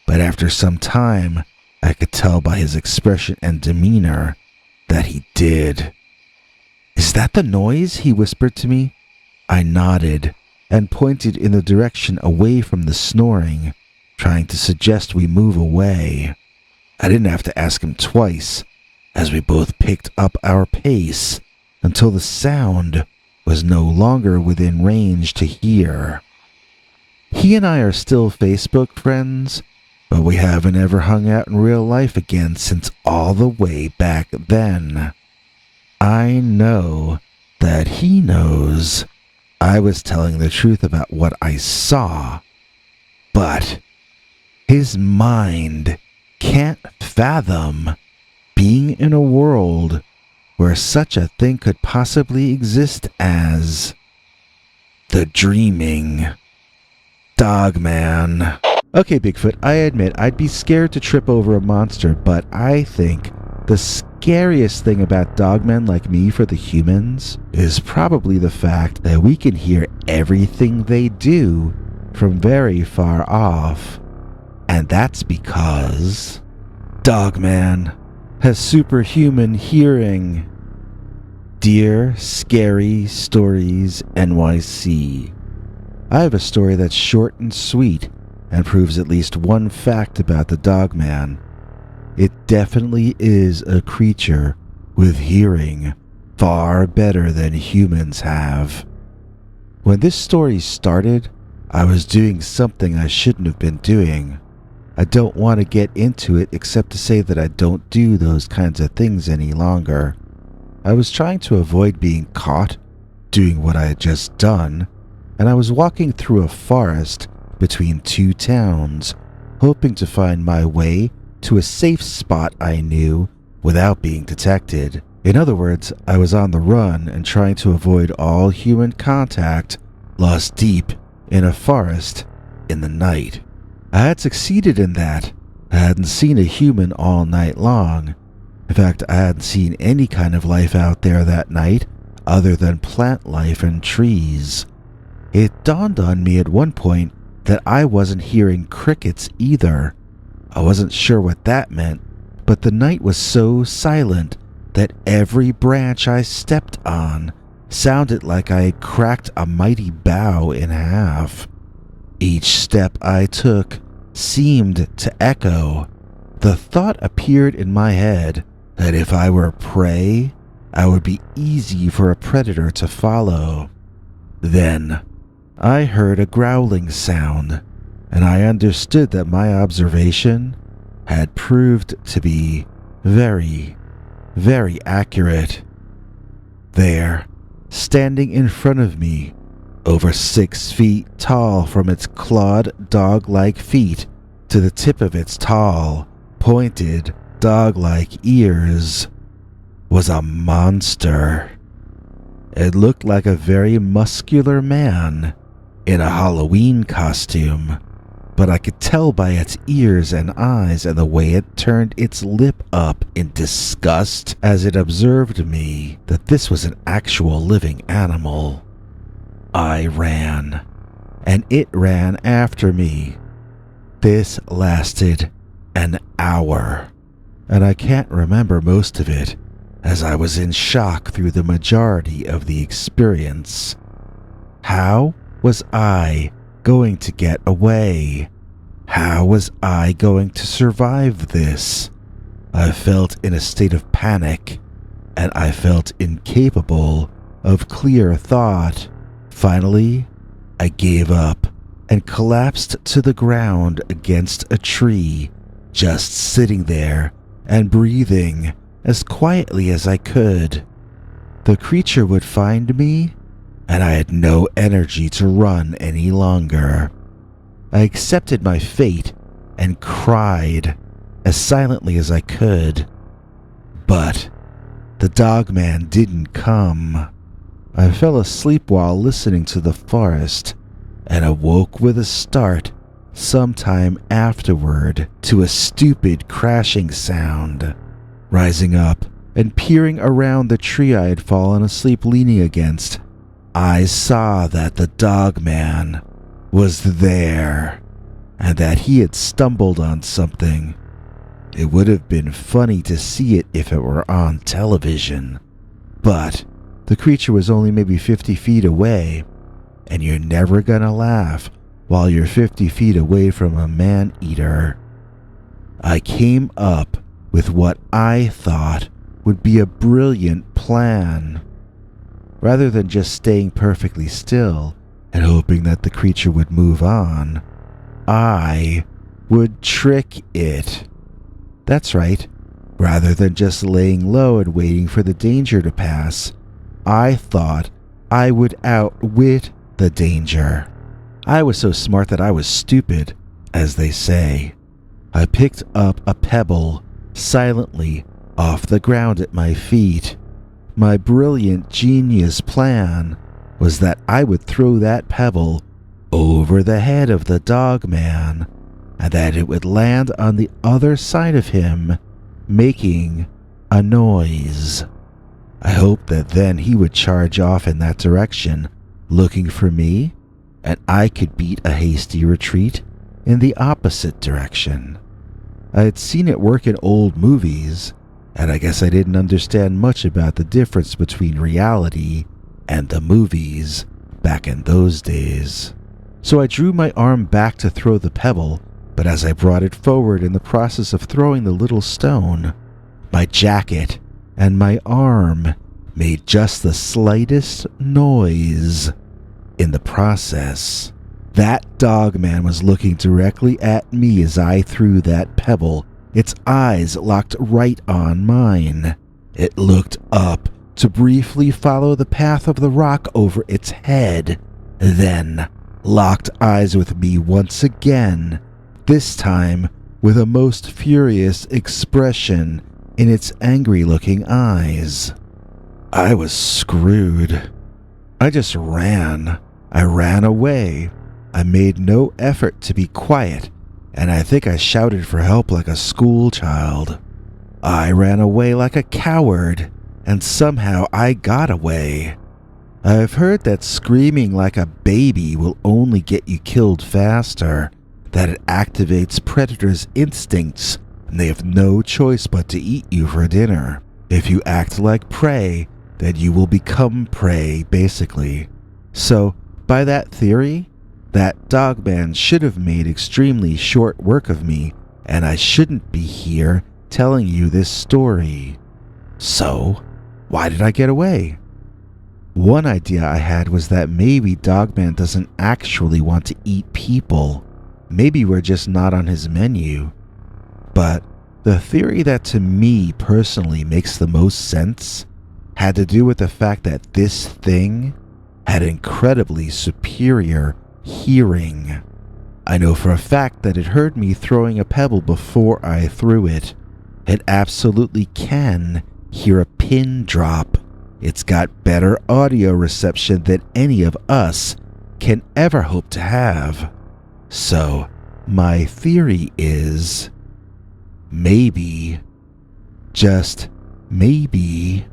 but after some time, I could tell by his expression and demeanor that he did. "Is that the noise?" he whispered to me. I nodded and pointed in the direction away from the snoring, trying to suggest we move away. I didn't have to ask him twice, as we both picked up our pace until the sound was no longer within range to hear. He and I are still Facebook friends, but we haven't ever hung out in real life again since all the way back then. I know that he knows I was telling the truth about what I saw, but his mind can't fathom being in a world where such a thing could possibly exist as the dreaming Dogman. Okay, Bigfoot, I admit I'd be scared to trip over a monster, but I think the scariest thing about dogmen like me for the humans is probably the fact that we can hear everything they do from very far off. And that's because Dogman has superhuman hearing. Dear Scary Stories NYC, I have a story that's short and sweet and proves at least one fact about the Dogman. It definitely is a creature with hearing far better than humans have. When this story started, I was doing something I shouldn't have been doing. I don't want to get into it except to say that I don't do those kinds of things any longer. I was trying to avoid being caught doing what I had just done, and I was walking through a forest between two towns, hoping to find my way to a safe spot I knew without being detected. In other words, I was on the run and trying to avoid all human contact, lost deep in a forest in the night. I had succeeded in that. I hadn't seen a human all night long. In fact, I hadn't seen any kind of life out there that night other than plant life and trees. It dawned on me at one point that I wasn't hearing crickets either. I wasn't sure what that meant, but the night was so silent that every branch I stepped on sounded like I had cracked a mighty bough in half. Each step I took seemed to echo. The thought appeared in my head that if I were prey, I would be easy for a predator to follow. Then I heard a growling sound, and I understood that my observation had proved to be very, very accurate. There, standing in front of me, over 6 feet tall from its clawed dog-like feet to the tip of its tall, pointed, dog-like ears, was a monster. It looked like a very muscular man in a Halloween costume, but I could tell by its ears and eyes and the way it turned its lip up in disgust as it observed me that this was an actual living animal. I ran, and it ran after me. This lasted an hour, and I can't remember most of it, as I was in shock through the majority of the experience. How was I going to get away? How was I going to survive this? I felt in a state of panic, and I felt incapable of clear thought. Finally, I gave up and collapsed to the ground against a tree, just sitting there and breathing as quietly as I could. The creature would find me, and I had no energy to run any longer. I accepted my fate and cried as silently as I could. But the Dogman didn't come. I fell asleep while listening to the forest and awoke with a start sometime afterward to a stupid crashing sound. Rising up and peering around the tree I had fallen asleep leaning against, I saw that the Dogman was there and that he had stumbled on something. It would have been funny to see it if it were on television, but the creature was only maybe 50 feet away, and you're never gonna laugh while you're 50 feet away from a man-eater. I came up with what I thought would be a brilliant plan. Rather than just staying perfectly still and hoping that the creature would move on, I would trick it. That's right. Rather than just laying low and waiting for the danger to pass, I thought I would outwit the danger. I was so smart that I was stupid, as they say. I picked up a pebble silently off the ground at my feet. My brilliant genius plan was that I would throw that pebble over the head of the Dogman, and that it would land on the other side of him, making a noise. I hoped that then he would charge off in that direction, looking for me, and I could beat a hasty retreat in the opposite direction. I had seen it work in old movies, and I guess I didn't understand much about the difference between reality and the movies back in those days. So I drew my arm back to throw the pebble, but as I brought it forward in the process of throwing the little stone, my jacket and my arm made just the slightest noise. In the process, that Dogman was looking directly at me as I threw that pebble, its eyes locked right on mine. It looked up to briefly follow the path of the rock over its head, then locked eyes with me once again, this time with a most furious expression in its angry-looking eyes. I was screwed. I just ran. I ran away. I made no effort to be quiet, and I think I shouted for help like a schoolchild. I ran away like a coward, and somehow I got away. I've heard that screaming like a baby will only get you killed faster, that it activates predators' instincts, and they have no choice but to eat you for dinner. If you act like prey, then you will become prey, basically. So, by that theory, that Dogman should have made extremely short work of me, and I shouldn't be here telling you this story. So, why did I get away? One idea I had was that maybe Dogman doesn't actually want to eat people. Maybe we're just not on his menu. But the theory that to me personally makes the most sense had to do with the fact that this thing had incredibly superior hearing. I know for a fact that it heard me throwing a pebble before I threw it. It absolutely can hear a pin drop. It's got better audio reception than any of us can ever hope to have. So, my theory is, maybe, just maybe,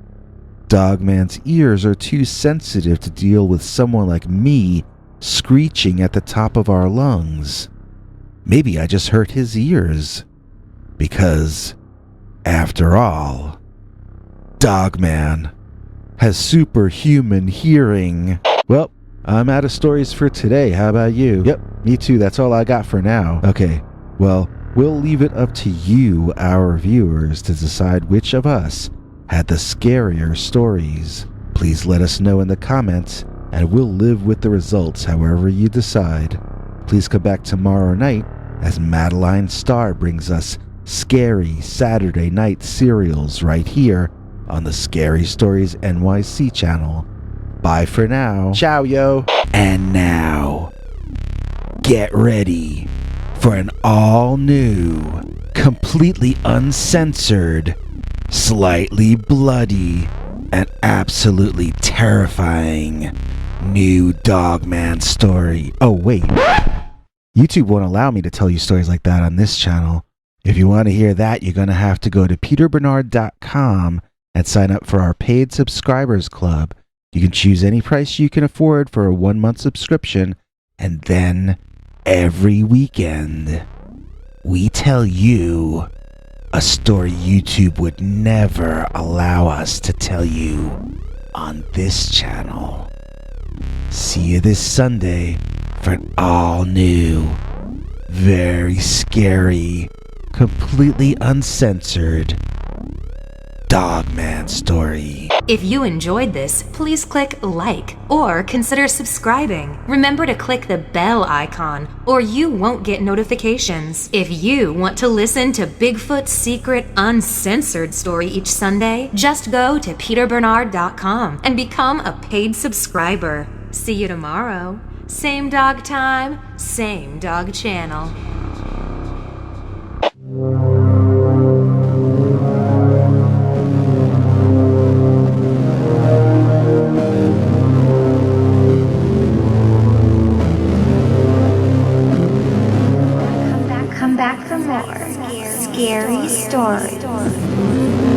Dogman's ears are too sensitive to deal with someone like me screeching at the top of our lungs. Maybe I just hurt his ears. Because, after all, Dogman has superhuman hearing. Well, I'm out of stories for today. How about you? Yep, me too. That's all I got for now. Okay, well, we'll leave it up to you, our viewers, to decide which of us had the scarier stories. Please let us know in the comments, and we'll live with the results however you decide. Please come back tomorrow night as Madeline Starr brings us scary Saturday night serials right here on the Scary Stories NYC channel. Bye for now. Ciao, yo. And now, get ready for an all-new, completely uncensored, slightly bloody, and absolutely terrifying new Dogman story. Oh, wait. YouTube won't allow me to tell you stories like that on this channel. If you want to hear that, you're going to have to go to peterbernard.com and sign up for our paid subscribers club. You can choose any price you can afford for a 1-month subscription, and then every weekend, we tell you a story YouTube would never allow us to tell you on this channel. See you this Sunday for an all-new, very scary, completely uncensored Dogman story. If you enjoyed this, please click like or consider subscribing. Remember to click the bell icon or you won't get notifications. If you want to listen to Bigfoot's secret uncensored story each Sunday, just go to peterbernard.com and become a paid subscriber. See you tomorrow. Same dog time, same dog channel. Come back for more scary stories.